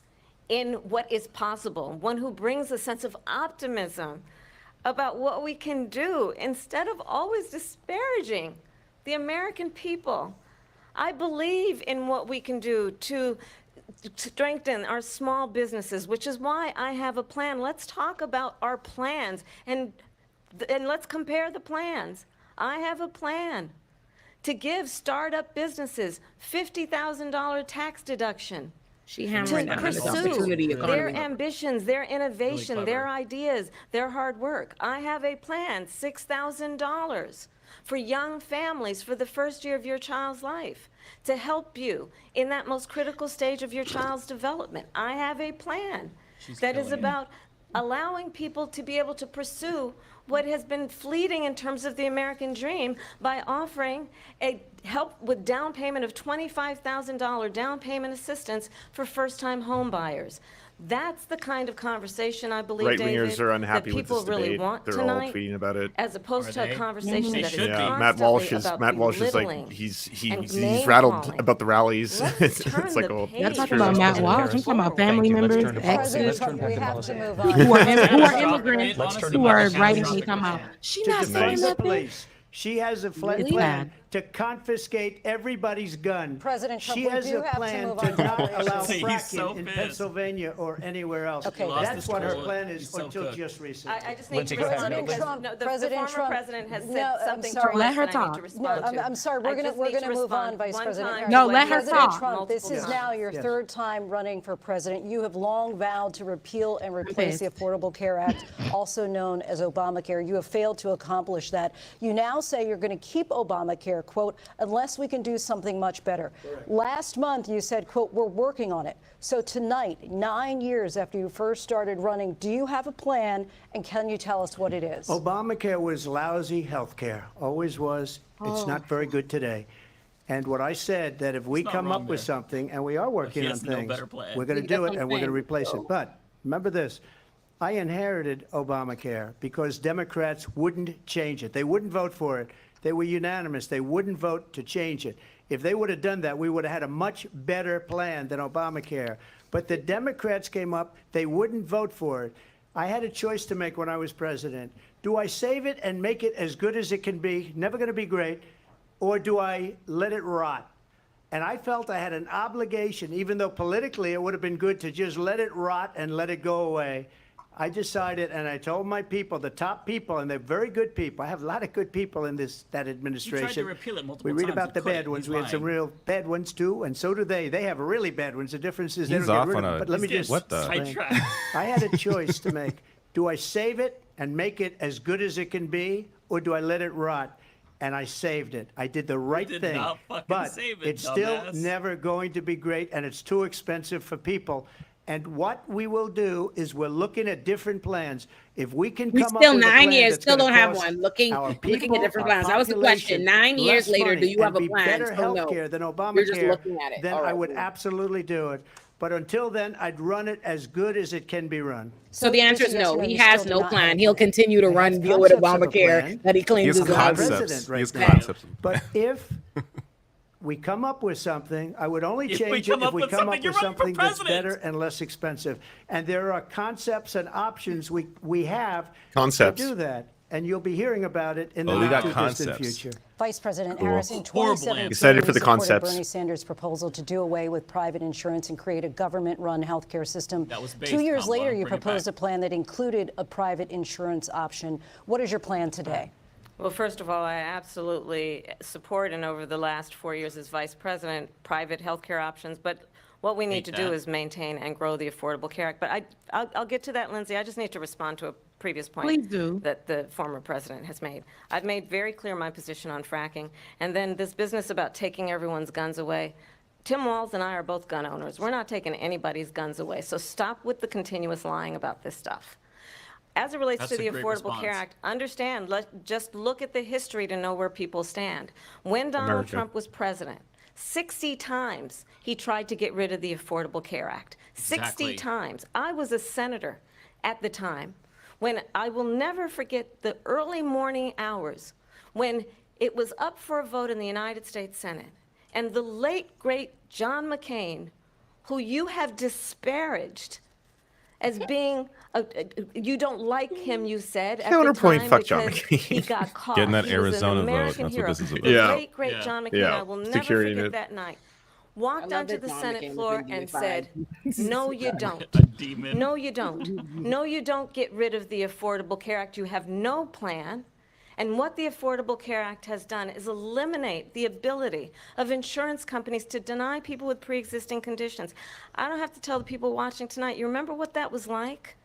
in what is possible, one who brings a sense of optimism about what we can do instead of always disparaging the American people. I believe in what we can do to strengthen our small businesses, which is why I have a plan. Let's talk about our plans and let's compare the plans. I have a plan to give startup businesses $50,000 tax deduction. She hammering to down on this pursue opportunity their economy. ambitions, their innovation, Really their clever. ideas, their hard work. I have a plan, $6,000 for young families for the first year of your child's life to help you in that most critical stage of your child's development. I have a plan that is about allowing people to be able to pursue what has been fleeting in terms of the American dream by offering a help with down payment of $25,000 down payment assistance for first-time home buyers. That's the kind of conversation I believe, Right-wingers David, are that unhappy with people this really debate. want They're all tonight, tweeting about it. as opposed to Are a they? conversation They that should is be. Yeah, constantly Matt Walsh is like belittling he's and he's rattled name-calling. about the rallies. Let's it's turn like the oh, page. You're it's talking true. about Matt Walsh. I'm talking about family Thank you. Let's members, turn to policy. exes, Let's turn we back to have policy. to move who on. are immigrants, Let's turn to who are policy. writing me talking about, she To not defend saying the nothing. police. She has a plan It's bad. to confiscate everybody's gun. President Trump, she we has do a have to plan move to on to not other allow issues. He's fracking so in pissed. Pennsylvania or anywhere else. Okay. He lost That's his what her cool. plan is He's so until cooked. just recently. I just need Lindsay, to go ahead. respond President because Trump, no, the President former Trump. president has No, said I'm something sorry. to Let us her that I need talk. to respond No, to. I'm sorry. I We're just gonna need to move on, respond Vice one President time Harris. No, to let what her you President talk. Trump, this is multiple now times. your Yes. third time running for president. You have long vowed to repeal and replace the Affordable Care Act, also known as Obamacare. You have failed to accomplish that. You now say you're going to keep Obamacare, quote, unless we can do something much better. Last month, you said, quote, we're working on it. So tonight, 9 years after you first started running, do you have a plan, and can you tell us what it is? Obamacare was lousy health care, always was. It's not very good today. And what I said, that if we not come wrong up with there. something, and we are working he on has no things, better plan. we're going to That's do what it, I'm and we're going to saying. replace it. But remember this, I inherited Obamacare because Democrats wouldn't change it. They wouldn't vote for it. They were unanimous. They wouldn't vote to change it. If they would have done that, we would have had a much better plan than Obamacare. But the Democrats came up, they wouldn't vote for it. I had a choice to make when I was president. Do I save it and make it as good as it can be, never going to be great, or do I let it rot? And I felt I had an obligation, even though politically it would have been good to just let it rot and let it go away. I decided, and I told my people, the top people, and they're very good people. I have a lot of good people in that administration. You tried to repeal it multiple We read times. about You the couldn't. bad ones. He's We had some lying. real bad ones too, and so do they. They have really bad ones. The difference is they He's don't get off rid on of them. a- But let me He's just What the- explain. Sidetrack. I had a choice to make. Do I save it and make it as good as it can be, or do I let it rot? And I saved it. I did the right did thing. not fucking But save it, it's still dumbass. never going to be great, and it's too expensive for people. And what we will do is we're looking at different plans. If we can We come still up with a 9 plan years, that's still gonna don't have cost one. Looking our at people, different our plans. That was the question. population 9 years less later, do money you have a and be plan? better Still health no. care than You're just Obamacare, looking at it. then All I right, would cool. absolutely do it. But until then, I'd run it as good as it can be run. So the answer is yes, no. no, He you has still do no not have plan. a He'll plan. continue to I run have deal with concepts of a Obamacare plan. that he claims He has is I'm concepts. president He has right now. concepts. But if we come up with something. I would only If we change it come if up we with come something, up you're with running for something that's president. better and less expensive. And there are concepts and options we have Concepts. to do that. And you'll be hearing about it in the Oh, we not got too distant concepts. future. Vice President Cool. Harris, in 2017, Excited for you the supported concepts. Bernie Sanders' proposal to do away with private insurance and create a government-run healthcare system. That was based, 2 years Kamala. later, you Bring it proposed back. a plan that included a private insurance option. What is your plan today? Well, first of all, I absolutely support, and over the last 4 years as vice president, private health care options. But what we need to do is maintain and grow the Affordable Care Act. But I'll get to that, Lindsay. I just need to respond to a previous point Please do. that the former president has made. I've made very clear my position on fracking. And then this business about taking everyone's guns away. Tim Walz and I are both gun owners. We're not taking anybody's guns away. So stop with the continuous lying about this stuff. As it relates That's to the a great Affordable Care response. Act, understand, just look at the history to know where people stand. When Donald America. Trump was president, 60 times he tried to get rid of the Affordable Care Act. 60 Exactly. times. I was a senator at the time when I will never forget the early morning hours when it was up for a vote in the United States Senate. And the late, great John McCain, who you have disparaged as being, you don't like him, you said, at the Counterpoint, time fuck John because McCain. he got caught. Getting that He was an Arizona vote, American that's what hero. this is about. The Yeah. late, great Yeah. John McCain, Yeah. I will never Security forget net. that night. Walked love onto that the John Senate McCain was floor being and deified. said, no, you don't. A demon. No, you don't. No, you don't get rid of the Affordable Care Act. You have no plan. And what the Affordable Care Act has done is eliminate the ability of insurance companies to deny people with pre-existing conditions. I don't have to tell the people watching tonight, you remember what that was like?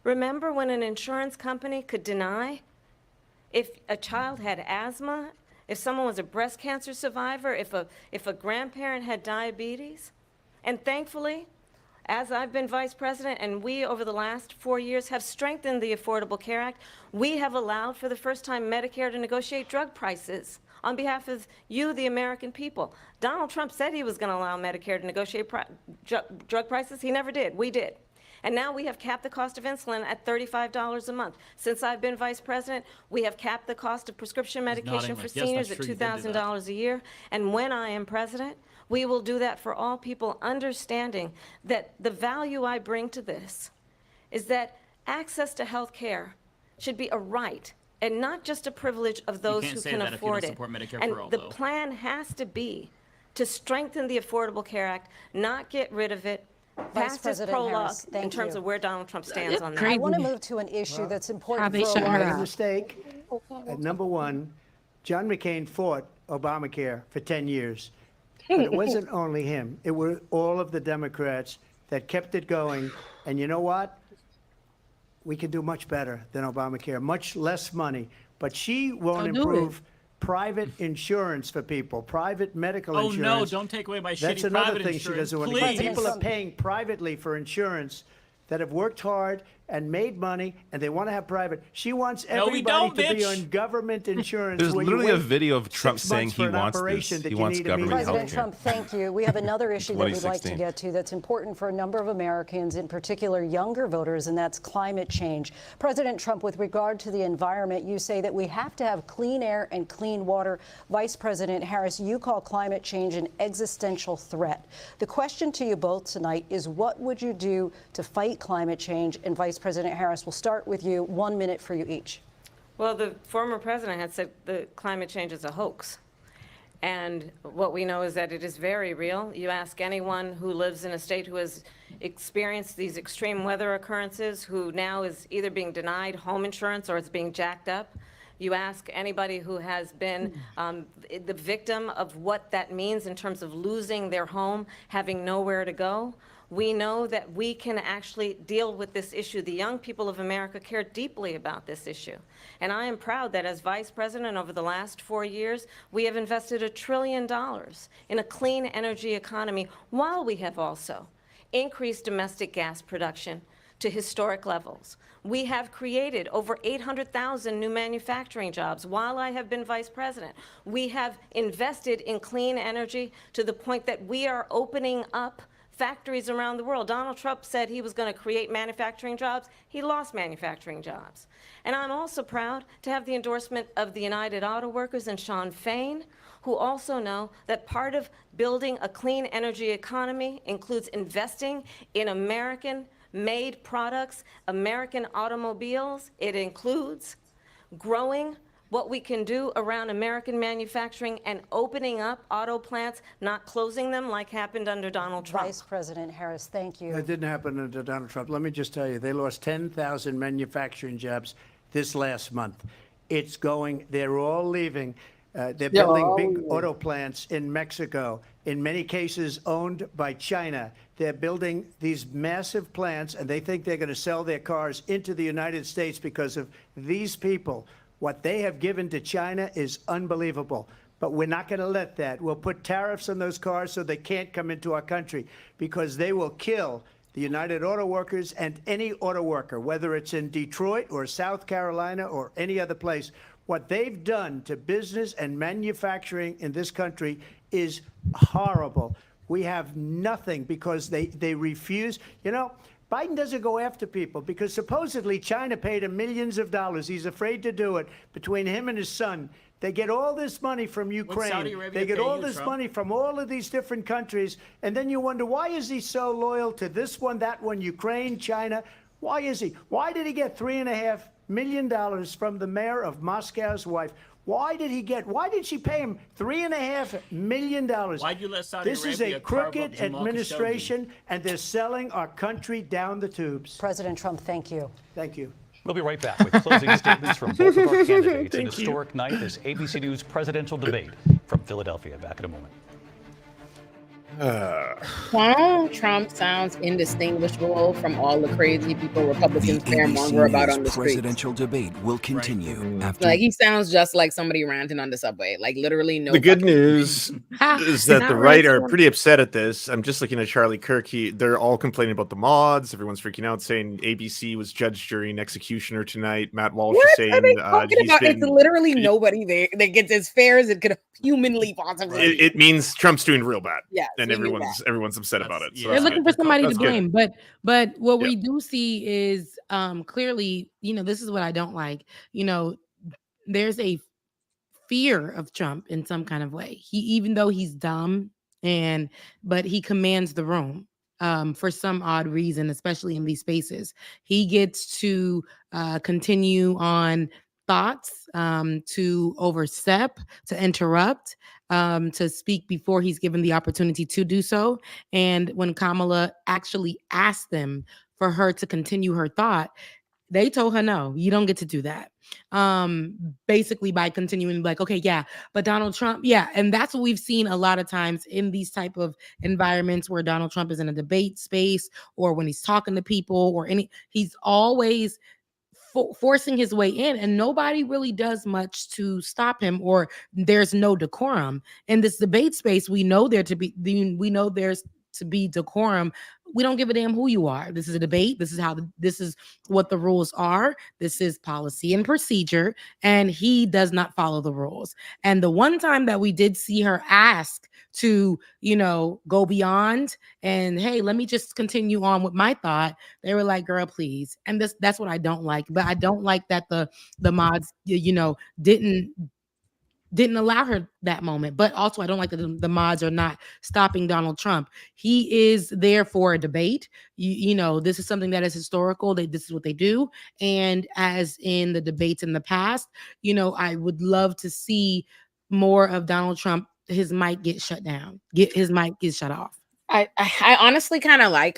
Remember when an insurance company could deny if a child had asthma, if someone was a breast cancer survivor, if a grandparent had diabetes? And thankfully, as I've been vice president and we over the last 4 years have strengthened the Affordable Care Act, we have allowed for the first time Medicare to negotiate drug prices on behalf of you, the American people. Donald Trump said he was going to allow Medicare to negotiate drug prices. He never did. We did. And now we have capped the cost of insulin at $35 a month. Since I've been vice president, we have capped the cost of prescription medication nodding for like, yes, seniors that's at true, you did do that. $2,000 a year. And when I am president, we will do that for all people, understanding that the value I bring to this is that access to health care should be a right and not just a privilege of those can't who say can that if you don't afford it. support Medicare And for all, the though. plan has to be to strengthen the Affordable Care Act, not get rid of it. Vice Pass this President prologue Harris, in thank terms you. of where Donald Trump stands on that. I want to move to an issue that's important they for a shut lot her of Made a up. mistake. At number one, John McCain fought Obamacare for 10 years. But it wasn't only him. It were all of the Democrats that kept it going. And you know what? We can do much better than Obamacare, much less money. But she won't So do improve private insurance for people, private medical Oh insurance. no, don't take away my That's shitty another private thing insurance. she doesn't want to Please. do. People are paying privately for insurance that have worked hard and made money, and they want to have private. She wants No, we everybody don't, to be bitch. on government insurance. There's where you literally a wait video of Trump 6 saying months he for an wants operation this. that He you wants need government immediately. President health Trump, thank you. We have another issue that we'd like to 2016. get to that's important for a number of Americans, in particular younger voters, and that's climate change. President Trump, with regard to the environment, you say that we have to have clean air and clean water. Vice President Harris, you call climate change an existential threat. The question to you both tonight is, what would you do to fight climate change? And Vice President Harris, we'll start with you. 1 minute for you each. Well, the former president had said the climate change is a hoax. And what we know is that it is very real. You ask anyone who lives in a state who has experienced these extreme weather occurrences, who now is either being denied home insurance or it's being jacked up. You ask anybody who has been the victim of what that means in terms of losing their home, having nowhere to go. We know that we can actually deal with this issue. The young people of America care deeply about this issue. And I am proud that as vice president over the last 4 years, we have invested $1 trillion in a clean energy economy, while we have also increased domestic gas production to historic levels. We have created over 800,000 new manufacturing jobs while I have been vice president. We have invested in clean energy to the point that we are opening up factories around the world. Donald Trump said he was going to create manufacturing jobs. He lost manufacturing jobs. And I'm also proud to have the endorsement of the United Auto Workers and Sean Fain, who also know that part of building a clean energy economy includes investing in American-made products, American automobiles. It includes growing what we can do around American manufacturing and opening up auto plants, not closing them like happened under Donald Trump. Vice President Harris, thank you. It didn't happen under Donald Trump. Let me just tell you, they lost 10,000 manufacturing jobs this last month. It's going, they're all leaving. They're building big auto plants in Mexico, in many cases owned by China. They're building these massive plants, and they think they're going to sell their cars into the United States because of these people. What they have given to China is unbelievable. But we're not going to let that. We'll put tariffs on those cars so they can't come into our country, because they will kill the United Auto Workers and any auto worker, whether it's in Detroit or South Carolina or any other place. What they've done to business and manufacturing in this country is horrible. We have nothing because they refuse. You know, Biden doesn't go after people because supposedly China paid him millions of dollars. He's afraid to do it. Between him and his son, they get all this money from Ukraine. They get all this money from all of these different countries. And then you wonder, why is he so loyal to this one, that one, Ukraine, China? Why is he? Why did he get $3.5 million from the mayor of Moscow's wife? Why did she pay him $3.5 million? Why'd you let Saudi This is Arabia a carve up crooked Jamal administration, and they're selling our country down the tubes. President Trump, thank you. Thank you. We'll be right back with closing statements from both of our candidates. An historic night, this ABC News presidential debate from Philadelphia. Back in a moment. Donald Trump sounds indistinguishable from all the crazy people Republicans scaremonger about on the street. Presidential debate will continue after. Like, he sounds just like somebody ranting on the subway. Like, literally no. The good news is that the right are pretty upset at this. I'm just looking at Charlie Kirk. They're all complaining about the mods. Everyone's freaking out, saying ABC was judge, jury, and executioner tonight. Matt Walsh is saying are they talking about? It's literally nobody there that gets as fair as it could humanly possibly. It means Trump's doing real bad. Yes, and everyone's upset about it. So They're looking for somebody to blame, good. but what we do see is clearly, this is what I don't like. There's a fear of Trump in some kind of way. Even though he's dumb but he commands the room for some odd reason, especially in these spaces. He gets to continue on thoughts, to overstep, to interrupt, to speak before he's given the opportunity to do so. And when Kamala actually asked them for her to continue her thought, they told her, no, you don't get to do that. Basically by continuing like, okay, yeah, but Donald Trump, yeah. And that's what we've seen a lot of times in these type of environments where Donald Trump is in a debate space, or when he's talking to people, or he's always forcing his way in, and nobody really does much to stop him, or there's no decorum in this debate space. We know there's to be decorum. We don't give a damn who you are. This is a debate. This is what the rules are. This is policy and procedure, and he does not follow the rules. And the one time that we did see her ask to, go beyond and, hey, let me just continue on with my thought, they were like, girl, please. And that's what I don't like. But I don't like that the mods, didn't allow her that moment. But also, I don't like that the mods are not stopping Donald Trump. He is there for a debate. This is something that is historical. This is what they do. And as in the debates in the past, I would love to see more of Donald Trump. His mic get shut down. His mic get shut off. I honestly kind of I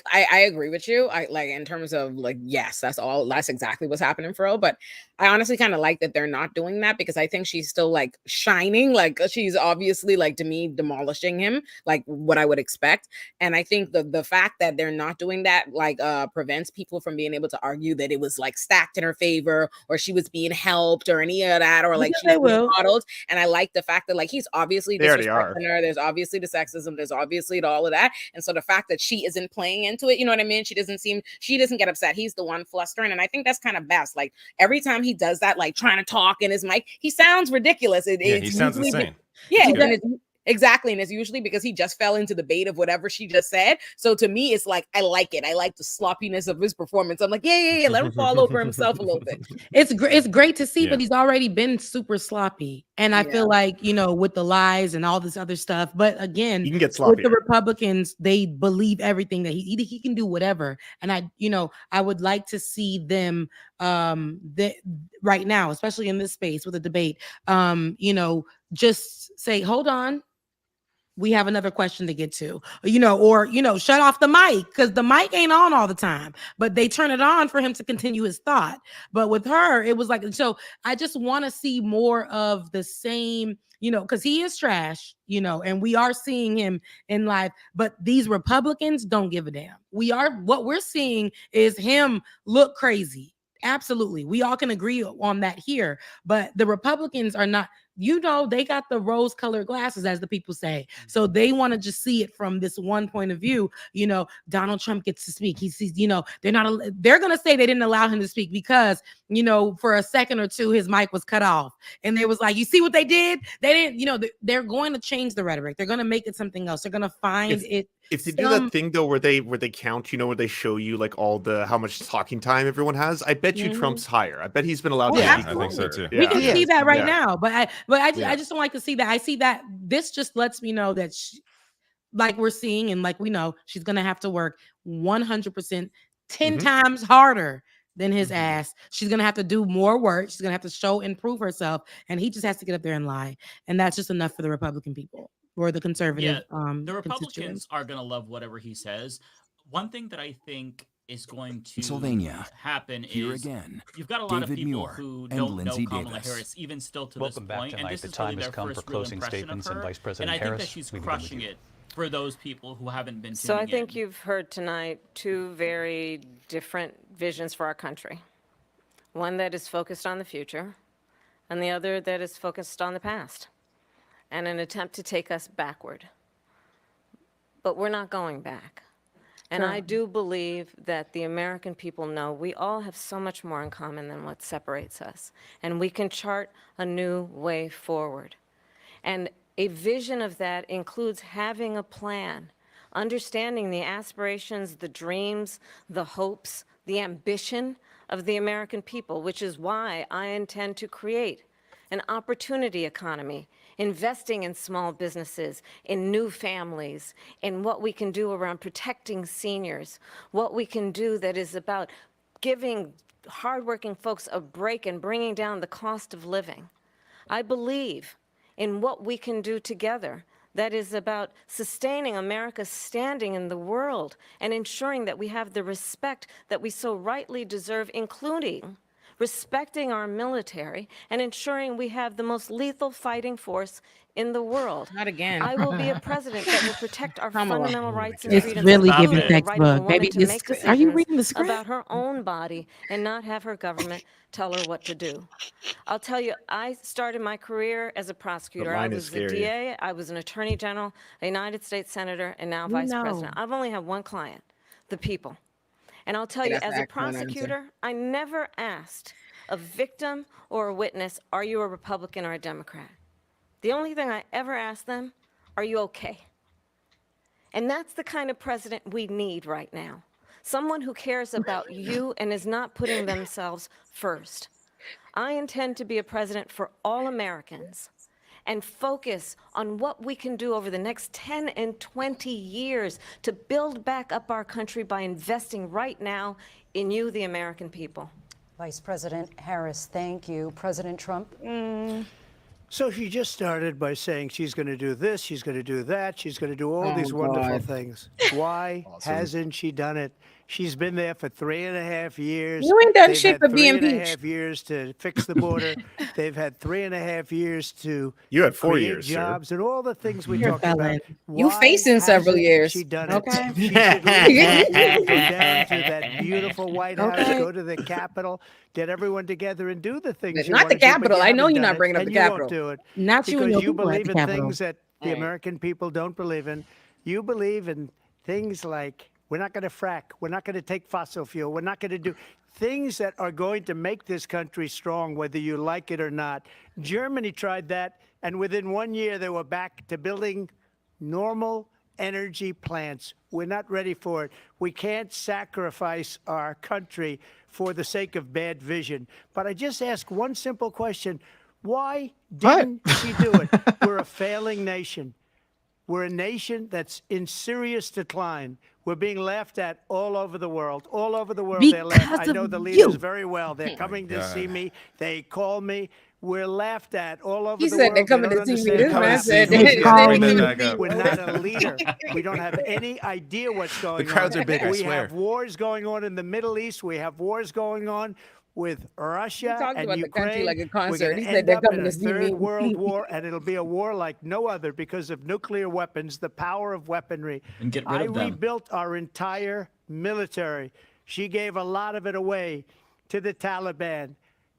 agree with you. I like in terms of yes, that's exactly what's happening for real. But I honestly kind of like that they're not doing that, because I think she's still shining. She's obviously to me demolishing him, like what I would expect. And I think the fact that they're not doing that prevents people from being able to argue that it was stacked in her favor, or she was being helped, or any of that, or she was modeled. And I like the fact that he's obviously disrespecting her. There's obviously the sexism. There's obviously all of that. And so the fact that she isn't playing into it, you know what I mean? She doesn't get upset. He's the one flustering. And I think that's kind of best. Every time he does that, trying to talk in his mic, he sounds ridiculous. He sounds insane. Yeah. Exactly. And it's usually because he just fell into the bait of whatever she just said. So to me, it's like, I like it. I like the sloppiness of his performance. I'm like, yeah. Let him fall over himself a little bit. It's great to see, Yeah. but he's already been super sloppy. And I feel like, with the lies and all this other stuff. But again, You can get with sloppier. the Republicans, they believe everything that he can do whatever. And I would like to see them right now, especially in this space with the debate, just say, hold on. We have another question to get to, or shut off the mic because the mic ain't on all the time, but they turn it on for him to continue his thought. But with her, it was like, so I just want to see more of the same, because he is trash, and we are seeing him in live, but these Republicans don't give a damn. What we're seeing is him look crazy. Absolutely. We all can agree on that here, but the Republicans are not, they got the rose-colored glasses, as the people say. So they want to just see it from this one point of view. Donald Trump gets to speak. He sees, they're going to say they didn't allow him to speak because, for a second or two, his mic was cut off. And they was like, you see what they did? They didn't, they're going to change the rhetoric. They're going to make it something else. They're going to find it. If they do that thing though, where they count, where they show you like how much talking time everyone has, I bet you Trump's higher. I bet he's been allowed to speak. I think so too. We can see that right now, but I just don't like to see that. I see that this just lets me know that like we're seeing and like we know, she's gonna have to work 100%, 10 times harder than his ass. She's gonna have to do more work. She's gonna have to show and prove herself, and he just has to get up there and lie, and that's just enough for the Republican people. Or the conservative. The Republicans are going to love whatever he says. One thing that I think is going to happen is you've got a lot of people who don't know Kamala Harris, even still to this point, and this is really their first real impression of her. And I think that she's crushing it for those people who haven't been tuning in. So I think you've heard tonight two very different visions for our country. One that is focused on the future, and the other that is focused on the past, and an attempt to take us backward. But we're not going back. And I do believe that the American people know we all have so much more in common than what separates us. And we can chart a new way forward. And a vision of that includes having a plan, understanding the aspirations, the dreams, the hopes, the ambition of the American people, which is why I intend to create an opportunity economy, investing in small businesses, in new families, in what we can do around protecting seniors, what we can do that is about giving hardworking folks a break and bringing down the cost of living. I believe in what we can do together that is about sustaining America's standing in the world and ensuring that we have the respect that we so rightly deserve, including respecting our military and ensuring we have the most lethal fighting force in the world. Not again. I will be a president that will protect our fundamental rights and It's freedoms. really including giving the right of a textbook. woman Baby, to make are you decisions reading the script? about her own body and not have her government tell her what to do. I'll tell you, I started my career as a prosecutor. I was a DA, I was an attorney general, a United States senator, and now vice president. I've only had one client, the people. And I'll tell you, as a prosecutor, I never asked a victim or a witness, are you a Republican or a Democrat? The only thing I ever asked them, are you okay? And that's the kind of president we need right now. Someone who cares about you and is not putting themselves first. I intend to be a president for all Americans and focus on what we can do over the next 10 and 20 years to build back up our country by investing right now in you, the American people. Vice President Harris, thank you. President Trump? So she just started by saying she's going to do this, she's going to do that, she's going to do all these wonderful things. Why hasn't she done it? She's been there for 3.5 years. You ain't done They've shit had for being 3.5 impeached. years to fix the border. They've had 3.5 years to You had 4 create years, sir. jobs and all the things we You're a talked about. felon. You Why facing several hasn't years. She done Okay. it. She should leave, go down to that beautiful White House, Okay. go to the Capitol, get everyone together and do the things. But you not wanna the do, but Capitol. you I know haven't you're not done it, bringing up and the you Capitol. won't do it. Not you and Because your you people at believe the in Capitol. things that the Right. American people don't believe in. You believe in things like we're not going to frack, we're not going to take fossil fuel, we're not going to do things that are going to make this country strong, whether you like it or not. Germany tried that. And within 1 year, they were back to building normal energy plants. We're not ready for it. We can't sacrifice our country for the sake of bad vision. But I just ask one simple question. Why didn't she do it? We're a failing nation. We're a nation that's in serious decline. We're being laughed at all over the world. All over the world, they're laughed. I know the leaders very well. They're coming to see me. They call me. We're laughed at all over the world. He said they're coming to see me. This man said we're not a leader. We don't have any idea what's going on. The crowds are big, I We swear. have wars going on in the Middle East. We have wars going on with Russia talked and about the Ukraine. country like a We're concert. gonna He said end they're up coming in to a see me. third world war, and it'll be a war like no other because of nuclear weapons, the power of weaponry. And get rid of them. Rebuilt our entire military. She gave a lot of it away to the Taliban.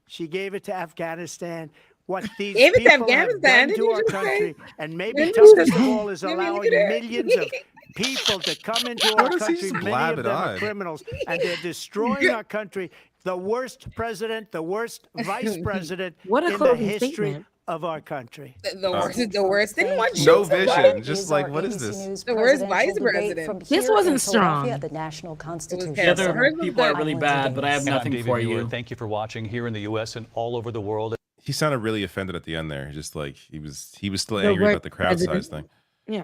She gave it to Afghanistan. What these Gave it to people have Afghanistan, done didn't to you our just say? country, and maybe Didn't you toughest just- of all is I mean, look allowing at that. millions of people to come into Why our does he country. just Many blab of it them are on? criminals, and they're destroying our country. The worst president, the worst vice president What a in the closing history statement. of our country. The worst is the worst. Didn't one No shoot vision. somebody? Just like, what is this? The worst vice president. This wasn't strong. The National Constitution. The other Hers was people are good. really bad, but I have And I'm nothing David for Muir. you. Thank you for watching here in the U.S. and all over the world. He sounded really offended at the end there. Just like he was still The angry right about the crowd size president. thing. Yeah.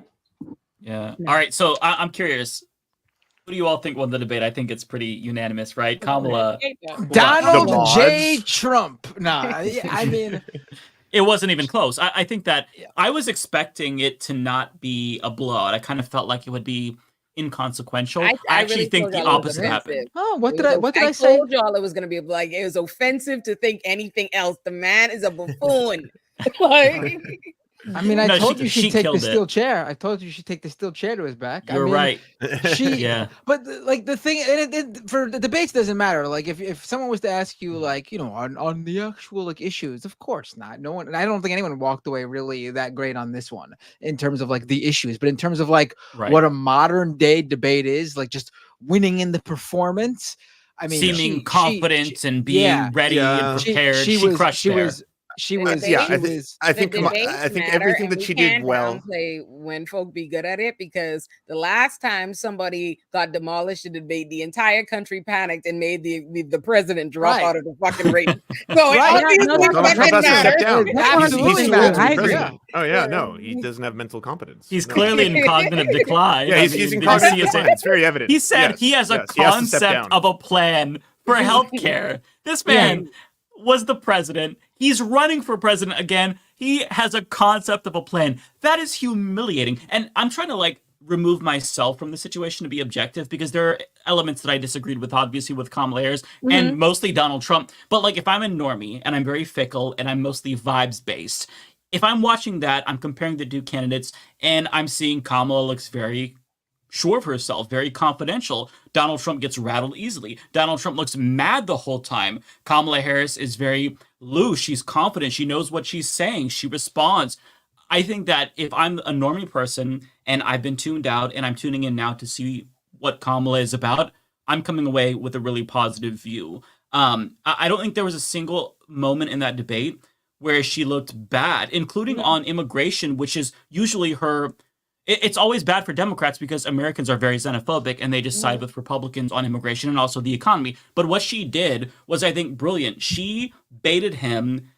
Yeah. No. All right. So I'm curious. Who do you all think won the debate? I think it's pretty unanimous, right? Kamala. Donald What? J. Trump. Nah, I mean, It wasn't even close. I think that I was expecting it to not be a blowout. I kind of felt like it would be inconsequential. I actually really think told the y'all it was opposite happened. offensive. oh, what It did was I I say? told y'all it was gonna be like it was offensive to think anything else. The man is a buffoon. Like, I mean, I No, told she- you she she'd take the killed it. steel chair. I told you she'd take the steel chair to his back. You're I mean, right. She, Yeah. But like the thing, and for the debates doesn't matter. Like if someone was to ask you, like on the actual like issues, of course not. No one. And I don't think anyone walked away really that great on this one in terms of like the issues, but in terms of like Right. what a modern day debate is, like just winning in the performance. I mean, Seeming confident and being yeah, ready and prepared. She crushed there. She was. Yeah, she I, was. I think the debates I think matter, everything and that we she did can't well. downplay when folk be good at it, because the last time somebody got demolished in the debate, the entire country panicked and made the president drop Right. out of the fucking race. So it Right. obviously No, Donald Trump fucking has to step matters. down. Absolutely He's too matters. old to I be agree. president. Oh yeah, no, he doesn't have mental competence. He's No. clearly in cognitive decline. Yeah, I he's mean, in did you cognitive see his- decline. It's very evident. He said Yes, he has a yes, he has to step concept down. of a plan for healthcare. This man was the president. He's running for president again. He has a concept of a plan. That is humiliating. And I'm trying to like remove myself from the situation to be objective, because there are elements that I disagreed with, obviously, with Kamala Harris and mostly Donald Trump. But like, if I'm a normie and I'm very fickle and I'm mostly vibes based, if I'm watching that, I'm comparing the two candidates and I'm seeing Kamala looks very sure of herself, very confidential. Donald Trump gets rattled easily. Donald Trump looks mad the whole time. Kamala Harris is very loose. She's confident. She knows what she's saying. She responds. I think that if I'm a normie person and I've been tuned out and I'm tuning in now to see what Kamala is about, I'm coming away with a really positive view. I don't think there was a single moment in that debate where she looked bad, including on immigration, which is usually her. It's always bad for Democrats because Americans are very xenophobic and they just side with Republicans on immigration and also the economy. But what she did was, I think, brilliant. She baited him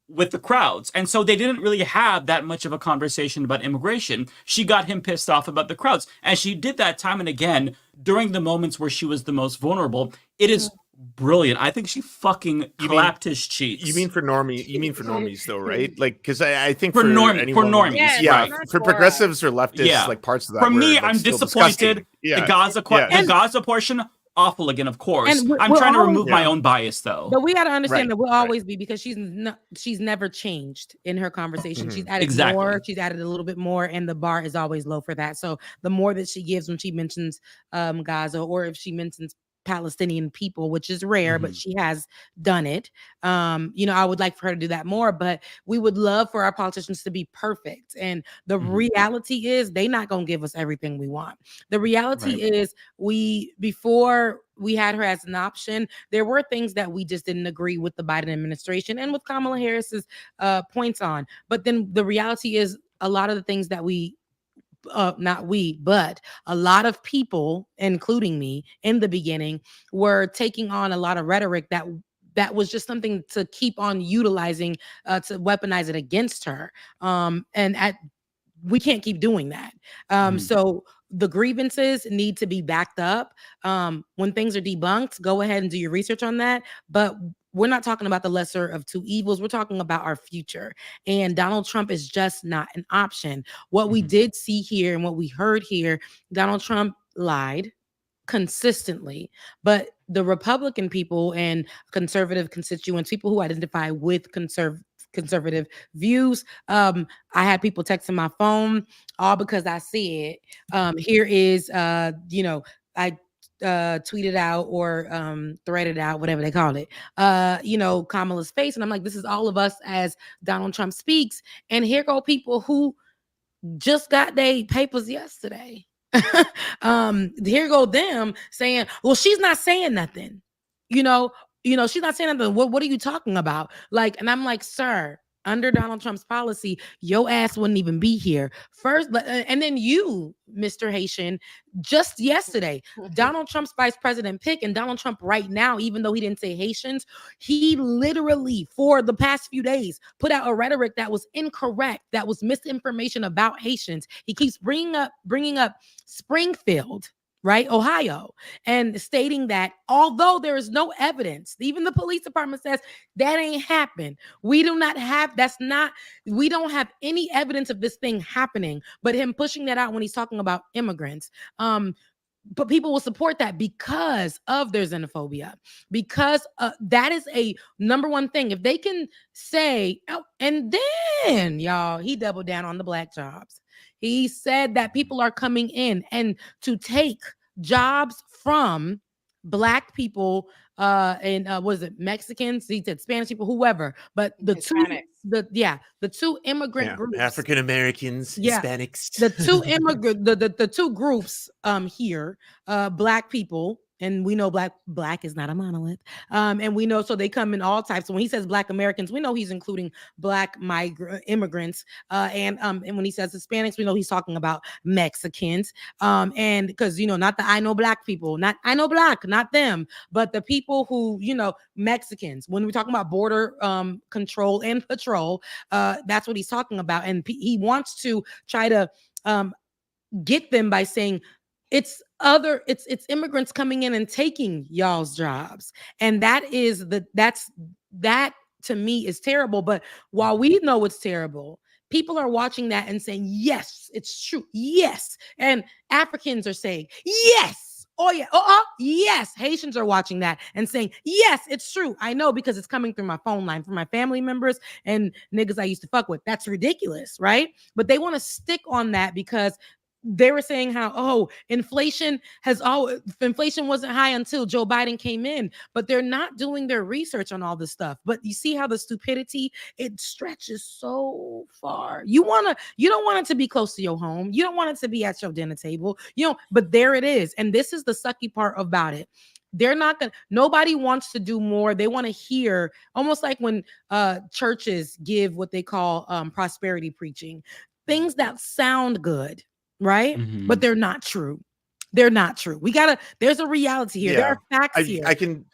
with the crowds. And so they didn't really have that much of a conversation about immigration. She got him pissed off about the crowds. And she did that time and again during the moments where she was the most vulnerable. It is brilliant. I think she fucking clapped his cheeks. You mean for normies though, right? Like, because I think For normies, yeah, right. for progressives or leftists, Yeah. like parts of that. For were, me, like, I'm still disappointed. disgusting. Yeah. The Gaza Yeah. the Gaza portion, awful again, of course. And I'm we're trying to always- remove my own bias, though. But we got to understand Right, that we'll right. always be, because she's never changed in her conversation. She's added Exactly. more, she's added a little bit more, and the bar is always low for that. So the more that she gives when she mentions Gaza, or if she mentions Palestinian people, which is rare, but she has done it. I would like for her to do that more, but we would love for our politicians to be perfect. And the reality is they're not going to give us everything we want. The reality is before we had her as an option, there were things that we just didn't agree with the Biden administration and with Kamala Harris's points on. But then the reality is a lot of the things that not we, but a lot of people, including me in the beginning, were taking on a lot of rhetoric that was just something to keep on utilizing to weaponize it against her. We can't keep doing that. So the grievances need to be backed up. When things are debunked, go ahead and do your research on that. But we're not talking about the lesser of two evils. We're talking about our future. And Donald Trump is just not an option. What we did see here and what we heard here, Donald Trump lied consistently, but the Republican people and conservative constituents, people who identify with conservative views, I had people texting my phone all because I said, here is, I tweeted out or threaded out, whatever they call it, Kamala's face. And I'm like, this is all of us as Donald Trump speaks. And here go people who just got their papers yesterday. Here go them saying, well, she's not saying nothing. She's not saying nothing. What are you talking about? Like, and I'm like, sir, under Donald Trump's policy, your ass wouldn't even be here. First, and then you, Mr. Haitian, just yesterday, Donald Trump's vice president pick, and Donald Trump right now, even though he didn't say Haitians, he literally for the past few days put out a rhetoric that was incorrect, that was misinformation about Haitians. He keeps bringing up Springfield, right, Ohio, and stating that although there is no evidence, even the police department says that ain't happened. We don't have any evidence of this thing happening, but him pushing that out when he's talking about immigrants. But people will support that because of their xenophobia, because that is a number one thing. If they can say, and then y'all, he doubled down on the black jobs. He said that people are coming in and to take jobs from black people and was it Mexicans? He said Spanish people, whoever. But the two immigrant groups, African Americans, Hispanics, the two groups here, black people. And we know black is not a monolith. And we know, so they come in all types. So when he says black Americans, we know he's including black immigrants. And when he says Hispanics, we know he's talking about Mexicans. And because, not the I know black people, not I know black, not them, but the people who, Mexicans. When we're talking about border control and patrol, that's what he's talking about. And he wants to try to get them by saying, it's immigrants coming in and taking y'all's jobs. And that to me is terrible. But while we know it's terrible, people are watching that and saying, yes, it's true. Yes. And Africans are saying, yes. Oh yeah. Yes. Haitians are watching that and saying, yes, it's true. I know because it's coming through my phone line from my family members and niggas I used to fuck with. That's ridiculous, right? But they want to stick on that because they were saying how, inflation wasn't high until Joe Biden came in, but they're not doing their research on all this stuff. But you see how the stupidity, it stretches so far. You don't want it to be close to your home. You don't want it to be at your dinner table, but there it is. And this is the sucky part about it. Nobody wants to do more. They want to hear, almost like when churches give what they call prosperity preaching, things that sound good. Right? But they're not true. They're not true. There's a reality here. There are facts here. I can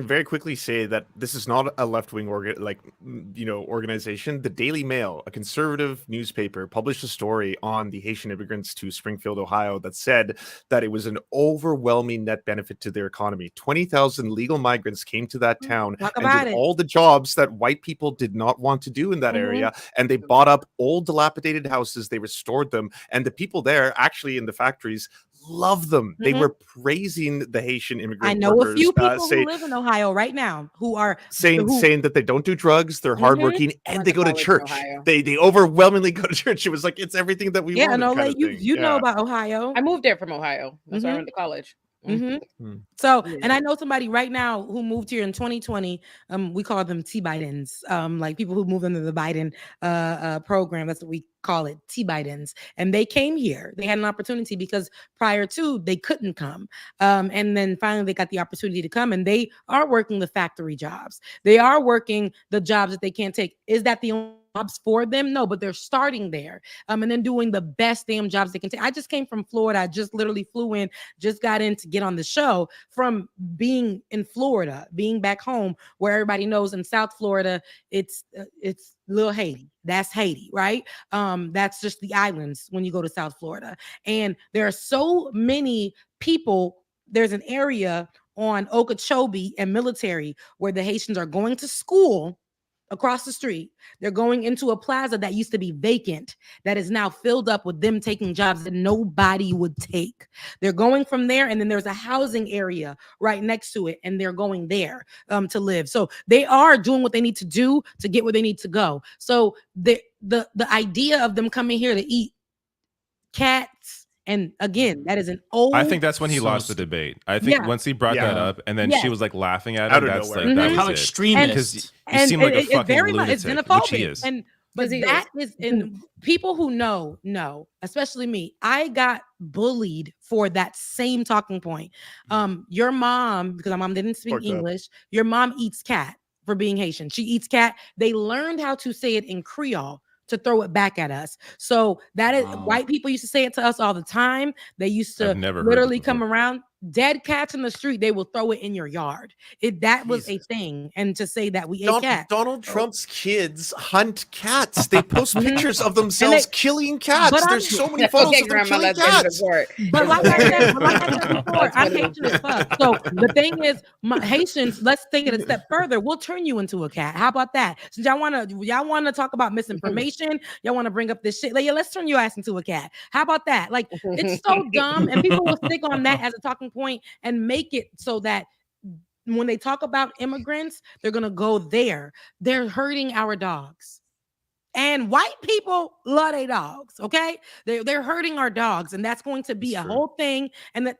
very quickly say that this is not a left-wing organization. The Daily Mail, a conservative newspaper, published a story on the Haitian immigrants to Springfield, Ohio, that said that it was an overwhelming net benefit to their economy. 20,000 legal migrants came to that town and did all the jobs that white people did not want to do in that area. And they bought up old dilapidated houses. They restored them. And the people there, actually in the factories, love them. They were praising the Haitian immigrant. I know workers, a few people who live in Ohio right now who are saying that they don't do drugs, they're hardworking, and they go to church. They overwhelmingly go to church. It was like it's everything that we wanted. You know about Ohio. I moved there from Ohio. That's why I went to college. So, and I know somebody right now who moved here in 2020. We call them T-Bidens, like people who moved under the Biden program. That's what we call it, T-Bidens. And they came here. They had an opportunity because prior to they couldn't come. And then finally they got the opportunity to come, and they are working the factory jobs. They are working the jobs that they can't take. Is that the only jobs for them? No, but they're starting there, and then doing the best damn jobs they can take. I just came from Florida. I just literally flew in, just got in to get on the show from being in Florida, being back home where everybody knows in South Florida, it's little Haiti. That's Haiti, right? That's just the islands when you go to South Florida. And there are so many people. There's an area on Okeechobee and Military where the Haitians are going to school across the street. They're going into a plaza that used to be vacant, that is now filled up with them taking jobs that nobody would take. They're going from there, and then there's a housing area right next to it, and they're going there to live. So they are doing what they need to do to get where they need to go. So the idea of them coming here to eat cats, and again, that is an old. I think that's when he lost the debate. I think once he brought that up, and then she was like laughing at him. That's like that was how it. extremist. Because you seem like a fucking lunatic, which he is. But that is, and people who know, especially me, I got bullied for that same talking point. Your mom, because my mom didn't speak English, your mom eats cat for being Haitian. She eats cat. They learned how to say it in Creole to throw it back at us. So that is white people used to say it to us all the time. They used to literally come around. Dead cats in the street, they will throw it in your yard. That was a thing. And to say that we ate cats. Donald Trump's kids hunt cats. They post pictures of themselves killing cats. There's so many photos of them killing cats. But like I said before, I'm Haitian as fuck. So the thing is, Haitians, let's take it a step further. We'll turn you into a cat. How about that? Since y'all wanna talk about misinformation, y'all want to bring up this shit. Like, yeah, let's turn your ass into a cat. How about that? Like, it's so dumb, and people will stick on that as a talking point and make it so that when they talk about immigrants, they're gonna go there. They're hurting our dogs. And white people love their dogs, okay? They're hurting our dogs, and that's going to be a whole thing. And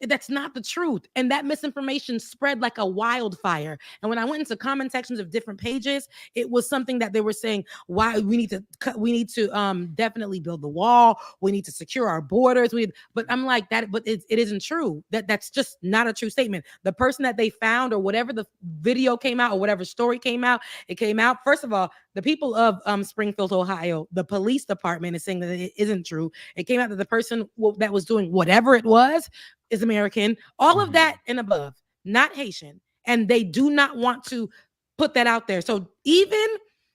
that's not the truth. And that misinformation spread like a wildfire. And when I went into comment sections of different pages, it was something that they were saying, why we need to definitely build the wall. We need to secure our borders. But I'm like that, but it isn't true. That's just not a true statement. The person that they found, or whatever the video came out, or whatever story came out, it came out. First of all, the people of Springfield, Ohio, the police department is saying that it isn't true. It came out that the person that was doing whatever it was is American, all of that and above, not Haitian. And they do not want to put that out there. So even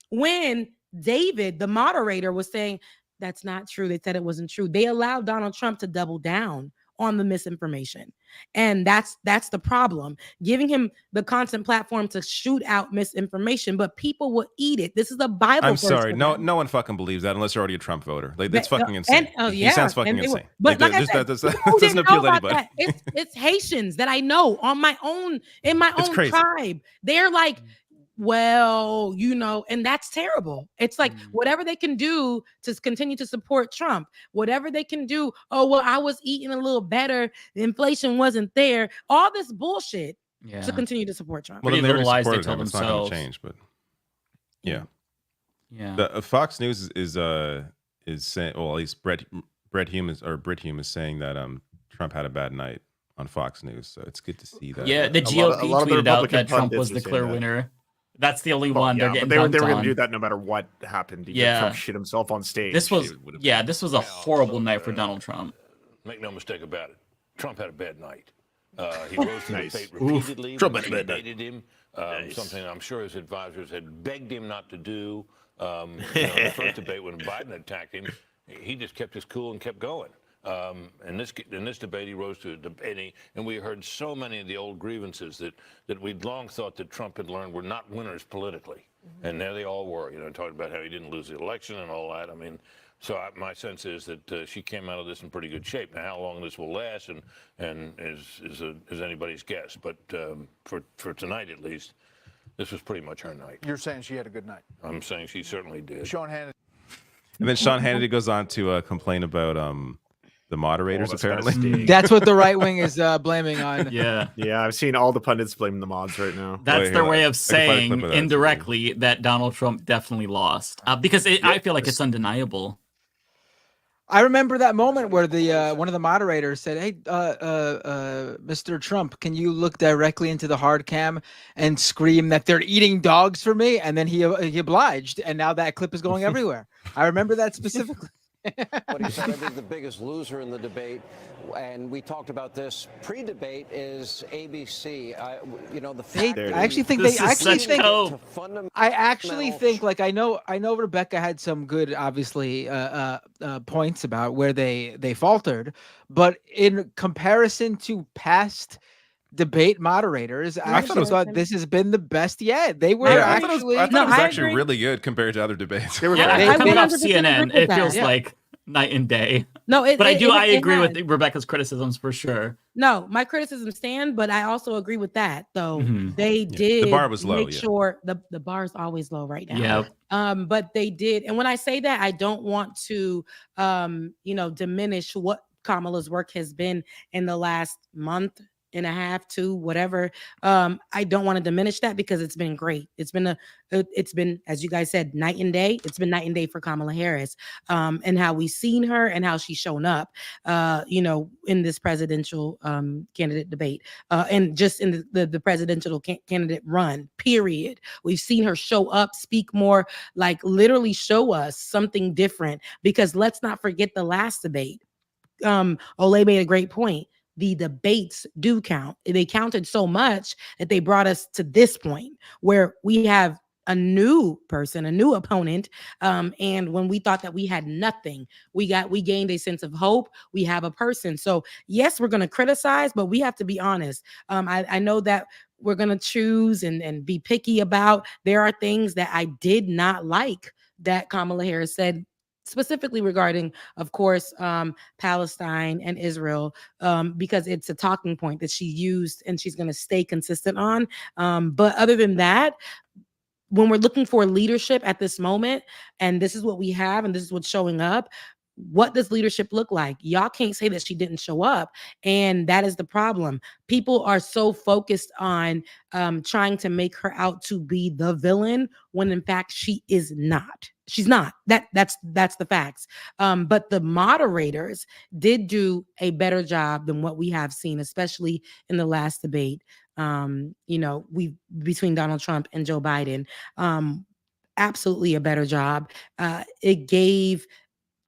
when David, the moderator, was saying that's not true, they said it wasn't true, they allowed Donald Trump to double down on the misinformation. And that's the problem, giving him the constant platform to shoot out misinformation, but people will eat it. This is a Bible. I'm sorry, no one fucking believes that unless you're already a Trump voter. Like, that's fucking insane. He sounds fucking insane. But like I said, that doesn't appeal to anybody. It's Haitians that I know in my own tribe. They're like, well, and that's terrible. It's like whatever they can do to continue to support Trump, whatever they can do. Oh, well, I was eating a little better. The inflation wasn't there. All this bullshit to continue to support Trump. Well, Pretty little lies they tell themselves. It's not going to change, but yeah. The Fox News is saying, well, at least Brit Hume is saying that Trump had a bad night on Fox News. So it's good to see that. Yeah, the GOP tweeted out that Trump was the clear winner. That's the only one they're getting. They were going to do that no matter what happened. Trump shit himself on stage. This was a horrible night for Donald Trump. Make no mistake about it. Trump had a bad night. He rose to the bait repeatedly. Trump had a bad night. Him, something I'm sure his advisors had begged him not to do. The first debate when Biden attacked him, he just kept his cool and kept going. In this debate, he rose to a debate, and we heard so many of the old grievances that we'd long thought that Trump had learned were not winners politically. And there they all were, talking about how he didn't lose the election and all that. I mean, so my sense is that she came out of this in pretty good shape. Now, how long this will last and is anybody's guess. But for tonight, at least, this was pretty much her night. You're saying she had a good night? I'm saying she certainly did. Sean Hannity. And then Sean Hannity goes on to complain about the moderators that's gotta apparently. stink. That's what the right wing is blaming on. Yeah. Yeah, I've seen all the pundits blaming the mods right now. That's their way of I can find a saying clip of that. indirectly that Donald Trump definitely lost. Because I feel like it's undeniable. I remember that moment where the one of the moderators said, "Hey, Mr. Trump, can you look directly into the hard cam and scream that they're eating dogs for me?" And then he obliged, and now that clip is going everywhere. I remember that specifically. What he said, I think the biggest loser in the debate, and we talked about this pre-debate, is ABC. You know, the fact I actually think like I know Rebecca had some good, obviously, points about where they faltered, but in comparison to past debate moderators, I actually thought this has been the best yet. They were actually. I thought it was actually really good compared to other debates. Coming off CNN, it feels like night and day. No, but I agree with Rebecca's criticisms for sure. No, my criticisms stand, but I also agree with that. Though they The did bar was low. make sure the bar is always low right now. Yeah. But they did, and when I say that, I don't want to diminish what Kamala's work has been in the last month and a half to whatever. I don't want to diminish that because it's been great. It's been as you guys said, night and day. It's been night and day for Kamala Harris, and how we've seen her and how she's shown up, in this presidential candidate debate, and just in the presidential candidate run, period. We've seen her show up, speak more, like literally show us something different, because let's not forget the last debate. Ole made a great point. The debates do count. They counted so much that they brought us to this point where we have a new person, a new opponent. And when we thought that we had nothing, we gained a sense of hope. We have a person. So yes, we're going to criticize, but we have to be honest. I know that we're going to choose and be picky about. There are things that I did not like that Kamala Harris said, specifically regarding, of course, Palestine and Israel, because it's a talking point that she used and she's going to stay consistent on. But other than that, when we're looking for leadership at this moment, and this is what we have, and this is what's showing up, what does leadership look like? Y'all can't say that she didn't show up. And that is the problem. People are so focused on trying to make her out to be the villain when in fact she is not. She's not. That's the facts. But the moderators did do a better job than what we have seen, especially in the last debate. Between Donald Trump and Joe Biden, absolutely a better job. It gave,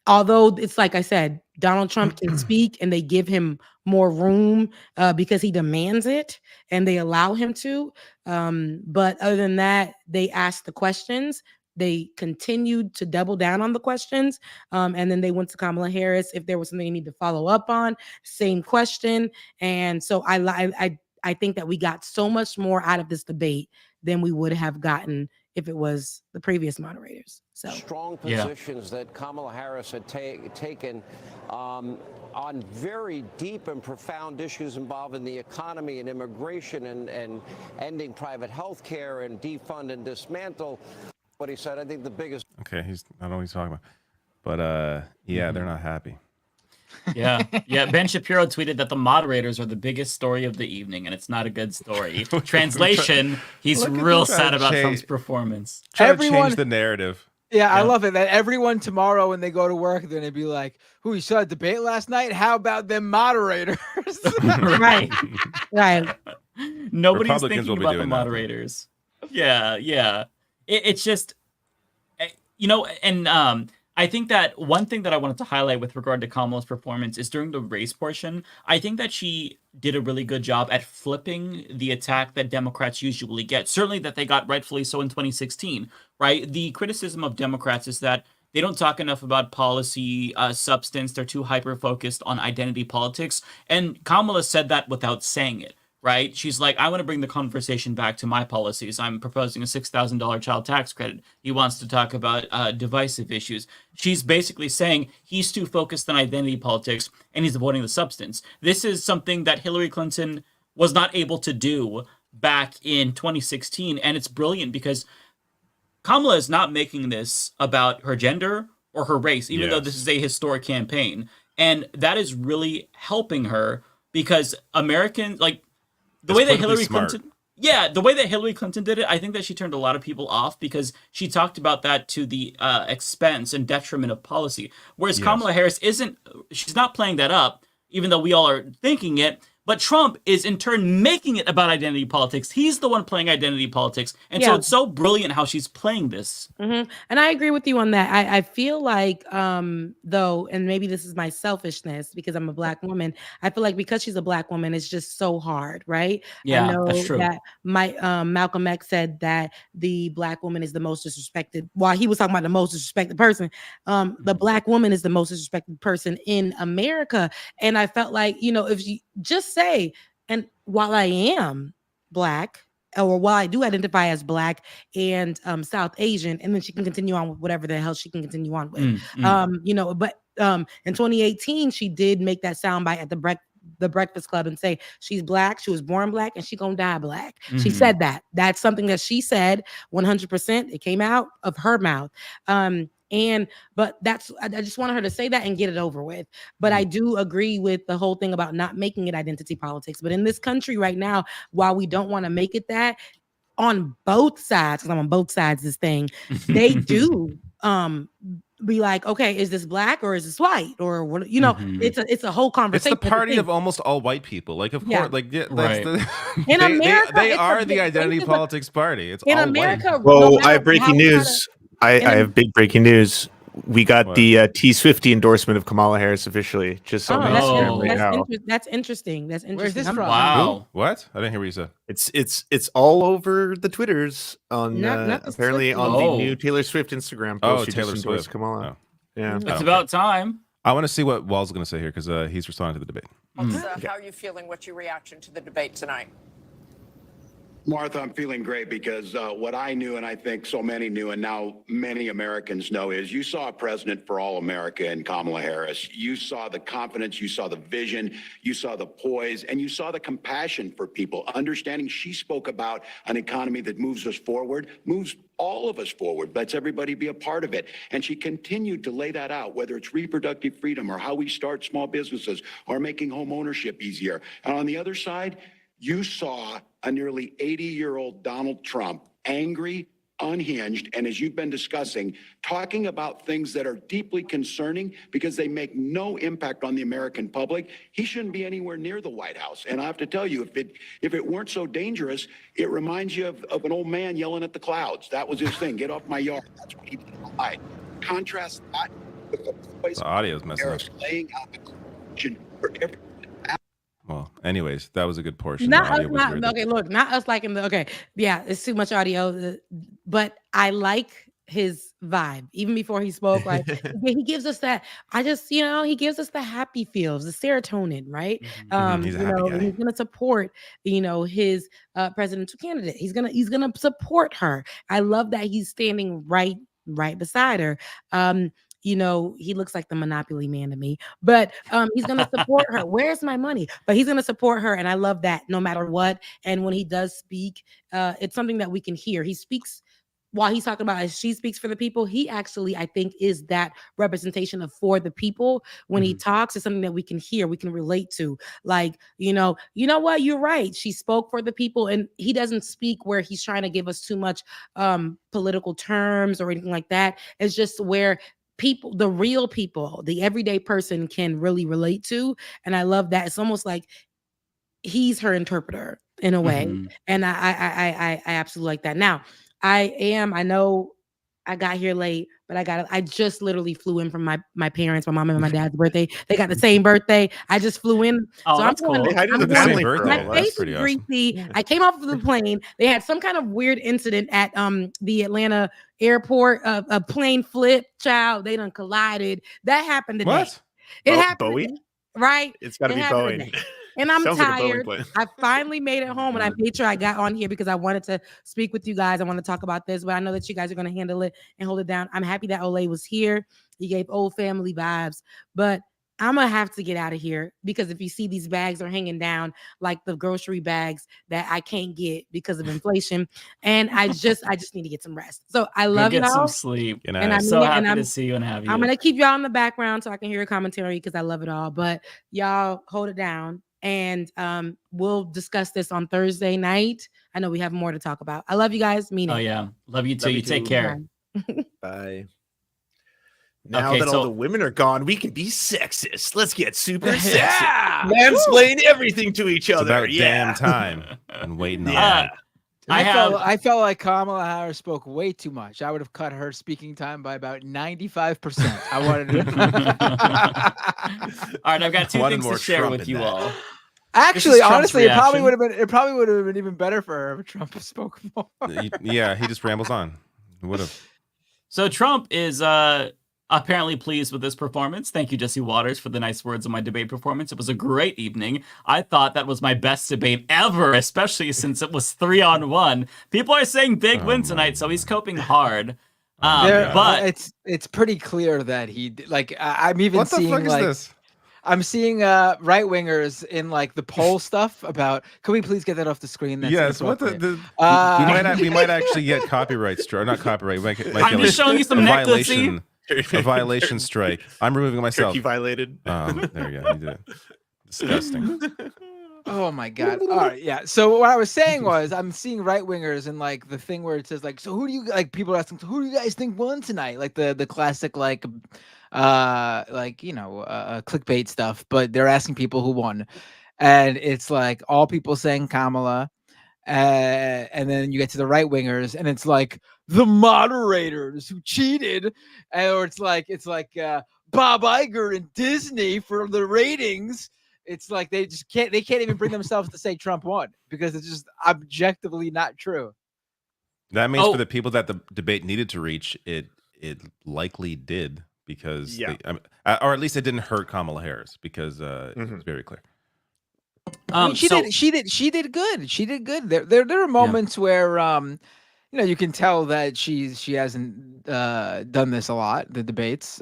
although it's like I said, Donald Trump can speak and they give him more room because he demands it and they allow him to. But other than that, they asked the questions. They continued to double down on the questions. And then they went to Kamala Harris. If there was something they need to follow up on, same question. And so I think that we got so much more out of this debate than we would have gotten if it was the previous moderators. So strong positions that Kamala Harris had taken on very deep and profound issues involving the economy and immigration and ending private health care and defund and dismantle. What he said, I think the biggest. Okay, I don't know what he's talking about, but they're not happy. Yeah. Ben Shapiro tweeted that the moderators are the biggest story of the evening, and it's not a good story. Translation: he's real sad about Trump's performance. Trying to change the narrative. Yeah, I love it that everyone tomorrow when they go to work, they're gonna be like, "Who, you saw a debate last night? How about them moderators?" Right. Nobody's thinking about the moderators. Yeah. It's just, and I think that one thing that I wanted to highlight with regard to Kamala's performance is during the race portion. I think that she did a really good job at flipping the attack that Democrats usually get. Certainly that they got rightfully so in 2016, right? The criticism of Democrats is that they don't talk enough about policy substance. They're too hyper-focused on identity politics. And Kamala said that without saying it. Right? She's like, I want to bring the conversation back to my policies. I'm proposing a $6,000 child tax credit. He wants to talk about divisive issues. She's basically saying he's too focused on identity politics and he's avoiding the substance. This is something that Hillary Clinton was not able to do back in 2016. And it's brilliant because Kamala is not making this about her gender or her race, even though this is a historic campaign. and that is really helping her because Americans like the It's way that politically Hillary smart. Clinton. Yeah, the way that Hillary Clinton did it, I think that she turned a lot of people off because she talked about that to the expense and detriment of policy. Whereas Yes. Kamala Harris she's not playing that up, even though we all are thinking it. But Trump is in turn making it about identity politics. He's the one playing identity politics. And so Yeah. it's so brilliant how she's playing this. And I agree with you on that. I feel like, though, and maybe this is my selfishness because I'm a Black woman, I feel like because she's a Black woman, it's just so hard, right? Yeah, I know that's true. that Malcolm X said that the Black woman is the most disrespected. While he was talking about the most disrespected person, the Black woman is the most disrespected person in America. And I felt like, if you just say, and while I am Black, or while I do identify as Black and South Asian, and then she can continue on with whatever the hell she can continue on with. But in 2018, she did make that soundbite at the Breakfast Club and say she's Black, she was born Black, and she gonna die Black. She said that. That's something that she said 100%. It came out of her mouth. But I just wanted her to say that and get it over with. But I do agree with the whole thing about not making it identity politics. But in this country right now, while we don't want to make it that, on both sides, because I'm on both sides of this thing, they do be like, okay, is this Black or is this white? Or what, it's a whole It's conversation. the party of almost all white people. Like, of course, like that's Right. In America, they it's are a the big identity thing, but politics party. It's in all America, white. Whoa, no I have matter breaking how we try news. I have big breaking news. We got the T Swifty endorsement of Kamala Harris officially. Just on Instagram right now. That's interesting. That's interesting. Where's this from? Wow. What? I didn't hear what you said. It's all over the Twitters on Not the apparently Swifty. on Oh. the new Taylor Swift Instagram post. Oh, She Taylor just endorsed Swift. Kamala. Oh. Yeah. It's about time. I want to see what Wall's going to say here because he's responding to the debate. How are you feeling? What's your reaction to the debate tonight? Martha, I'm feeling great because what I knew, and I think so many knew, and now many Americans know, is you saw a president for all America in Kamala Harris. You saw the confidence, you saw the vision, you saw the poise, and you saw the compassion for people, understanding she spoke about an economy that moves us forward, moves all of us forward, lets everybody be a part of it. And she continued to lay that out, whether it's reproductive freedom or how we start small businesses or making home ownership easier. And on the other side, you saw a nearly 80-year-old Donald Trump, angry, unhinged, and as you've been discussing, talking about things that are deeply concerning because they make no impact on the American public. He shouldn't be anywhere near the White House. And I have to tell you, if it weren't so dangerous, it reminds you of an old man yelling at the clouds. That was his thing. Get off my yard. That's what he did. Contrast that with the voice The audio's messing up. Harris laying out the question for every. Well, anyways, that was a good portion. Not The us, audio was great. okay, look, not us liking it's too much audio, but I like his vibe. Even before he spoke, like he gives us that. I just, he gives us the happy feels, the serotonin, right? He's a happy guy. He's gonna support, his presidential candidate. He's gonna support her. I love that he's standing right beside her. He looks like the Monopoly man to me, but he's going to support her. Where's my money? But he's going to support her. And I love that no matter what. And when he does speak, it's something that we can hear. He speaks while he's talking about as she speaks for the people. He actually, I think, is that representation of for the people. When he talks, it's something that we can hear, we can relate to. Like, you know what? You're right. She spoke for the people. And he doesn't speak where he's trying to give us too much political terms or anything like that. It's just where people, the real people, the everyday person can really relate to. And I love that. It's almost like he's her interpreter in a way. And I absolutely like that. Now, I know I got here late, but I just literally flew in from my parents, my mom and my dad's birthday. They got the same birthday. I just flew in. Oh, so that's I'm going, cool. Hey, how do I'm the going- family my feel? face pretty is awesome. greasy. I came off of the plane. They had some kind of weird incident at the Atlanta airport. A plane flipped, child. They done collided. That happened today. What? It Oh, happened Boeing? today, right? It's got to It be happened Boeing. today. And I'm Sounds like a Boeing tired. plane. I finally made it home and I made sure I got on here because I wanted to speak with you guys. I want to talk about this, but I know that you guys are going to handle it and hold it down. I'm happy that Olay was here. He gave old family vibes, but I'm gonna have to get out of here because if you see these bags are hanging down like the grocery bags that I can't get because of inflation, and I just need to get some rest. So I love Go get y'all. some sleep. Good And night. I'm So happy to see you and have you. I'm gonna keep y'all in the background so I can hear your commentary because I love it all. But y'all hold it down, and we'll discuss this on Thursday night. I know we have more to talk about. I love you guys. Mean it. Oh yeah, love you too. Love you You take too. care. Bye. Now Okay, that so- all the women are gone, we can be sexist. Let's get super sexy. Yeah! Mansplain everything to each It's other. about yeah. damn time. And waiting on Yeah. it. I felt like Kamala Harris spoke way too much. I would have cut her speaking time by about 95%. I wanted to. All right, I've got two Wanted things more to share Trump with in you that. all. Actually, Trump's honestly, it probably reaction. would have been even better for her if Trump had spoken more. Yeah, he just rambles on. Would have. So Trump is apparently pleased with this performance. Thank you, Jesse Waters, for the nice words on my debate performance. It was a great evening. I thought that was my best debate ever, especially since it was 3-on-1. People are saying big win tonight, so he's coping hard. But it's pretty clear that I'm even What the seeing fuck is this? I'm seeing right wingers in like the poll stuff about. Can we please get that off the screen? That's Yes, what the inappropriate. we might actually get copyright strike, not copyright. Might I'm get, just showing you some necklacey. a violation strike. I'm removing myself. Turkey violated. There you go. You did it. Disgusting. Oh my god! All right, yeah. So what I was saying was, I'm seeing right wingers and like the thing where it says like, so who do you like? People are asking, so who do you guys think won tonight? Like the classic clickbait stuff. But they're asking people who won, and it's like all people saying Kamala, and then you get to the right wingers, and it's like the moderators who cheated, or it's like Bob Iger and Disney for the ratings. It's like they can't even bring themselves to say Trump won because it's just objectively not true. That means for the people that the debate needed to reach, it likely did because, or at least it didn't hurt Kamala Harris because it was very clear. I mean, she did good. She did good. There are moments where you can tell that she hasn't done this a lot, the debates,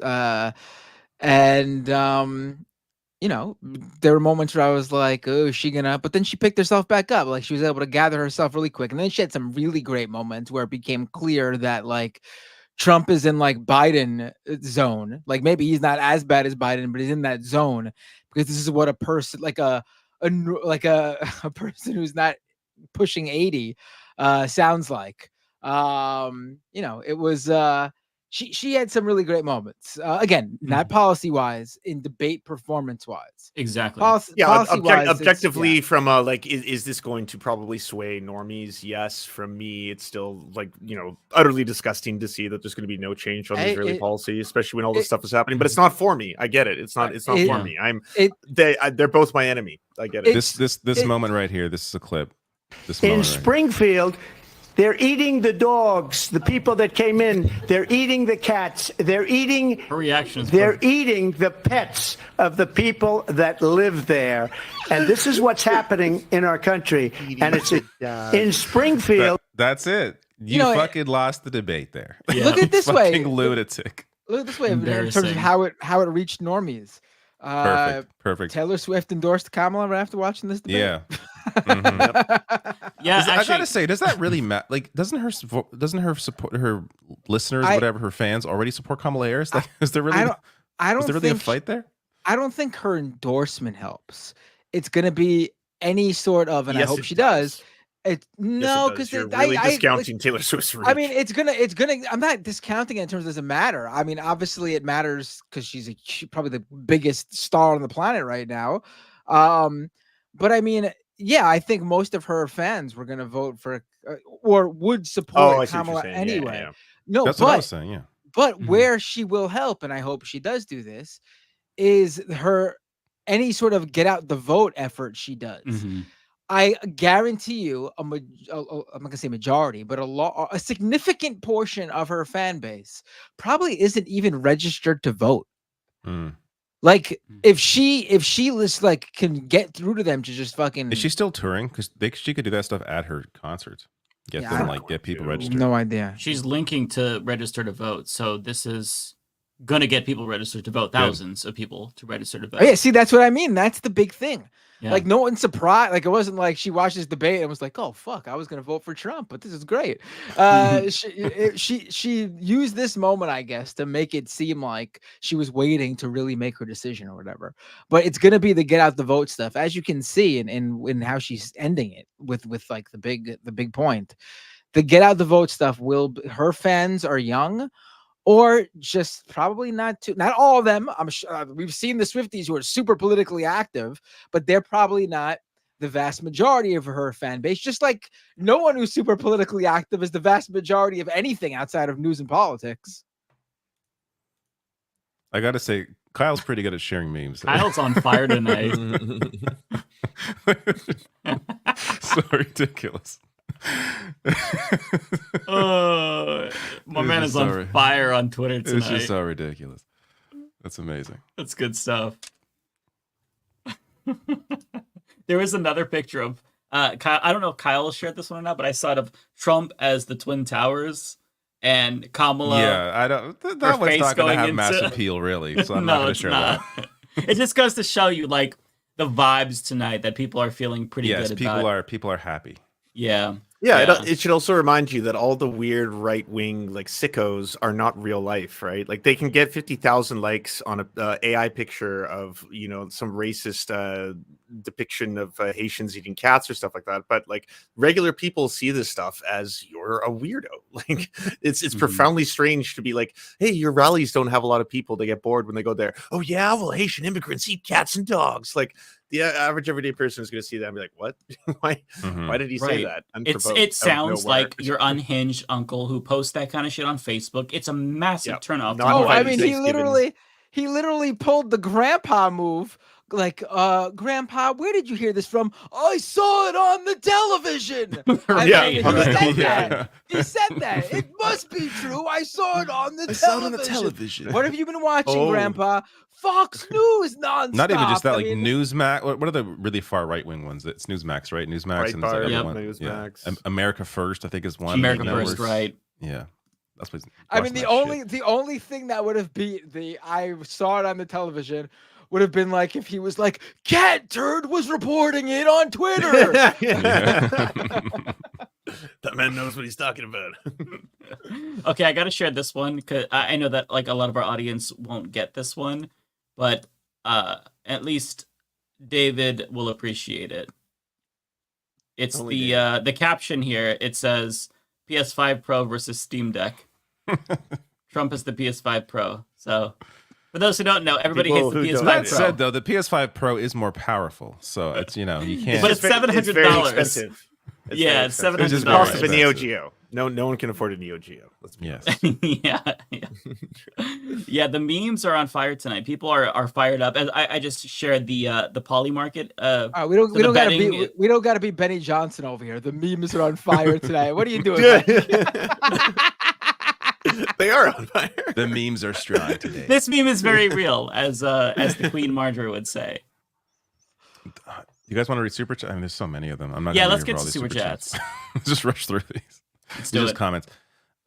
there were moments where I was like, oh, is she gonna? But then she picked herself back up. Like she was able to gather herself really quick. And then she had some really great moments where it became clear that like Trump is in like Biden zone. Like maybe he's not as bad as Biden, but he's in that zone because this is what a person like a person who's not pushing 80 sounds like. It was she had some really great moments. Again, not policy wise, in debate performance wise. Exactly. Objectively, from is this going to probably sway normies? Yes. From me, it's still utterly disgusting to see that there's going to be no change on Israeli policy, especially when all this stuff is happening. But it's not for me. I get it. It's not for me. They're both my enemy. I get it. This moment right here. This is a clip. In Springfield, they're eating the dogs, the people that came in. They're eating the cats. They're eating. Her reactions. They're eating the pets of the people that live there, and this is what's happening in our country. And it's in Springfield. That's it. You fucking lost the debate there. Yeah. Look at it this way. Fucking lunatic. Look at this way in terms of how it reached normies. Perfect. Taylor Swift endorsed Kamala right after watching this debate. Yeah. Yeah, I gotta say, does that really matter? Like, doesn't her support her listeners, whatever, her fans already support Kamala Harris? Like, is there really? I don't is there really think a fight there? I don't think her endorsement helps. It's gonna be any sort of, and Yes, I hope it she does. does. Because you're really discounting Taylor Swift's reach. I mean, it's gonna. I'm not discounting it in terms of doesn't matter. I mean, obviously it matters because she's probably the biggest star on the planet right now. But I mean, yeah, I think most of her fans were gonna vote for or would support Kamala anyway. Yeah. No, That's what I was saying. Yeah. But where she will help, and I hope she does do this, is any sort of get out the vote effort she does. Mm-hmm. I guarantee you, I'm not gonna say majority, but a significant portion of her fan base probably isn't even registered to vote. Like if she can get through to them to just fucking. Is she still touring? Because she could do that stuff at her concerts. Get people registered. No idea. She's linking to register to vote. So this is gonna get people registered to vote. Thousands of people to register to vote. Oh, yeah, see, that's what I mean. That's the big thing. Yeah. Like, no one's surprised. Like, it wasn't like she watched this debate and was like, "Oh fuck, I was gonna vote for Trump, but this is great." She used this moment, I guess, to make it seem like she was waiting to really make her decision or whatever. But it's gonna be the get out the vote stuff, as you can see in how she's ending it with like the big point. The get out the vote stuff her fans are young. Or just probably not all of them. I'm sure we've seen the Swifties who are super politically active, but they're probably not the vast majority of her fan base. Just like no one who's super politically active is the vast majority of anything outside of news and politics. I gotta say, Kyle's pretty good at sharing memes. Kyle's on fire tonight. So ridiculous. My man is on fire on Twitter tonight. It's just so ridiculous. That's amazing. That's good stuff. There was another picture of Kyle. I don't know if Kyle shared this one or not, but I saw it of Trump as the Twin Towers and Kamala. Yeah, I don't. That one's not going to have mass appeal, really. So I'm not going to share that. It just goes to show you, like, the vibes tonight that people are feeling pretty good about. Yes, people are happy. Yeah. Yeah, it should also remind you that all the weird right-wing like sickos are not real life, right? Like they can get 50,000 likes on a AI picture of some racist depiction of Haitians eating cats or stuff like that, but like regular people see this stuff as you're a weirdo. Like it's profoundly strange to be like, hey, your rallies don't have a lot of people. They get bored when they go there. Oh yeah, well, Haitian immigrants eat cats and dogs. Like the average everyday person is going to see that and be like, what? Why did he say that? It sounds like your unhinged uncle who posts that kind of shit on Facebook. It's a massive turnoff. I mean, he literally pulled the grandpa move. Like, grandpa, where did you hear this from? I saw it on the television. He said that. It must be true. I saw it on the television. What have you been watching, grandpa? Fox News nonstop. Not even just that, like Newsmax. What are the really far right wing ones? It's Newsmax, right? Newsmax and Newsmax. Yeah. America First, I think, is one. America First, right? Yeah, that's what. I mean, the only thing that would have beat I saw it on the television would have been like if he was like, Cat Turd was reporting it on Twitter. That man knows what he's talking about. Okay, I gotta share this one because I know that like a lot of our audience won't get this one, but at least David will appreciate it. It's the caption here. It says PS5 Pro versus Steam Deck. Trump is the PS5 Pro. So for those who don't know, everybody hates the PS5 Pro. That said, though, the PS5 Pro is more powerful, so it's you can't. But it's $700. It's $700. It's the cost of a Neo Geo. No one can afford a Neo Geo. Let's be honest. Yeah. The memes are on fire tonight. People are fired up. I just shared the Poly Market. We don't gotta be Benny Johnson over here. The memes are on fire tonight. What are you doing? They are on fire. The memes are strong today. This meme is very real, as the Queen Marjorie would say. You guys want to read super chat? I mean, there's so many of them. I'm not. Yeah, let's get to super chats. Just rush through these. Let's do it. Comments.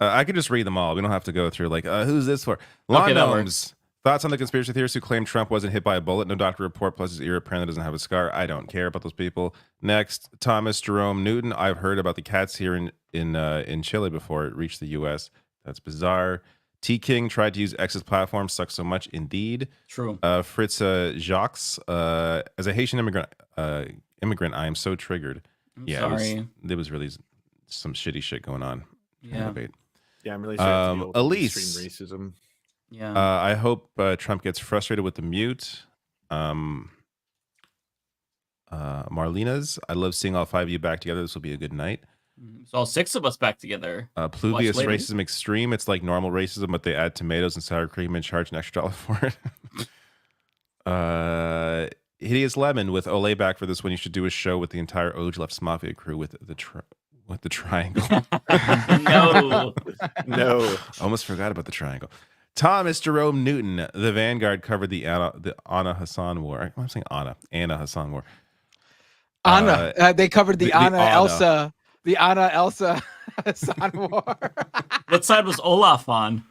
I could just read them all. We don't have to go through like, who's this for? Lawn Gnomes. Thoughts on the conspiracy theorists who claim Trump wasn't hit by a bullet? No doctor report, plus his ear apparently doesn't have a scar. I don't care about those people. Next, Thomas Jerome Newton. I've heard about the cats here in Chile before it reached the U.S. That's bizarre. T. King tried to use X's platform. Sucks so much, indeed. True. Fritz Jacques. As a Haitian immigrant, I am so triggered. Sorry. There was really some shitty shit going on. Yeah. Yeah, I'm really sorry. Elise. Extreme racism. Yeah. I hope Trump gets frustrated with the mute. Marlena's. I love seeing all five of you back together. This will be a good night. So all six of us back together. Pluvius racism extreme. It's like normal racism, but they add tomatoes and sour cream and charge an extra $1 for it. Hideous Lemon with Olay back for this one. You should do a show with the entire Oj Left's Mafia crew with the triangle. No. Almost forgot about the triangle. Thomas Jerome Newton. The Vanguard covered the Anna Hassan War. I'm saying Anna Hassan War. They covered the Anna Elsa. The Anna Elsa Hassan War. What side was Olaf on?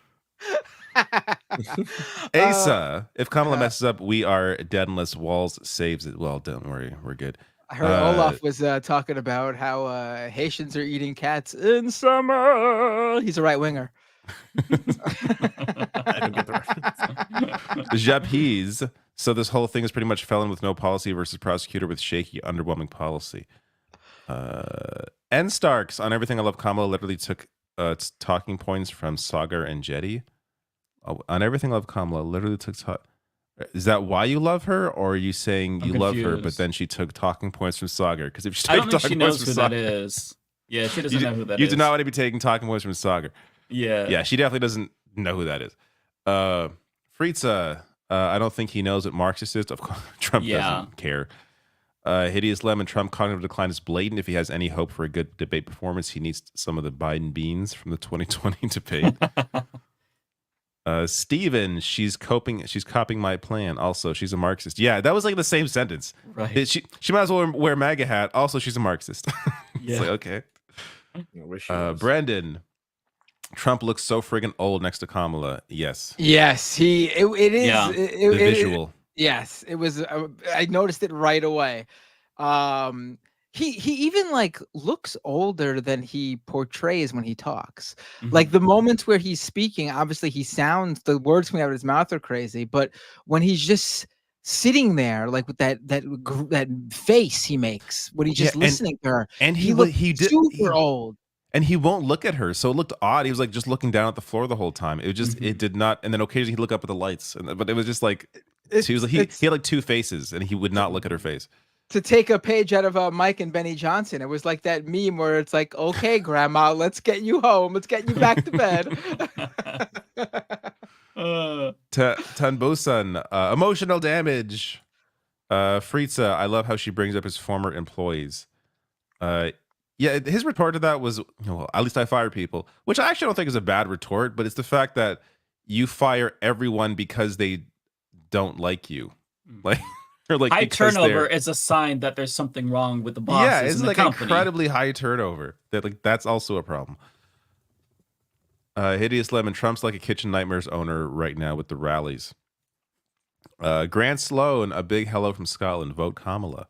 Asa, if Kamala messes up, we are dead unless Walls saves it. Well, don't worry, we're good. I heard Olaf was talking about how Haitians are eating cats in summer. He's a right winger. I don't get the reference. Japes. So this whole thing is pretty much felon with no policy versus prosecutor with shaky, underwhelming policy. N Starks on Everything I Love Kamala literally took talking points from Sagar and Jetty. On Everything I Love Kamala literally took Is that why you love her, or are you saying you love her, but then she took talking points from Sagar? Because if she I took don't think she talking knows points who from that Sagar, is. Yeah, she doesn't know who that you is. do not want to be taking talking points from Sagar. Yeah, she definitely doesn't know who that is. Fritza, I don't think he knows what Marxist is. Of course, Trump doesn't care. Hideous Lemon, Trump cognitive decline is blatant. If he has any hope for a good debate performance, he needs some of the Biden beans from the 2020 debate. Steven, she's copying my plan. Also, she's a Marxist. Yeah, that was like the same sentence. Right. She might as well wear MAGA hat. Also, she's a Marxist. It's like, okay. Brandon, Trump looks so friggin' old next to Kamala. Yes. Yes, it is. Yeah. The visual. Yes, it was. I noticed it right away. He even like looks older than he portrays when he talks. Like the moments where he's speaking, obviously the words coming out of his mouth are crazy, but when he's just sitting there, like with that face he makes when he's just listening to her, and he did super old. And he won't look at her, so it looked odd. He was like just looking down at the floor the whole time. It just it did not. And then occasionally he'd look up at the lights, but it was just like he was like he had like two faces, and he would not look at her face. To take a page out of Mike and Benny Johnson, it was like that meme where it's like, "Okay, Grandma, let's get you home. Let's get you back to bed." Tanbosan, emotional damage. Fritza, I love how she brings up his former employees. Yeah, his retort to that was, well, at least I fire people, which I actually don't think is a bad retort, but it's the fact that you fire everyone because they don't like you. Like, or like high turnover is a sign that there's something wrong with the bosses. Yeah, it's in the like company. incredibly high turnover. That's also a problem. Hideous Lemon, Trump's like a Kitchen Nightmares owner right now with the rallies. Grant Sloan, a big hello from Scotland. Vote Kamala.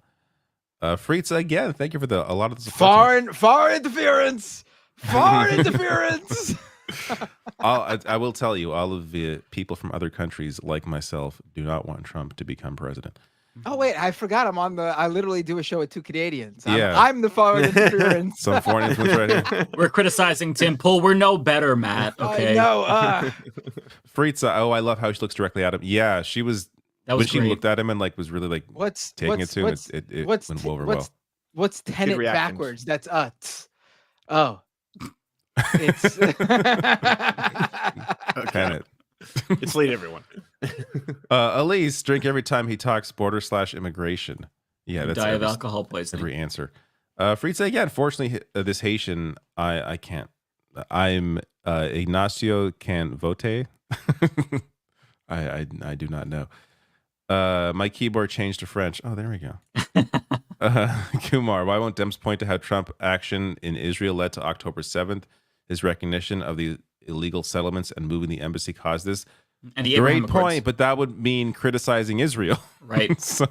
Fritz, again, thank you for a lot of the support. Far interference. Far interference. I will tell you, all of the people from other countries like myself do not want Trump to become president. Oh wait, I forgot. I literally do a show with two Canadians. Yeah. I'm the foreign interference. Some foreign influence right here. We're criticizing Tim Pool. We're no better, Matt. Okay. No. Fritz, I love how she looks directly at him. Yeah, she was. When she looked at him and like was really like taking it to him, it went over well. What's tenant backwards? That's oh. It's Tenant. It's late, everyone. Elise, drink every time he talks border/immigration. Yeah, that's die of alcohol poisoning. Every answer. Fritz, again, unfortunately, this Haitian, I can't. I'm Ignacio can vote. I do not know. My keyboard changed to French. Oh, there we go. Kumar, why won't Dems point to how Trump action in Israel led to October 7th? His recognition of the illegal settlements and moving the embassy caused this. And the Great Abraham point, Accords. but that would mean criticizing Israel. Right. So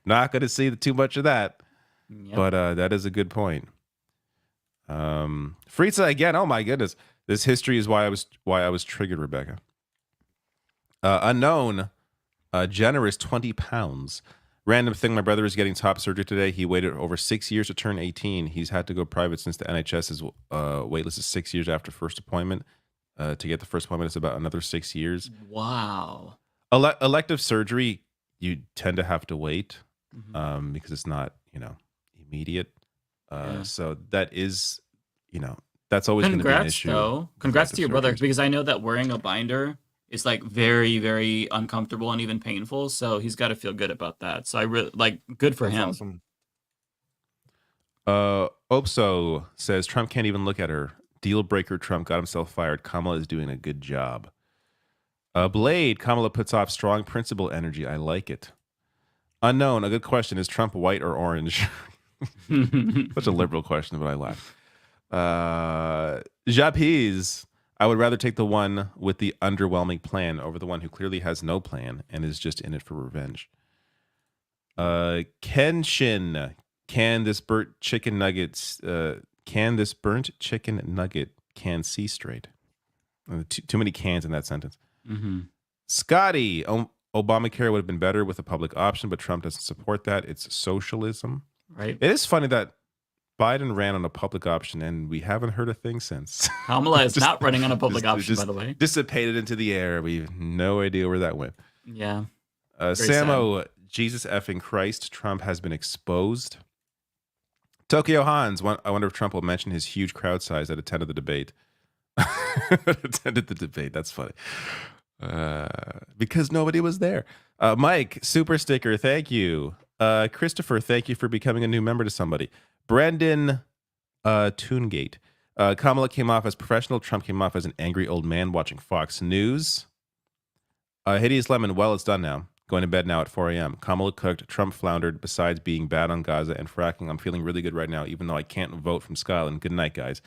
not going to see too much of that. Yep. But that is a good point. Fritza, again, oh my goodness. This history is why I was triggered, Rebecca. Unknown, generous 20 pounds. Random thing, my brother is getting top surgery today. He waited over 6 years to turn 18. He's had to go private since the NHS's waitlist is 6 years after first appointment. To get the first appointment, it's about another 6 years. Wow. Elective surgery, you tend to have to wait because it's not, immediate. So that is, that's always going to be an issue. Though. Congrats to your brother, because I know that wearing a binder is like very, very uncomfortable and even painful. So he's got to feel good about that. So I really good for him. Awesome. Opso says Trump can't even look at her. Deal breaker. Trump got himself fired. Kamala is doing a good job. Blade. Kamala puts off strong principle energy. I like it. Unknown. A good question. Is Trump white or orange? Such a liberal question, but I laugh. Japes. I would rather take the one with the underwhelming plan over the one who clearly has no plan and is just in it for revenge. Kenshin, can this burnt chicken nuggets? Can this burnt chicken nugget can see straight? Too many cans in that sentence. Mm-hmm. Scotty, Obamacare would have been better with a public option, but Trump doesn't support that. It's socialism. Right. It is funny that Biden ran on a public option, and we haven't heard a thing since. Kamala is not running on a public option, by the way. Dissipated into the air. We have no idea where that went. Yeah. Samo, Jesus effing Christ, Trump has been exposed. Tokyo Hans, I wonder if Trump will mention his huge crowd size that attended the debate. That's funny. Because nobody was there. Mike, super sticker, thank you. Christopher, thank you for becoming a new member to somebody. Brendan Toongate. Kamala came off as professional. Trump came off as an angry old man watching Fox News. Hideous Lemon, well, it's done now. Going to bed now at 4 a.m. Kamala cooked. Trump floundered. Besides being bad on Gaza and fracking, I'm feeling really good right now, even though I can't vote from Scotland. Good night, guys.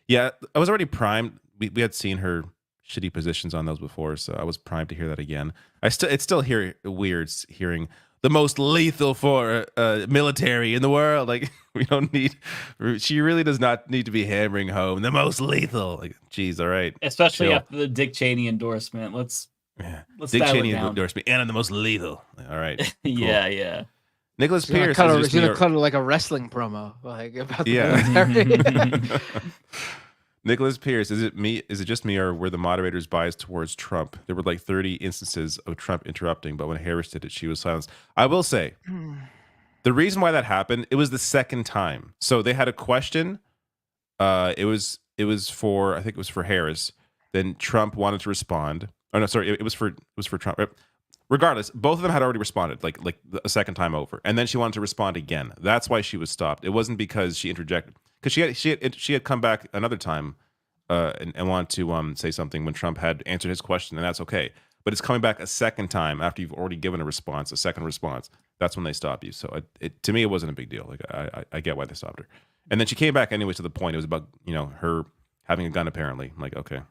Yeah, I was already primed. We had seen her shitty positions on those before, so I was primed to hear that again. It's still weird hearing the most lethal for military in the world. Like, we don't need. She really does not need to be hammering home the most lethal. Like, geez, all right. Especially chill. after the Dick Cheney endorsement. Let's Dick dial Cheney it down. endorsed me, and I'm the most lethal. All right. Cool. Yeah. Nicholas He's gonna Pierce. cut is he's gonna cut like a wrestling promo, like about the Yeah. military. Nicholas Pierce, is it just me, or were the moderators biased towards Trump? There were like 30 instances of Trump interrupting, but when Harris did it, she was silenced. I will say, the reason why that happened, it was the second time. So they had a question. It was for, I think it was for Harris. Then Trump wanted to respond. Oh no, sorry, it was for Trump. Regardless, both of them had already responded, like a second time over, and then she wanted to respond again. That's why she was stopped. It wasn't because she interjected. Because she had come back another time and wanted to say something when Trump had answered his question, and that's okay. But it's coming back a second time after you've already given a second response. That's when they stop you. So to me, it wasn't a big deal. Like I get why they stopped her. And then she came back anyway to the point. It was about her having a gun apparently. I'm like, okay,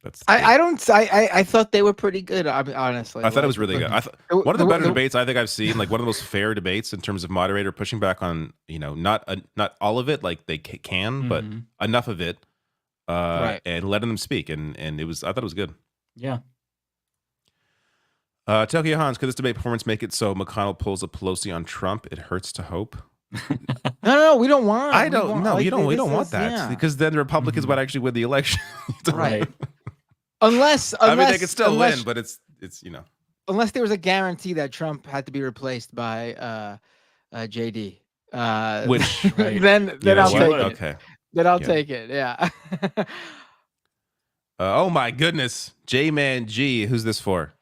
that's. I thought they were pretty good. Honestly, I thought it was really good. One of the better debates I think I've seen, like one of the most fair debates in terms of moderator pushing back on, not all of it, like they can, but enough of it, Right. and letting them speak, and I thought it was good. Yeah. Tokyo Hans, could this debate performance make it so McConnell pulls a Pelosi on Trump? It hurts to hope. No, we don't want. We don't want that, yeah. because then the Republicans would actually win the election. Right. Unless I mean, they could still win, but it's unless there was a guarantee that Trump had to be replaced by JD, which then I'll take it. Okay. Then I'll take it. Yeah. Oh my goodness, J-Man G, who's this for?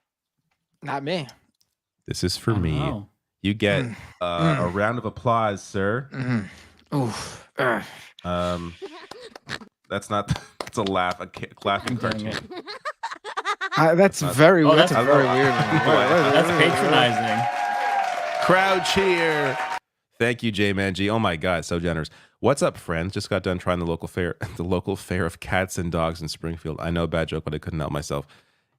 Not me. This is for me. know. You get a round of applause, sir. Oof. That's not. It's a laugh. A clapping cartoon. That's very. Oh, that's that's a very weird. That's patronizing. Crowd cheer. Thank you, J-Man G. Oh my God, so generous. What's up, friends? Just got done trying the local fair of cats and dogs in Springfield. I know, bad joke, but I couldn't help myself.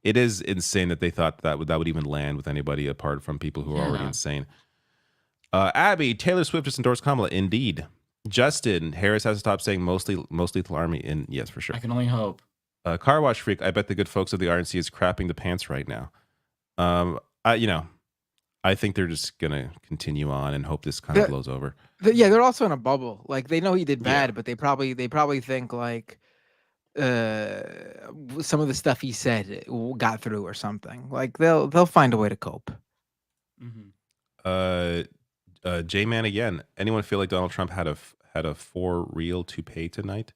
It is insane that they thought that would even land with anybody apart from people who are already insane. Abby, Taylor Swift just endorsed Kamala. Indeed. Justin, Harris has to stop saying most lethal army. Yes, for sure. I can only hope. Car Wash Freak, I bet the good folks of the RNC is crapping the pants right now. I think they're just gonna continue on and hope this kind of blows over. They're also in a bubble. Like they know he did bad, but they probably think like some of the stuff he said got through or something. Like they'll find a way to cope. J-Man again. Anyone feel like Donald Trump had a for real toupee tonight?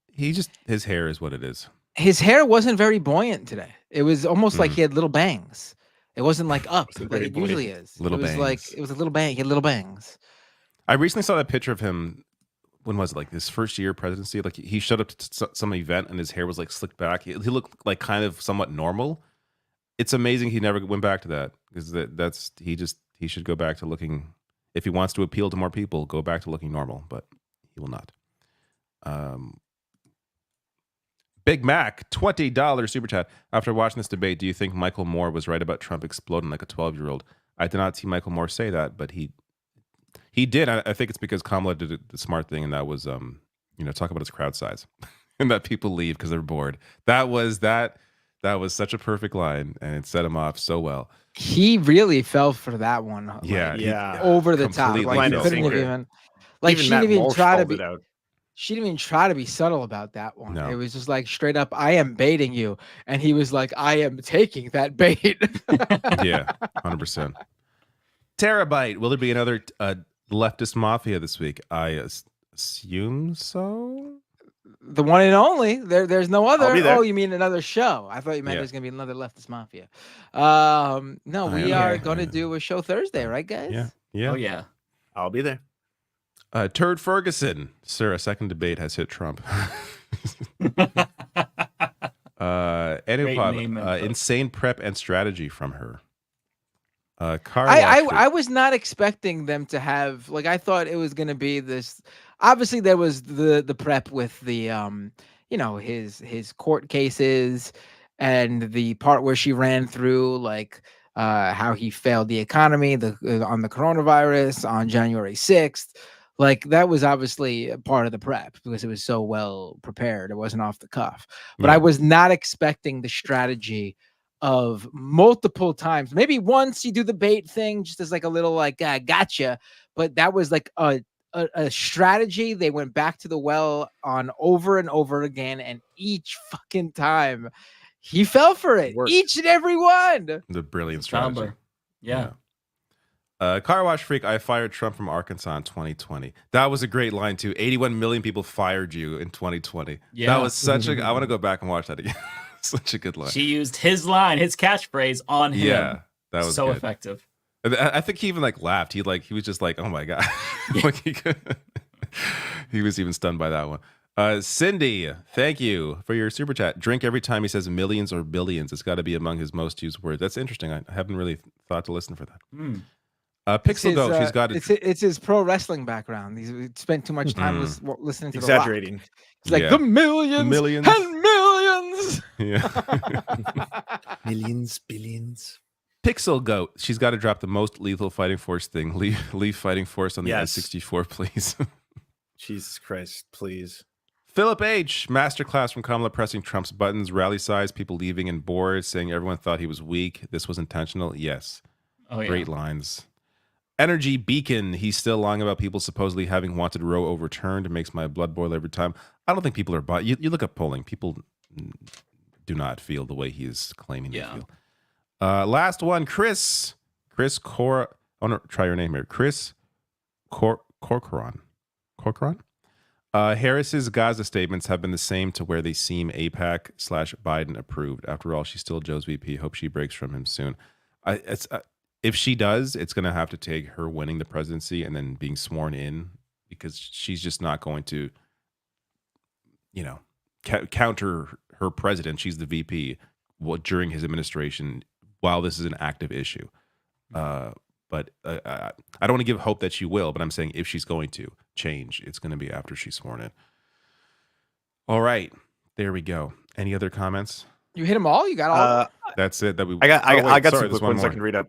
His hair is what it is. His hair wasn't very buoyant today. It was almost like he had little bangs. It wasn't like up like it usually is. Little it was bangs. like it was a little bang. He had little bangs. I recently saw that picture of him. When was it? Like his first year presidency? Like he showed up to some event and his hair was like slicked back. He looked like kind of somewhat normal. It's amazing he never went back to that, because he should go back to looking. If he wants to appeal to more people, go back to looking normal, but he will not. Big Mac, $20 super chat. After watching this debate, do you think Michael Moore was right about Trump exploding like a 12-year-old? I did not see Michael Moore say that, but he did. I think it's because Kamala did the smart thing, and that was talk about his crowd size and that people leave because they're bored. That was such a perfect line, and it set him off so well. He really fell for that one. Yeah, over the top. Like, he couldn't have even. Like, she didn't even try to be. She didn't even try to be subtle about that one. No. It was just like straight up, I am baiting you. And he was like, I am taking that bait. Yeah, 100%. Terabyte, will there be another leftist mafia this week? I assume so. The one and only. There's no other. I'll be there. Oh, you mean another show? I thought you meant there's going to be another leftist mafia. No, we are going to do a show Thursday, right, guys? Yeah. Oh, yeah. I'll be there. Turd Ferguson, sir, a second debate has hit Trump. Anupod, insane prep and strategy from her. I was not expecting them to have, like, I thought it was going to be this. Obviously, there was the prep with the, his court cases and the part where she ran through, like, how he failed the economy on the coronavirus on January 6th. Like, that was obviously a part of the prep because it was so well prepared. It wasn't off the cuff. But I was not expecting the strategy of multiple times. Maybe once you do the bait thing, just as like a little like gotcha. But that was like a strategy. They went back to the well on over and over again, and each fucking time he fell for it. Each and every one. The brilliant strategy. Somber. Yeah. Car Wash Freak, I fired Trump from Arkansas in 2020. That was a great line too. 81 million people fired you in 2020. Yeah. That was such a, I want to go back and watch that again. Such a good line. She used his line, his catchphrase on him. Yeah, that was so good. effective. I think he even like laughed. He was just like, oh my God. Like he was even stunned by that one. Cindy, thank you for your super chat. Drink every time he says millions or billions. It's got to be among his most used words. That's interesting. I haven't really thought to listen for that. Pixel Goat, she's got it. It's his pro wrestling background. He's spent too much time listening to exaggerating. The Rock. He's like the millions and millions. Yeah. Millions, billions. Pixel Goat, she's got to drop the most lethal fighting force thing. Leave fighting force on the I-64, please. Jesus Christ, please. Philip H. Masterclass from Kamala pressing Trump's buttons. Rally size, people leaving and bored, saying everyone thought he was weak. This was intentional. Yes. Oh, yeah. Great lines. Energy Beacon, he's still lying about people supposedly having wanted Roe overturned. It makes my blood boil every time. I don't think people are buying. You look at polling. People do not feel the way he is claiming they feel. Last one, Chris Cor. I want to try your name here. Chris Corcoran. Harris's Gaza statements have been the same to where they seem AIPAC/Biden approved. After all, she's still Joe's VP. Hope she breaks from him soon. If she does, it's going to have to take her winning the presidency and then being sworn in, because she's just not going to, counter her president. She's the VP during his administration while this is an active issue. But I don't want to give hope that she will, but I'm saying if she's going to change, it's going to be after she's sworn in. All right, there we go. Any other comments? You hit them all? You got all? That's it. I got some quick ones I can read up.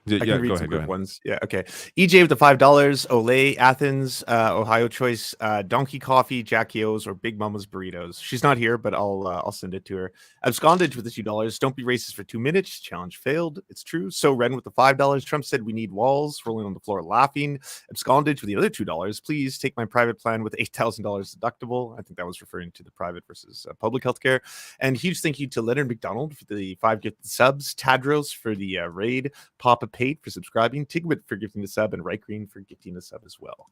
I can read some quick ones. Yeah, okay. EJ with the $5. Olay, Athens, Ohio choice, Donkey Coffee, Jackie O's, or Big Mama's Burritos. She's not here, but I'll send it to her. Abscondage with the $2. Don't be racist for 2 minutes. Challenge failed. It's true. So Ren with the $5. Trump said we need walls. Rolling on the floor laughing. Abscondage with the other $2. Please take my private plan with $8,000 deductible. I think that was referring to the private versus public healthcare. And huge thank you to Leonard McDonald for the 5 gifted subs. Tadros for the raid. Papa Pate for subscribing, Tigwit for gifting the sub, and Right Green for gifting the sub as well.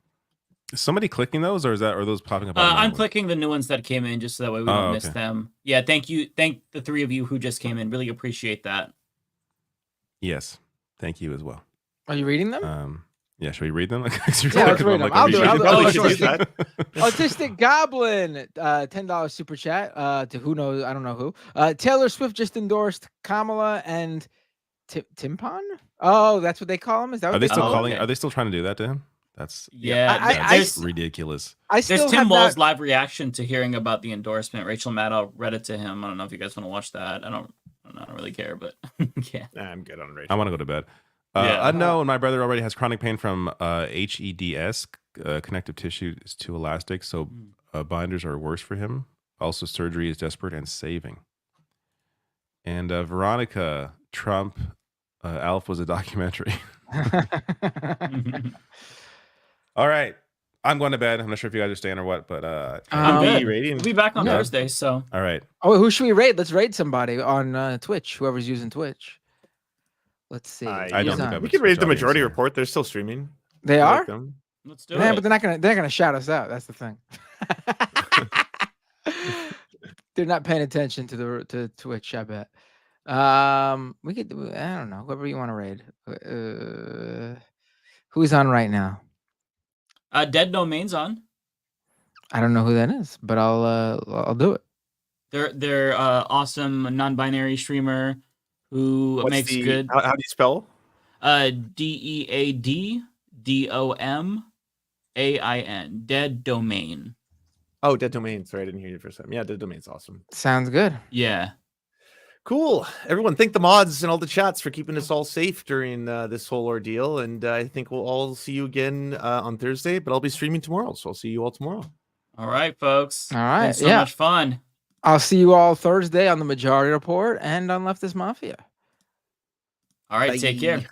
Is somebody clicking those, or are those popping up? I'm clicking the new ones that came in just so that way we don't miss them. Yeah, thank you. Thank the 3 of you who just came in. Really appreciate that. Yes, thank you as well. Are you reading them? Yeah, should we read them? Yeah, let's read them. I'll do it. Autistic Goblin, $10 super chat to who knows, I don't know who. Taylor Swift just endorsed Kamala and Timpon. Oh, that's what they call him. Is that what are they still calling? Are they still trying to do that to him? That's there's ridiculous. There's Tim Wall's live reaction to hearing about the endorsement. Rachel Maddow read it to him. I don't know if you guys want to watch that. I don't really care, but yeah. I'm good on Rachel. I want to go to bed. Unknown, my brother already has chronic pain from HEDS. Connective tissue is too elastic, so binders are worse for him. Also, surgery is desperate and saving. And Veronica, Trump, Alf was a documentary. All right. I'm going to bed. I'm not sure if you guys are staying or what, but I'm good. We'll be back on Thursday, so. All right. Oh, who should we raid? Let's raid somebody on Twitch, whoever's using Twitch. Let's see. I don't think we could raid the Majority Report. They're still streaming. They I are? like them. Let's do But they're not gonna shout us out. That's the thing. They're not paying attention to Twitch, I bet. We could do, I don't know, whoever you want to raid. Who's on right now? Dead Domain's on. I don't know who that is, but I'll do it. They're awesome non-binary streamer who makes good. How do you spell? DeadDomain. Dead Domain. Oh, Dead Domain. Sorry, I didn't hear you for a second. Yeah, Dead Domain's awesome. Sounds good. Yeah. Cool. Everyone, thank the mods and all the chats for keeping us all safe during this whole ordeal. And I think we'll all see you again on Thursday, but I'll be streaming tomorrow. So I'll see you all tomorrow. All right, folks. All right. Been so much fun. I'll see you all Thursday on the Majority Report and on Leftist Mafia. All right. Bye. Take care.